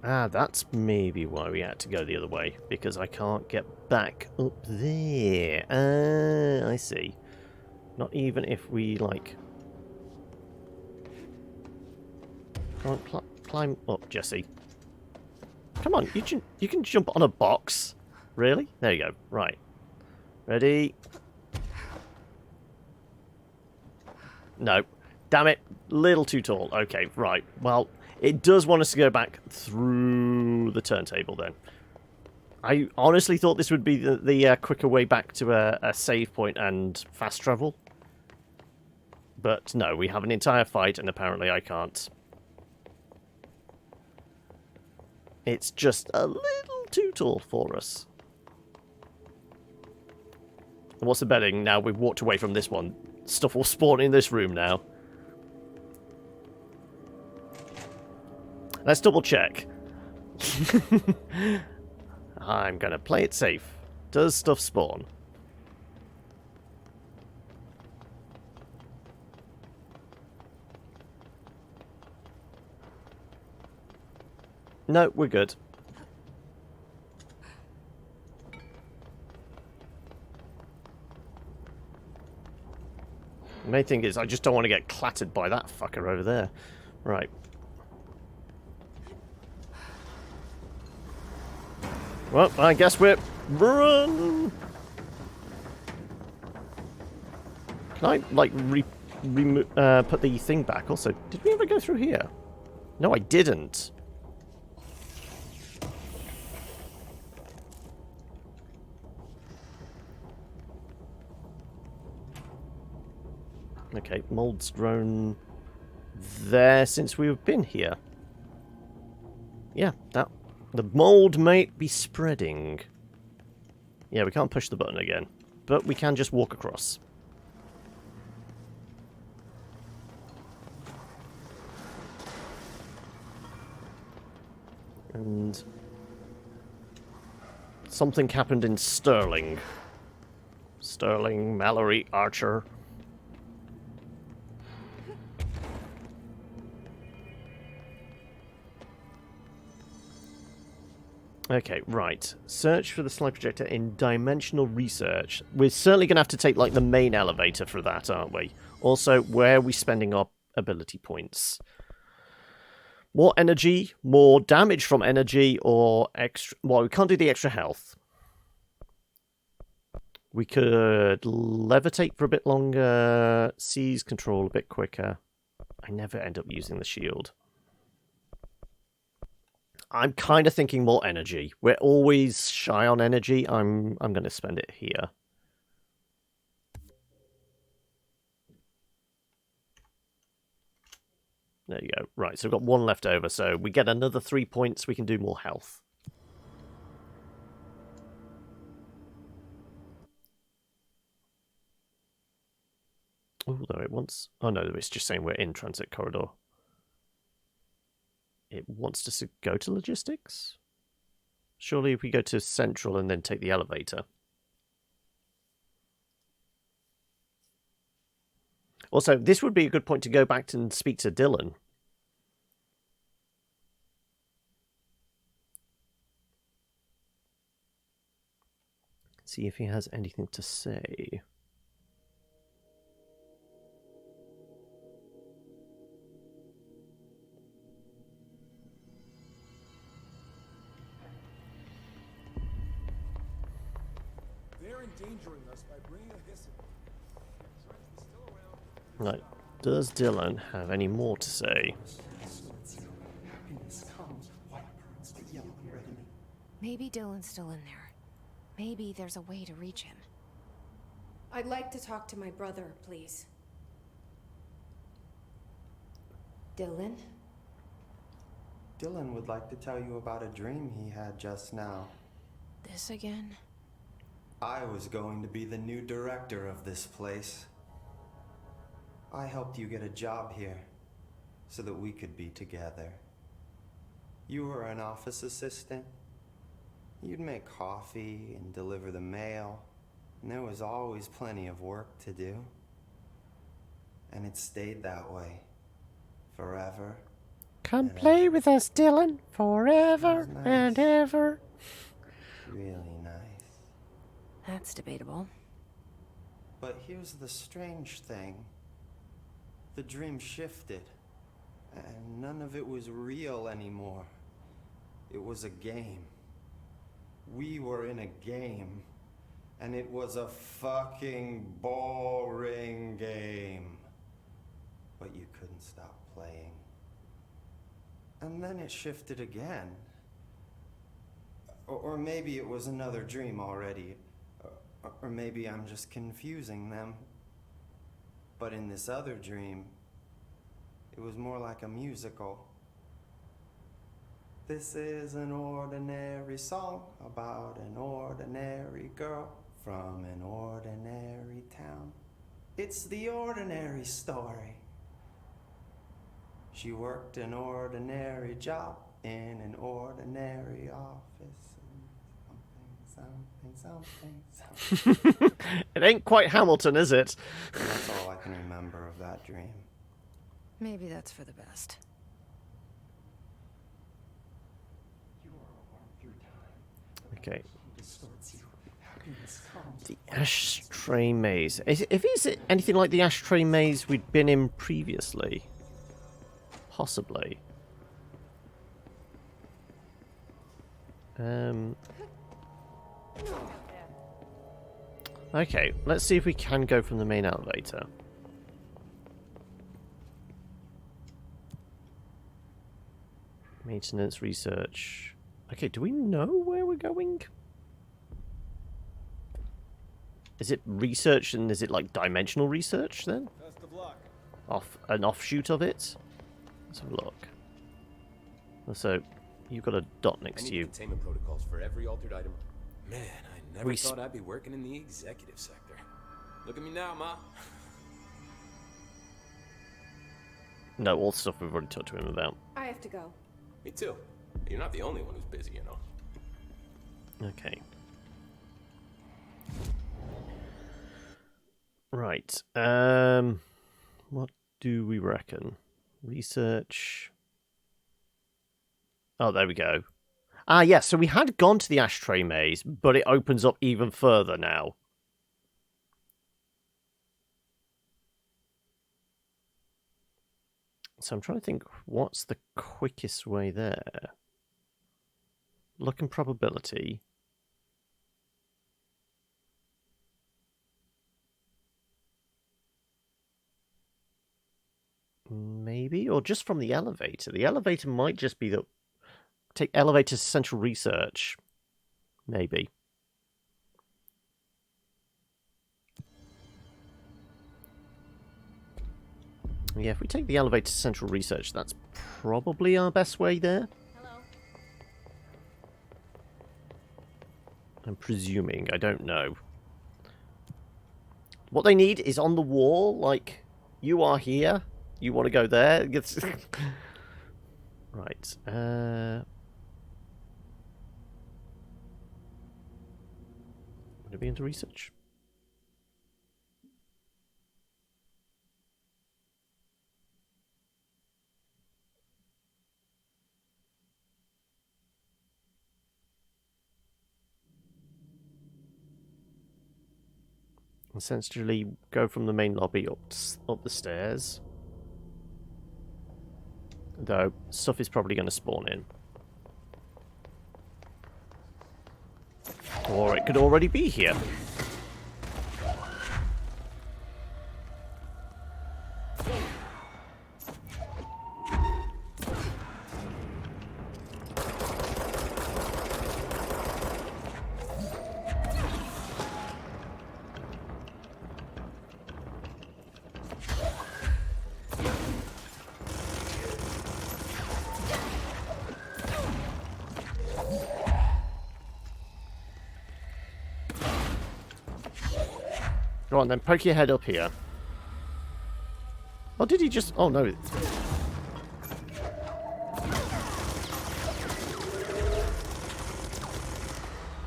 Ah, that's maybe why we had to go the other way, because I can't get back up there. I see. Not even if we, like... Can't Climb up, Jesse. Come on, you can jump on a box. Really? There you go. Right. Ready? No. Damn it. Little too tall. Okay, right. Well, it does want us to go back through the turntable then. I honestly thought this would be the quicker way back to a save point and fast travel. But no, we have an entire fight and apparently I can't. It's just a little too tall for us. And what's the betting? Now we've walked away from this one. Stuff will spawn in this room now. Let's double check. I'm going to play it safe. Does stuff spawn? No, we're good. The main thing is I just don't want to get clattered by that fucker over there. Right. Well, I guess we're... Run! Can I, like, put the thing back? Also, did we ever go through here? No, I didn't. Okay, mold's grown there since we've been here. Yeah, the mold might be spreading. Yeah, we can't push the button again, but we can just walk across. And something happened in Sterling. Sterling, Mallory, Archer. Okay, right. Search for the slide projector in dimensional research. We're certainly going to have to take, like, the main elevator for that, aren't we? Also, where are we spending our ability points? More energy, more damage from energy, or extra... Well, we can't do the extra health. We could levitate for a bit longer, seize control a bit quicker. I never end up using the shield. I'm kind of thinking more energy. We're always shy on energy. I'm going to spend it here. There you go. Right, so we've got one left over. So we get another 3 points. We can do more health. Although it wants... Oh no, it's just saying we're in transit corridor. It wants us to go to logistics? Surely if we go to central and then take the elevator. Also, this would be a good point to go back and speak to Dylan. See if he has anything to say. Endangering us by bringing a hiss in. Right. Does Dylan have any more to say? Maybe Dylan's still in there. Maybe there's a way to reach him. I'd like to talk to my brother, please. Dylan? Dylan would like to tell you about a dream he had just now. This again? I was going to be the new director of this place. I helped you get a job here so that we could be together. You were an office assistant. You'd make coffee and deliver the mail, and there was always plenty of work to do. And it stayed that way forever. Come play with us, Dylan, forever and ever. Really nice. That's debatable. But here's the strange thing. The dream shifted. And none of it was real anymore. It was a game. We were in a game. And it was a fucking boring game. But you couldn't stop playing. And then it shifted again. Or maybe it was another dream already. Or maybe I'm just confusing them. But in this other dream, it was more like a musical. This is an ordinary song about an ordinary girl from an ordinary town. It's the ordinary story. She worked an ordinary job in an ordinary office. Something. It ain't quite Hamilton, is it? That's all I can remember of that dream. Maybe that's for the best. Okay. The ashtray maze. Is it anything like the ashtray maze we'd been in previously? Possibly. Okay, let's see if we can go from the main elevator. Maintenance, research. Okay, do we know where we're going? Is it research and is it like dimensional research then? Best of luck. An offshoot of it? Let's have a look. So, you've got a dot next to you. Containment protocols for every altered item. Man, I never thought I'd be working in the executive sector. Look at me now, Ma. No, all the stuff we've already talked to him about. I have to go. Me too. You're not the only one who's busy, you know. Okay. Right. What do we reckon? Research. Oh, there we go. Ah, yes. So we had gone to the ashtray maze, but it opens up even further now. So I'm trying to think, what's the quickest way there? Luck and probability. Maybe, or just from the elevator. The elevator might just be the... Take elevator to central research. Maybe. Yeah, if we take the elevator to central research, that's probably our best way there. Hello. I'm presuming. I don't know. What they need is on the wall, like, you are here. You want to go there? Right. Would it be into research? Essentially, go from the main lobby up the stairs. Though, stuff is probably going to spawn in. Or it could already be here. Go on then, poke your head up here. Oh, did he just... Oh, no.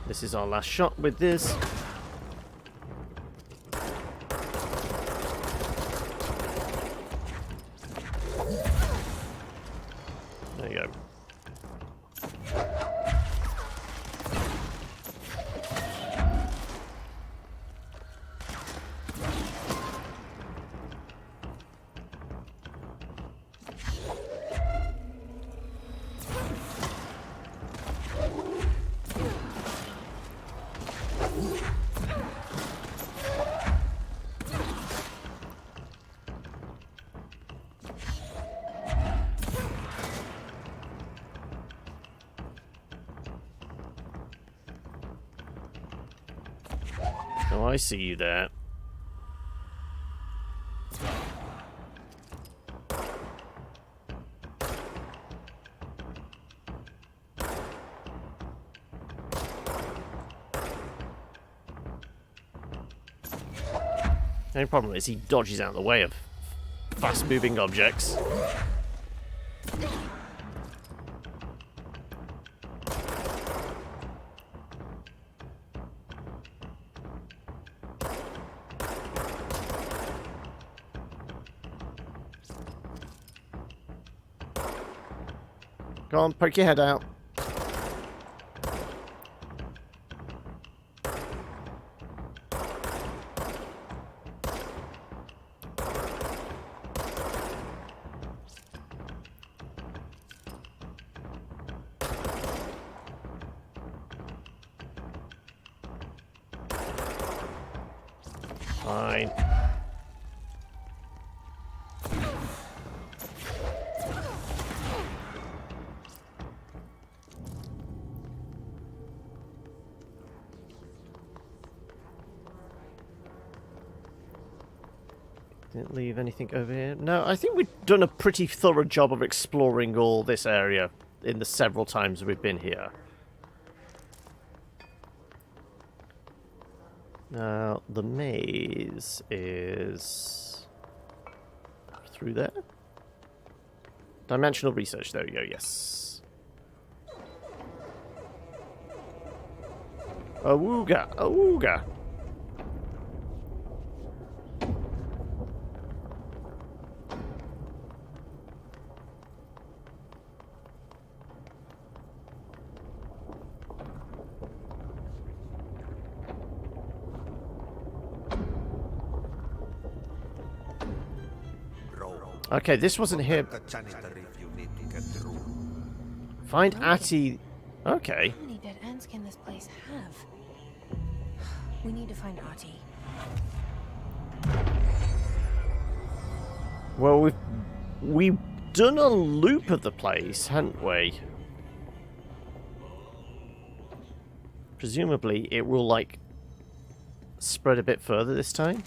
This is our last shot with this. There you go. Oh, I see you there. The only problem is he dodges out of the way of fast-moving objects. Go on, poke your head out. Fine. Didn't leave anything over here. No, I think we've done a pretty thorough job of exploring all this area in the several times we've been here. Now, the maze is through there? Dimensional research, there we go, yes. Awooga, awooga. Okay, this wasn't here. Find Atty. Okay. How many dead ends can this place have? We need to find Atty. Well, we've done a loop of the place, hadn't we? Presumably, it will like spread a bit further this time.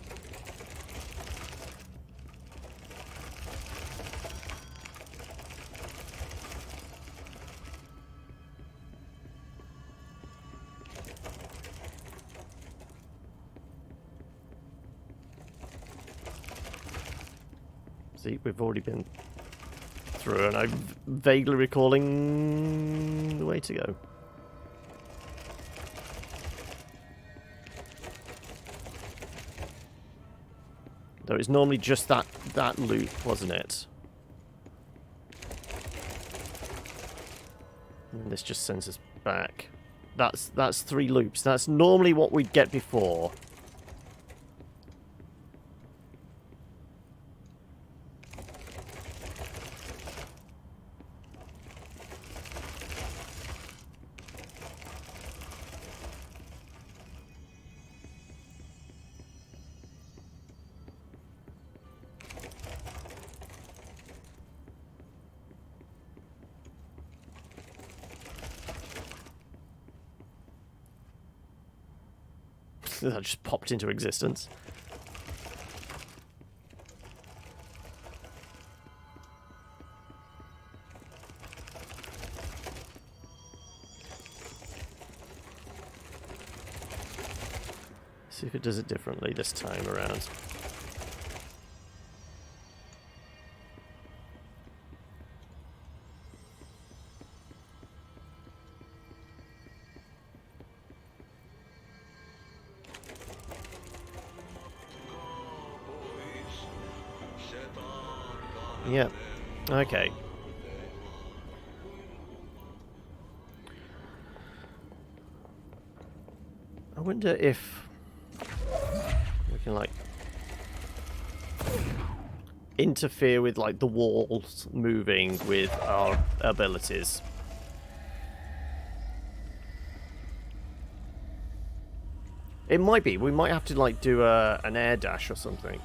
See, we've already been through, and I'm vaguely recalling the way to go. Though it's normally just that loop, wasn't it? And this just sends us back. That's 3 loops. That's normally what we'd get before. That just popped into existence. See if it does it differently this time around. Yep. Okay. I wonder if we can like interfere with like the walls moving with our abilities. It might be. We might have to, like, do an air dash or something.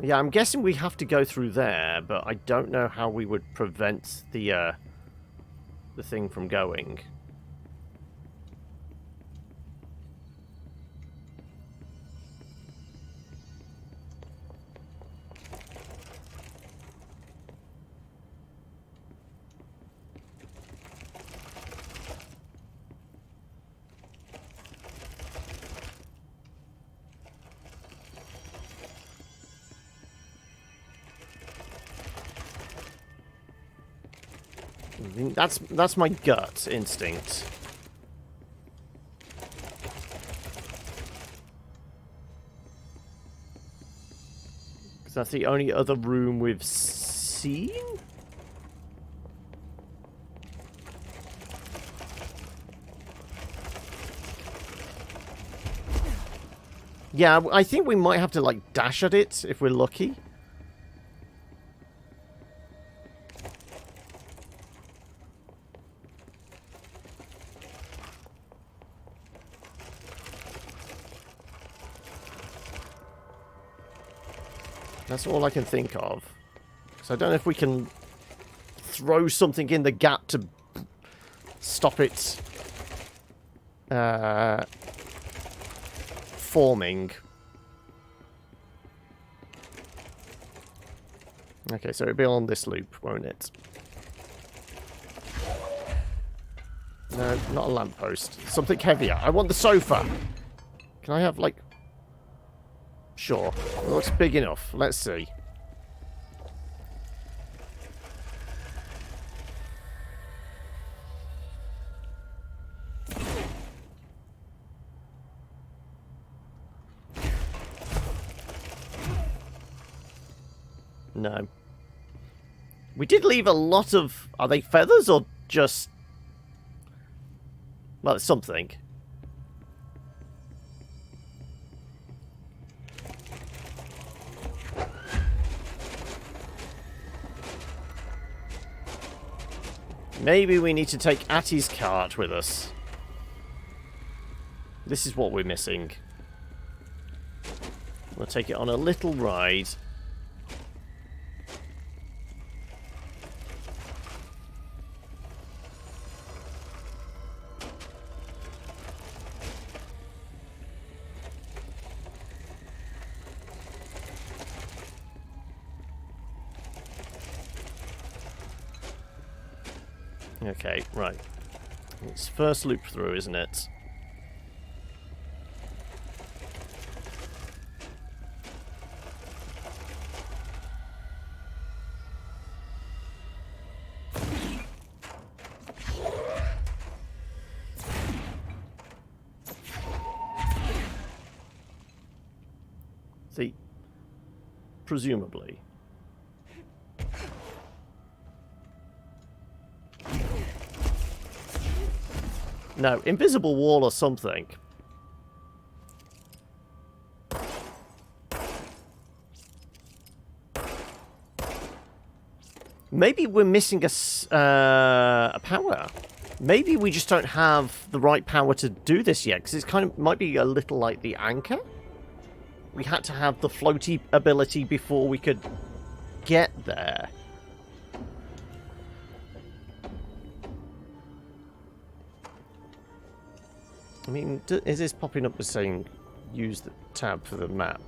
Yeah, I'm guessing we have to go through there, but I don't know how we would prevent the thing from going. That's my gut instinct. Because that's the only other room we've seen? Yeah, I think we might have to, like, dash at it if we're lucky. That's all I can think of. So I don't know if we can throw something in the gap to stop it forming. Okay, so it'll be on this loop, won't it? No, not a lamppost. Something heavier. I want the sofa. Can I have, like... Sure. It looks big enough. Let's see. No. We did leave a lot of... Are they feathers or just... Well, it's something. Maybe we need to take Atti's cart with us. This is what we're missing. We'll take it on a little ride. Okay, right. It's first loop through, isn't it? See, presumably. No, invisible wall or something. Maybe we're missing a power. Maybe we just don't have the right power to do this yet, because it's kind of might be a little like the anchor. We had to have the floaty ability before we could get there. I mean, is this popping up as saying use the tab for the map?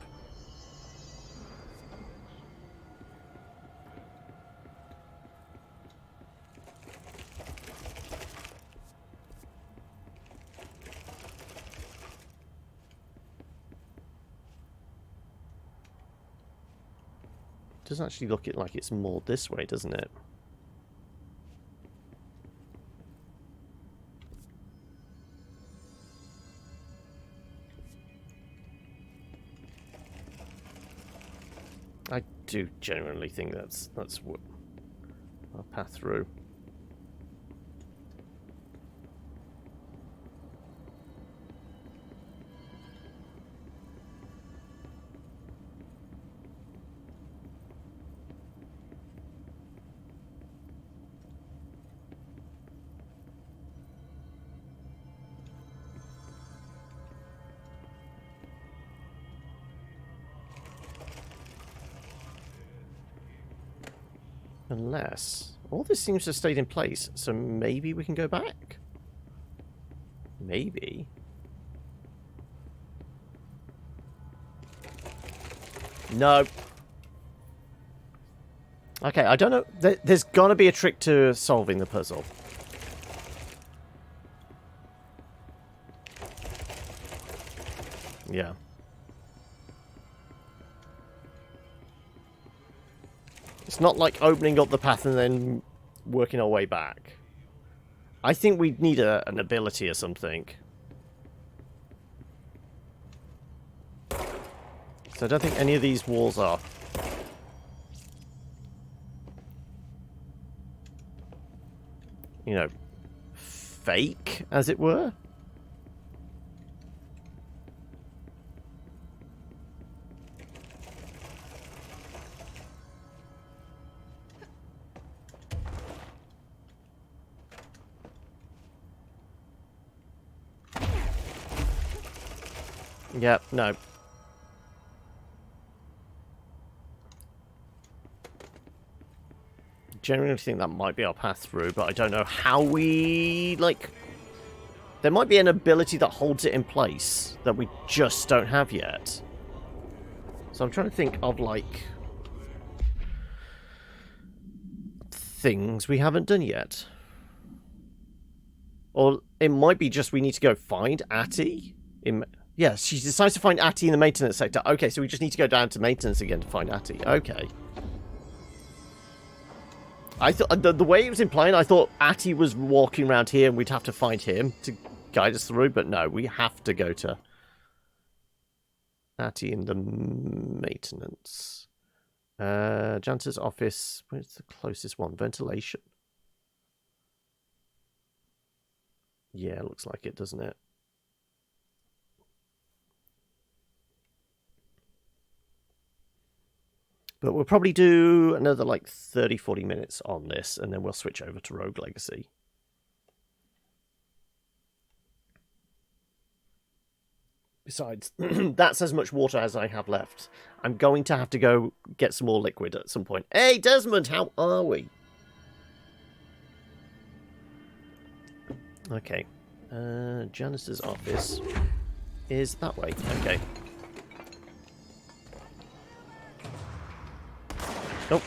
Does actually look like it's more this way, doesn't it? I do genuinely think that's what our path through. Unless... all this seems to have stayed in place, so maybe we can go back? Maybe. No. Okay, I don't know. There's got to be a trick to solving the puzzle. Yeah. It's not like opening up the path and then working our way back. I think we'd need an ability or something. So I don't think any of these walls are. You know, fake, as it were. Yep, no. Generally think that might be our path through, but I don't know how we, like... there might be an ability that holds it in place that we just don't have yet. So I'm trying to think of, like... things we haven't done yet. Or it might be just we need to go find Atty. Yeah, she decides to find Atty in the maintenance sector. Okay, so we just need to go down to maintenance again to find Atty. Okay. I thought the way it was implying, I thought Atty was walking around here and we'd have to find him to guide us through, but no, we have to go to Atty in the maintenance. Janitor's office. Where's the closest one? Ventilation. Yeah, looks like it, doesn't it? But we'll probably do another like 30-40 minutes on this, and then we'll switch over to Rogue Legacy. Besides, that's as much water as I have left. I'm going to have to go get some more liquid at some point. Hey, Desmond, how are we? Okay. Janice's office is that way. Okay. Nope.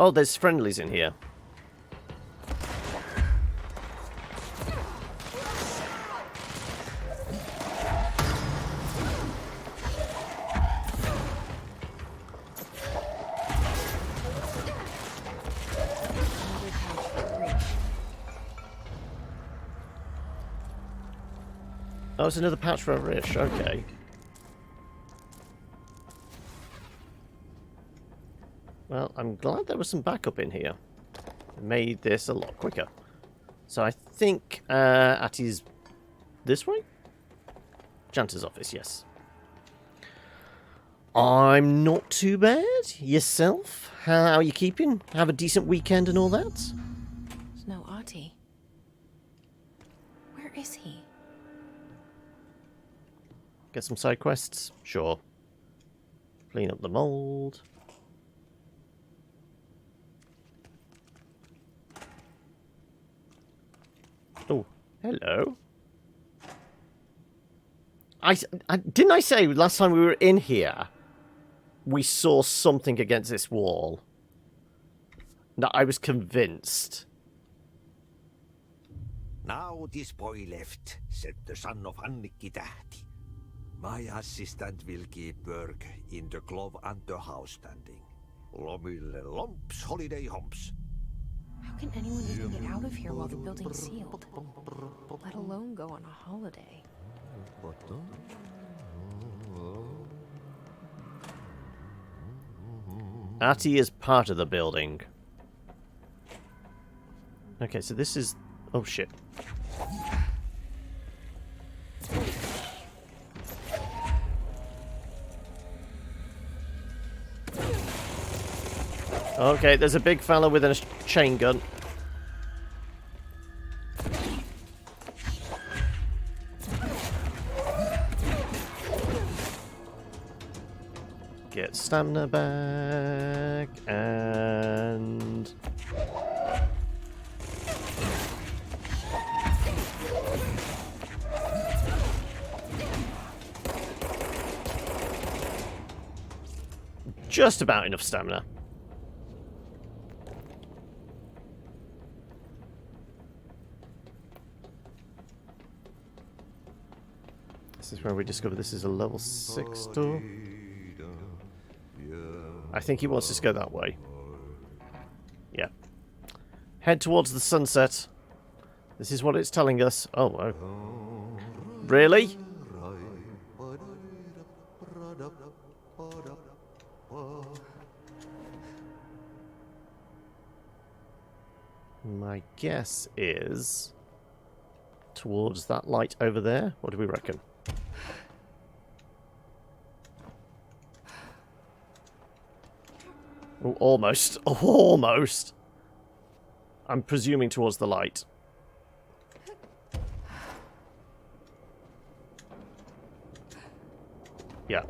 Oh, there's friendlies in here. Oh, it's another patch for a Rish. Okay. Well, I'm glad there was some backup in here. It made this a lot quicker. So I think Atty's this way? Janitor's office, yes. I'm not too bad. Yourself? How are you keeping? Have a decent weekend and all that? There's no Atty. Where is he? Get some side quests? Sure. Clean up the mold. Oh, hello. Didn't I say last time we were in here, we saw something against this wall? No, I was convinced. Now this boy left, said the son of Annikki Tähti. My assistant will keep work in the glove and the house standing. Lomille lomps, holiday humps. How can anyone even get out of here while the building's sealed? Let alone go on a holiday. Atty is part of the building. Okay, so this is... oh, shit. Okay, there's a big fella with a chain gun. Get stamina back, and... just about enough stamina. This is where we discover this is a level 6 door. I think he wants us to go that way. Yeah. Head towards the sunset. This is what it's telling us. Oh, oh. Really? My guess is towards that light over there. What do we reckon? Oh, almost. Almost. I'm presuming towards the light. Yeah.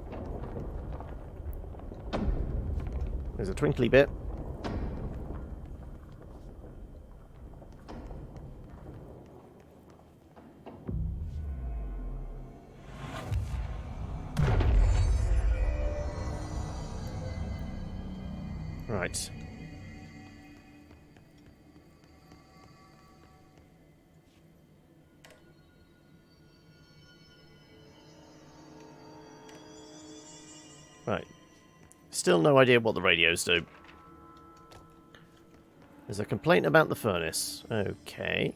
There's a twinkly bit. Right. Right. Still no idea what the radios do. There's a complaint about the furnace. Okay.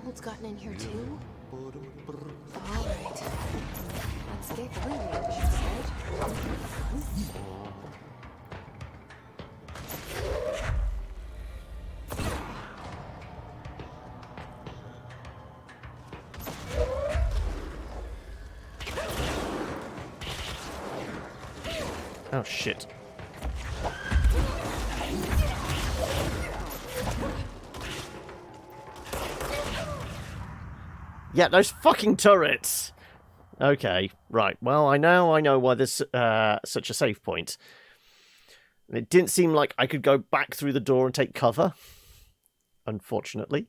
Mold's gotten in here too? Alright. Let's get cleaning, she said. Oh, shit. Yeah, those fucking turrets! Okay, right. Well, I know why there's such a save point. It didn't seem like I could go back through the door and take cover. Unfortunately.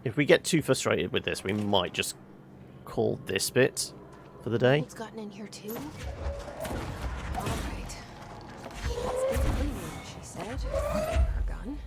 If we get too frustrated with this, we might just call this bit for the day. Mold's gotten in here too? Alright. Let's get cleaning, she said. Her gun.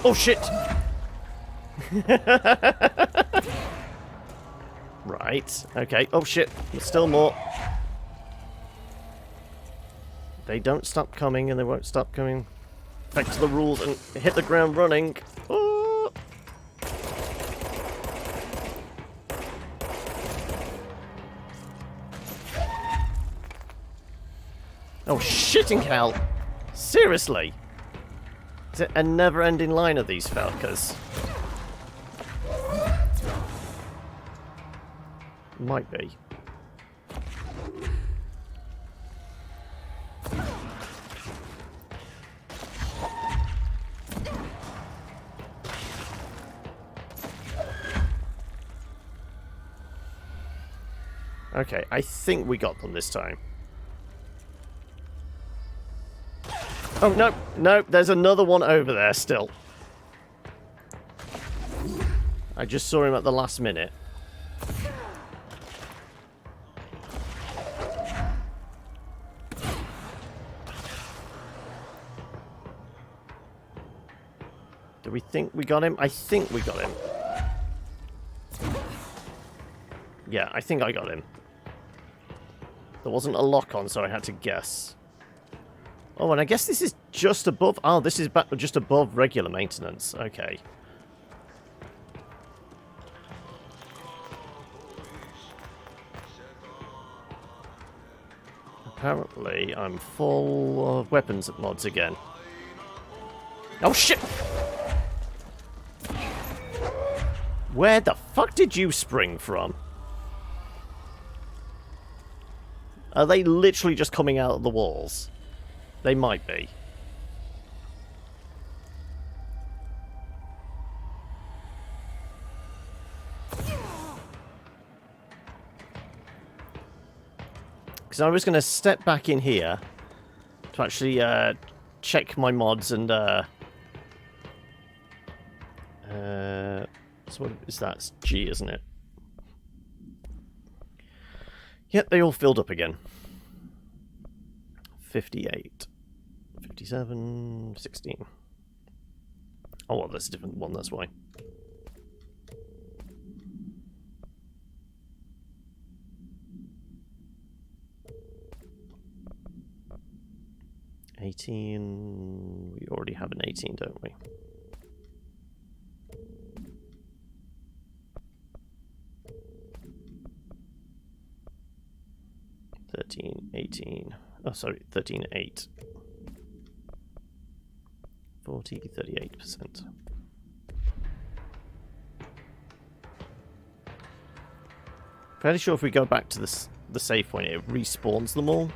Oh, shit! Right, okay. Oh, shit. There's still more. They don't stop coming, and they won't stop coming. Back to the rules and hit the ground running. Oh, oh shitting hell! Seriously? Is it a never-ending line of these Falcons? Might be. Okay, I think we got them this time. Oh, no, no, there's another one over there still. I just saw him at the last minute. Do we think we got him? I think we got him. Yeah, I think I got him. There wasn't a lock on, so I had to guess. Oh, and I guess this is just above... Oh, this is just above regular maintenance. Okay. Apparently, I'm full of weapons mods again. Oh, shit! Where the fuck did you spring from? Are they literally just coming out of the walls? They might be. Because I was going to step back in here to actually check my mods and... so what is that? It's G, isn't it? Yep, they all filled up again. 58. 57. 16. Oh, well, that's a different one, that's why. We already have an 18, don't we? $13.18. Oh, sorry, 13.8. 38%. Fairly sure if we go back to the save point, it respawns them all.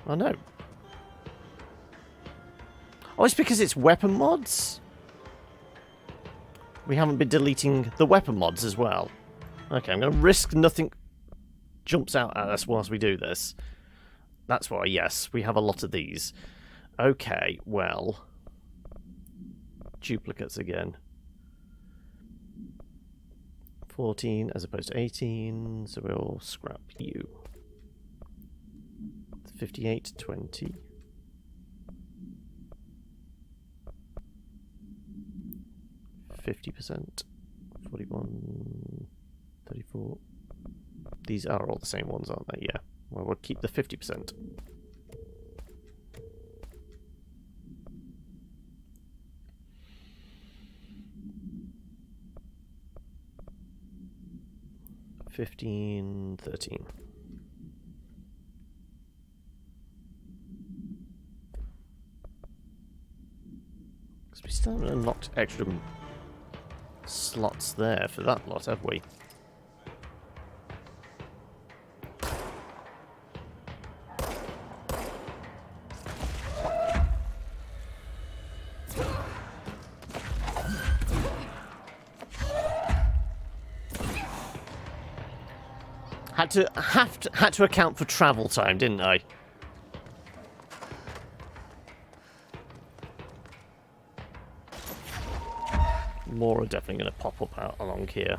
Oh no. Oh, it's because it's weapon mods? We haven't been deleting the weapon mods as well. Okay, I'm going to risk nothing jumps out at us whilst we do this. That's why, yes, we have a lot of these. Okay, well... Duplicates again. 14 as opposed to 18, so we'll scrap you. 58, 20. 50%. 41, 34. These are all the same ones, aren't they? Yeah. Well, we'll keep the 50%. $15, $13. Because we still haven't unlocked extra slots there for that lot, have we? Had to account for travel time, didn't I? More are definitely going to pop up out along here.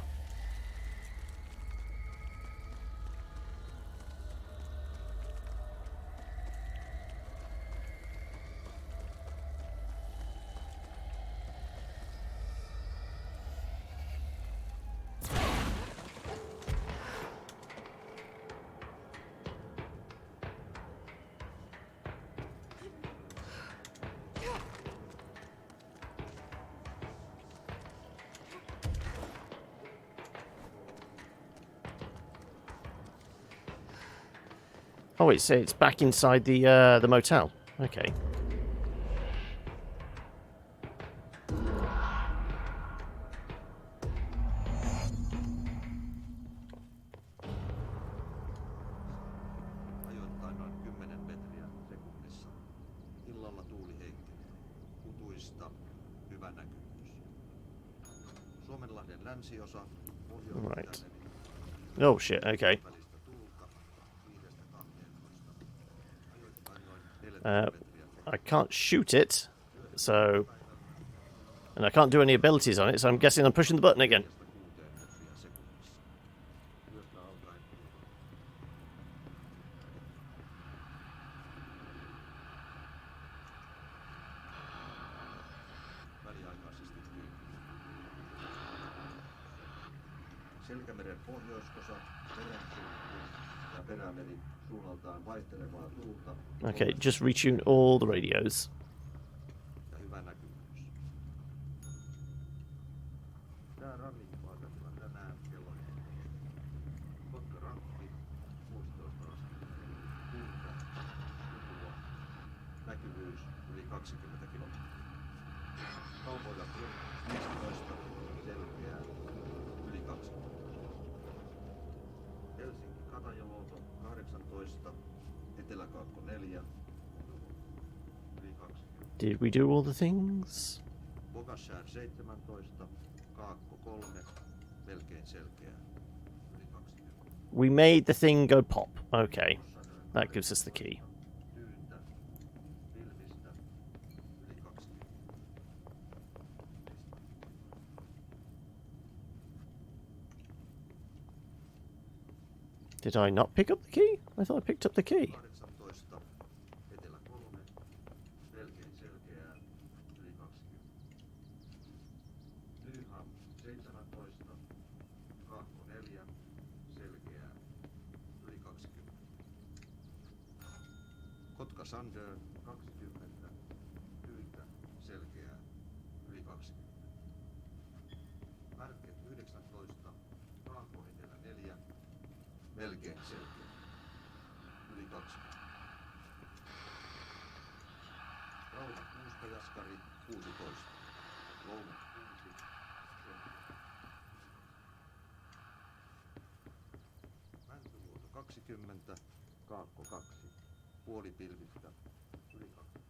Oh wait, so it's back inside the motel. Okay. Ajoittain noin 10 metriä sekunnissa. Illalla tuuli heikkenee. Kutuista hyvä näkyvyys. Suomenlahden länsiosa, Right. Oh shit, okay. I can't shoot it, so... And I can't do any abilities on it, so I'm guessing I'm pushing the button again. Selkämeren pohjoisosa, merensulku ja perämeri suunnaltaan vaihtelevaa tuulta. Okay, just retune all the radios. Ja hyvä näkyvyys. Tää rannikkoasemilla tänään kello 11. Kotka Rankki, 16 astetta. Tuulta, lukua. Näkyvyys yli 20 kilometriä. Kaupoilla 15, selkeää, yli 20. Helsinki Katajalouto 18, Etelä-Kaakko 4, yli 20. Did we do all the things? Bogaskär 17, Kaakko 3, melkein selkeää, yli 20. We made the thing go pop. Okay, that gives us the key. Tyyntä, pilvistä, yli 20. Did I not pick up the key? I thought I picked up the key. 18, Etelä 3, melkein selkeää, yli 20. Nyham 17, Kaakko 4, selkeää, yli 20. Kotka Sander 20, tyyntä, selkeää, yli 20. Märket 19, Kaakko Etelä 4, melkein selkeä, yli 20. Rauma Kuusta Jaskari 16, Lounat 6, selkeä. Mäntyluoto 20, Kaakko 2, puolipilvistä, yli 20.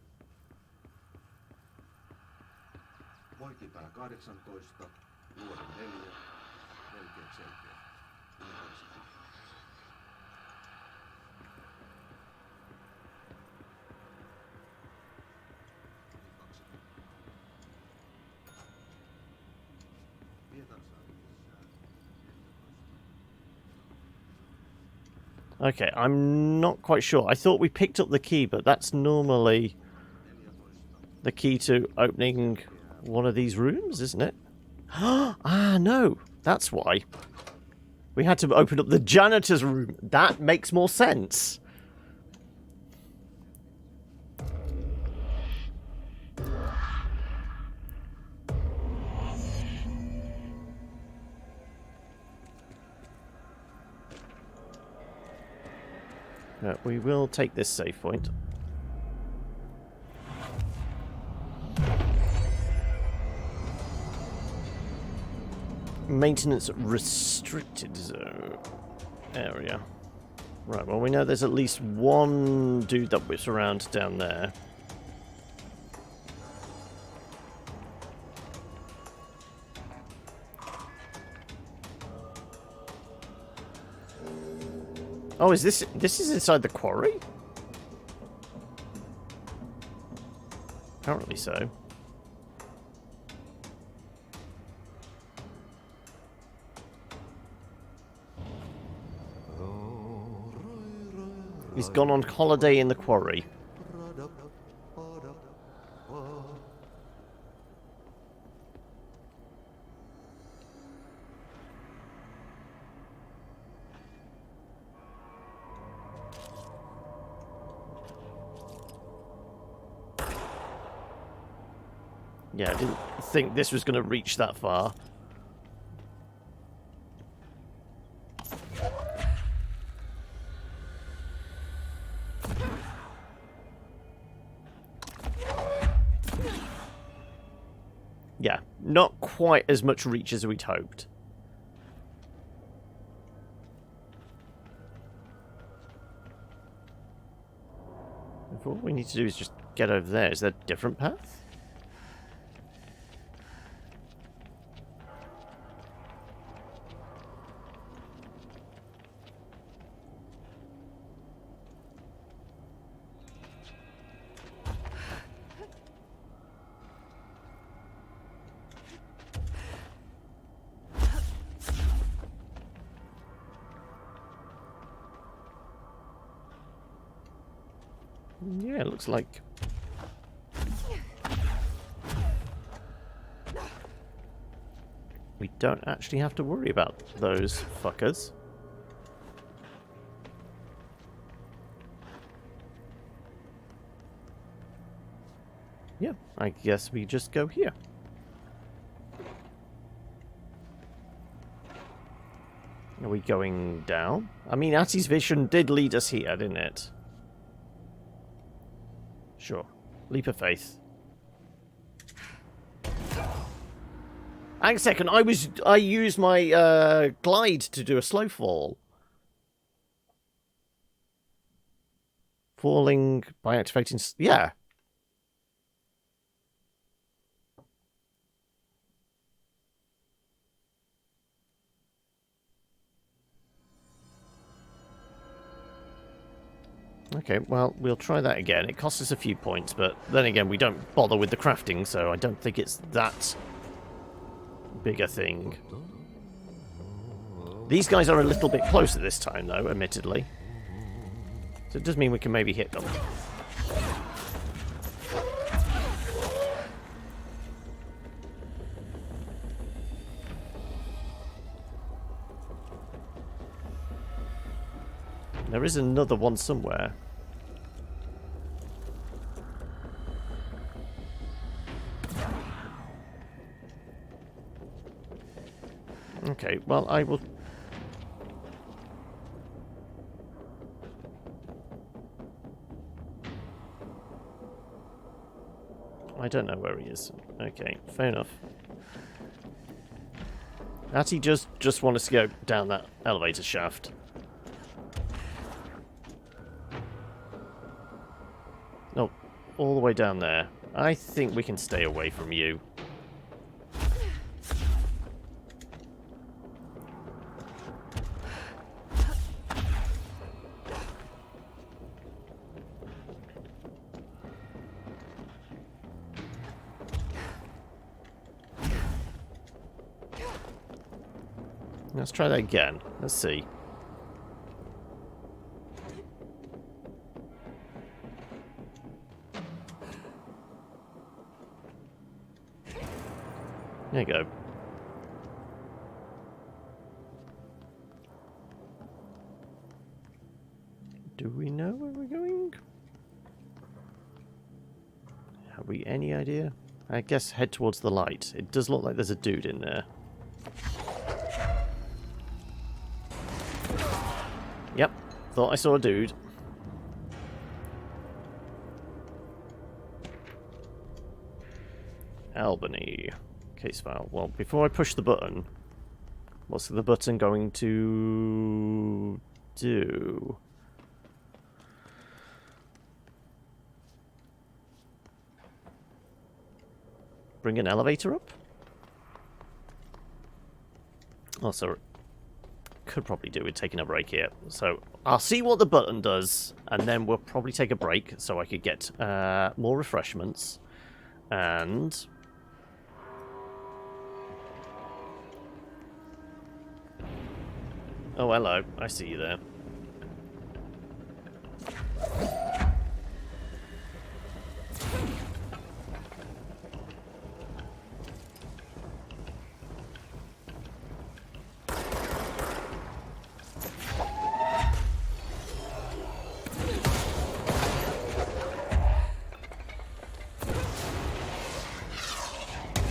Poikipää 18, Luodon 4, melkein selkeä, yli 20. Okay, I'm not quite sure. I thought we picked up the key, but that's normally the key to opening one of these rooms, isn't it? Ah, no. That's why. We had to open up the janitor's room. That makes more sense. We will take this save point. Maintenance restricted zone area. Right, well, we know there's at least one dude that whips around down there. Oh, is this is inside the quarry? Apparently so. He's gone on holiday in the quarry. Yeah, I didn't think this was going to reach that far. Yeah, not quite as much reach as we'd hoped. If all we need to do is just get over there. Is there a different path? Yeah, it looks like... we don't actually have to worry about those fuckers. Yeah, I guess we just go here. Are we going down? I mean, Atti's vision did lead us here, didn't it? Sure. Leap of faith. Hang a second, I used my glide to do a slow fall. Falling by activating... Yeah. Okay, well, we'll try that again. It costs us a few points, but then again, we don't bother with the crafting, so I don't think it's that big a thing. These guys are a little bit closer this time, though, admittedly. So it does mean we can maybe hit them. There is another one somewhere. Okay, well, I will... I don't know where he is. Okay, fair enough. Atty just want us to go down that elevator shaft. No, all the way down there. I think we can stay away from you. Let's try that again. Let's see. There you go. Do we know where we're going? Have we any idea? I guess head towards the light. It does look like there's a dude in there. Yep, thought I saw a dude. Albany. Case file. Well, before I push the button, what's the button going to do? Bring an elevator up? Also, could probably do with taking a break here. So, I'll see what the button does, and then we'll probably take a break so I could get more refreshments. And... oh, hello. I see you there.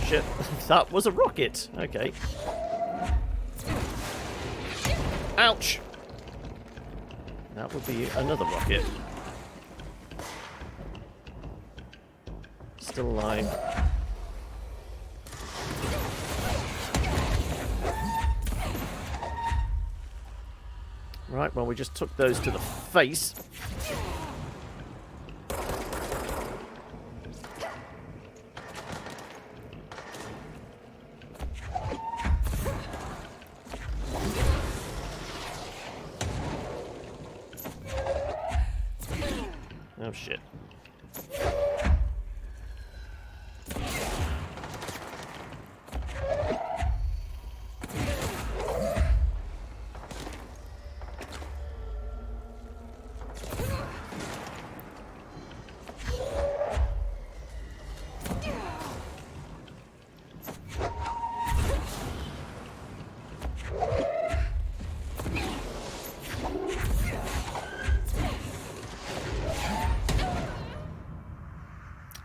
Shit, that was a rocket. Okay. Ouch! That would be another rocket. Still alive. Right, well, we just took those to the face. Oh, shit.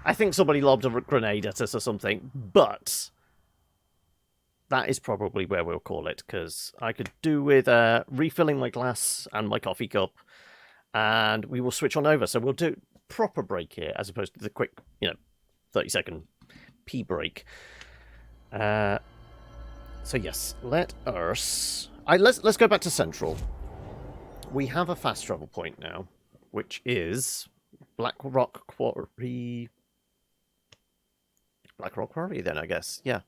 I think somebody lobbed a grenade at us or something, but that is probably where we'll call it, because I could do with refilling my glass and my coffee cup, and we will switch on over. So we'll do proper break here, as opposed to the quick, 30-second pee break. So yes, let's go back to Central. We have a fast travel point now, which is Black Rock Quarry. Black Rock Quarry, then, I guess. Yeah.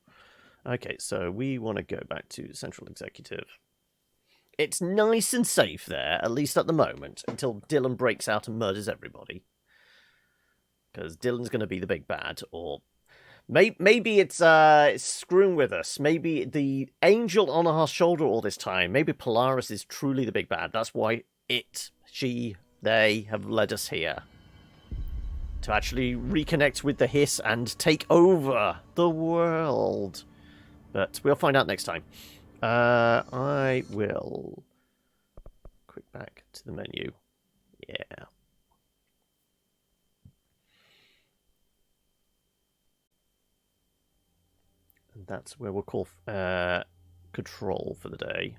Okay, so we want to go back to Central Executive. It's nice and safe there, at least at the moment, until Dylan breaks out and murders everybody. Because Dylan's going to be the big bad, or maybe it's screwing with us. Maybe the angel on our shoulder all this time. Maybe Polaris is truly the big bad. That's why they have led us here. To actually reconnect with the Hiss and take over the world. But we'll find out next time. I will quick back to the menu. Yeah. And that's where we'll call control for the day.